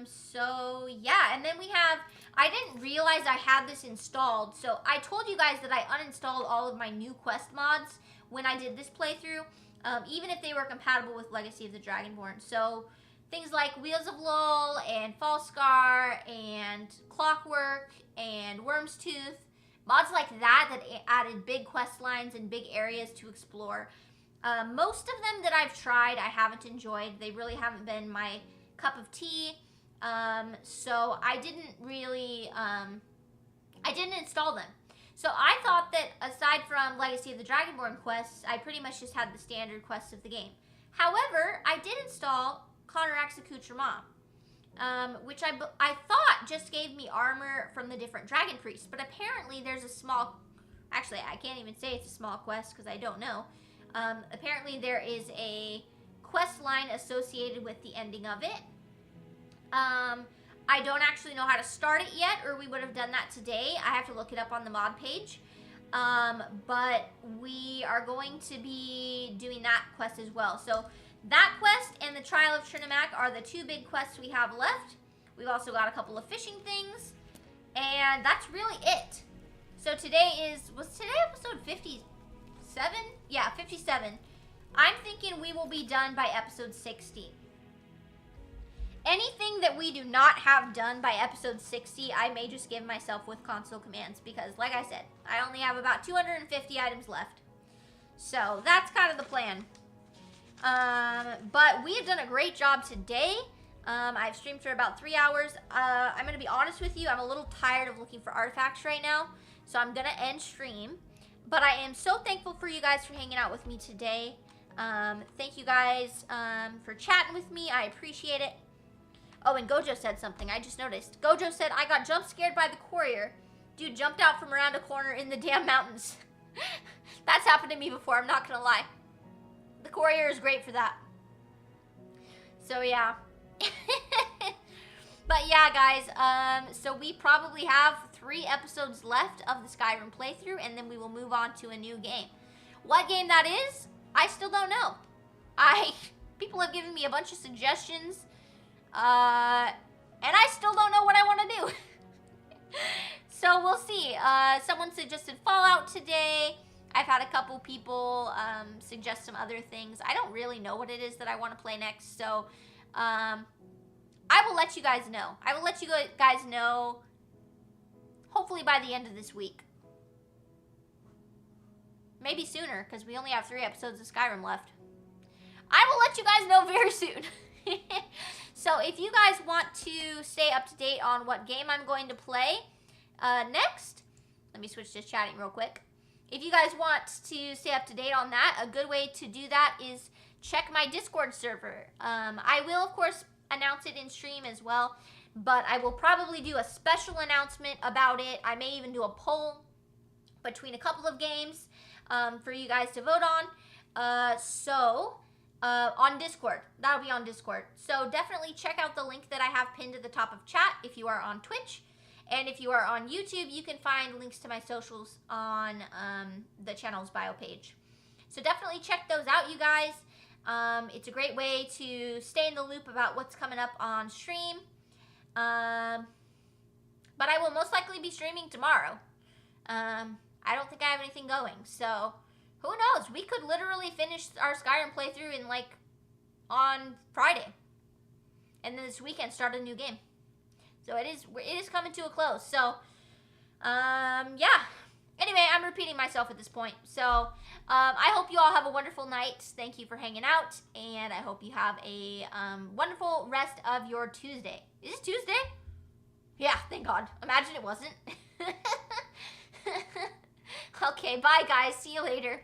So yeah, and then we have, I didn't realize I had this installed, so I told you guys that I uninstalled all of my new quest mods when I did this playthrough, even if they were compatible with Legacy of the Dragonborn. So things like Wheels of Lull and Falscar and Clockwork and Worm's Tooth, mods like that added big quest lines and big areas to explore. Most of them that I've tried I haven't enjoyed. They really haven't been my cup of tea. So I didn't really, I didn't install them. So I thought that aside from Legacy of the Dragonborn quests, I pretty much just had the standard quests of the game. However, I did install Connorac's Accoutrement, which I thought just gave me armor from the different dragon priests, but apparently there's a small, actually I can't even say it's a small quest because I don't know. Apparently there is a quest line associated with the ending of it. I don't actually know how to start it yet, or we would have done that today. I have to look it up on the mod page. But we are going to be doing that quest as well. So that quest and the Trial of Trinamac are the 2 big quests we have left. We've also got a couple of fishing things, and that's really it. So today was today episode 57? Yeah, 57. I'm thinking we will be done by episode 60. Anything that we do not have done by episode 60, I may just give myself with console commands because, like I said, I only have about 250 items left. So that's kind of the plan. But we have done a great job today. I've streamed for about 3 hours. I'm going to be honest with you, I'm a little tired of looking for artifacts right now. So I'm going to end stream. But I am so thankful for you guys for hanging out with me today. Thank you guys for chatting with me. I appreciate it. Oh, and Gojo said something. I just noticed. Gojo said, I got jump scared by the courier. Dude jumped out from around a corner in the damn mountains. That's happened to me before, I'm not going to lie. The courier is great for that. So, yeah. But, yeah, guys. So, we probably have 3 episodes left of the Skyrim playthrough, and then we will move on to a new game. What game that is, I still don't know. People have given me a bunch of suggestions. And I still don't know what I want to do. So we'll see. Someone suggested Fallout today. I've had a couple people suggest some other things. I don't really know what it is that I want to play next, so I will let you guys know. I will let you guys know hopefully by the end of this week. Maybe sooner, because we only have 3 episodes of Skyrim left. I will let you guys know very soon. So if you guys want to stay up to date on what game I'm going to play next, let me switch to chatting real quick. If you guys want to stay up to date on that, a good way to do that is check my Discord server. I will, of course, announce it in stream as well, but I will probably do a special announcement about it. I may even do a poll between a couple of games for you guys to vote on. On Discord. That'll be on Discord. So definitely check out the link that I have pinned at the top of chat if you are on Twitch. And if you are on YouTube, you can find links to my socials on the channel's bio page. So definitely check those out, you guys. It's a great way to stay in the loop about what's coming up on stream. But I will most likely be streaming tomorrow. I don't think I have anything going, so who knows? We could literally finish our Skyrim playthrough in on Friday, and then this weekend start a new game. So it is coming to a close. So yeah. Anyway, I'm repeating myself at this point. So I hope you all have a wonderful night. Thank you for hanging out, and I hope you have a wonderful rest of your Tuesday. Is it Tuesday? Yeah, thank God. Imagine it wasn't. Okay, bye guys. See you later.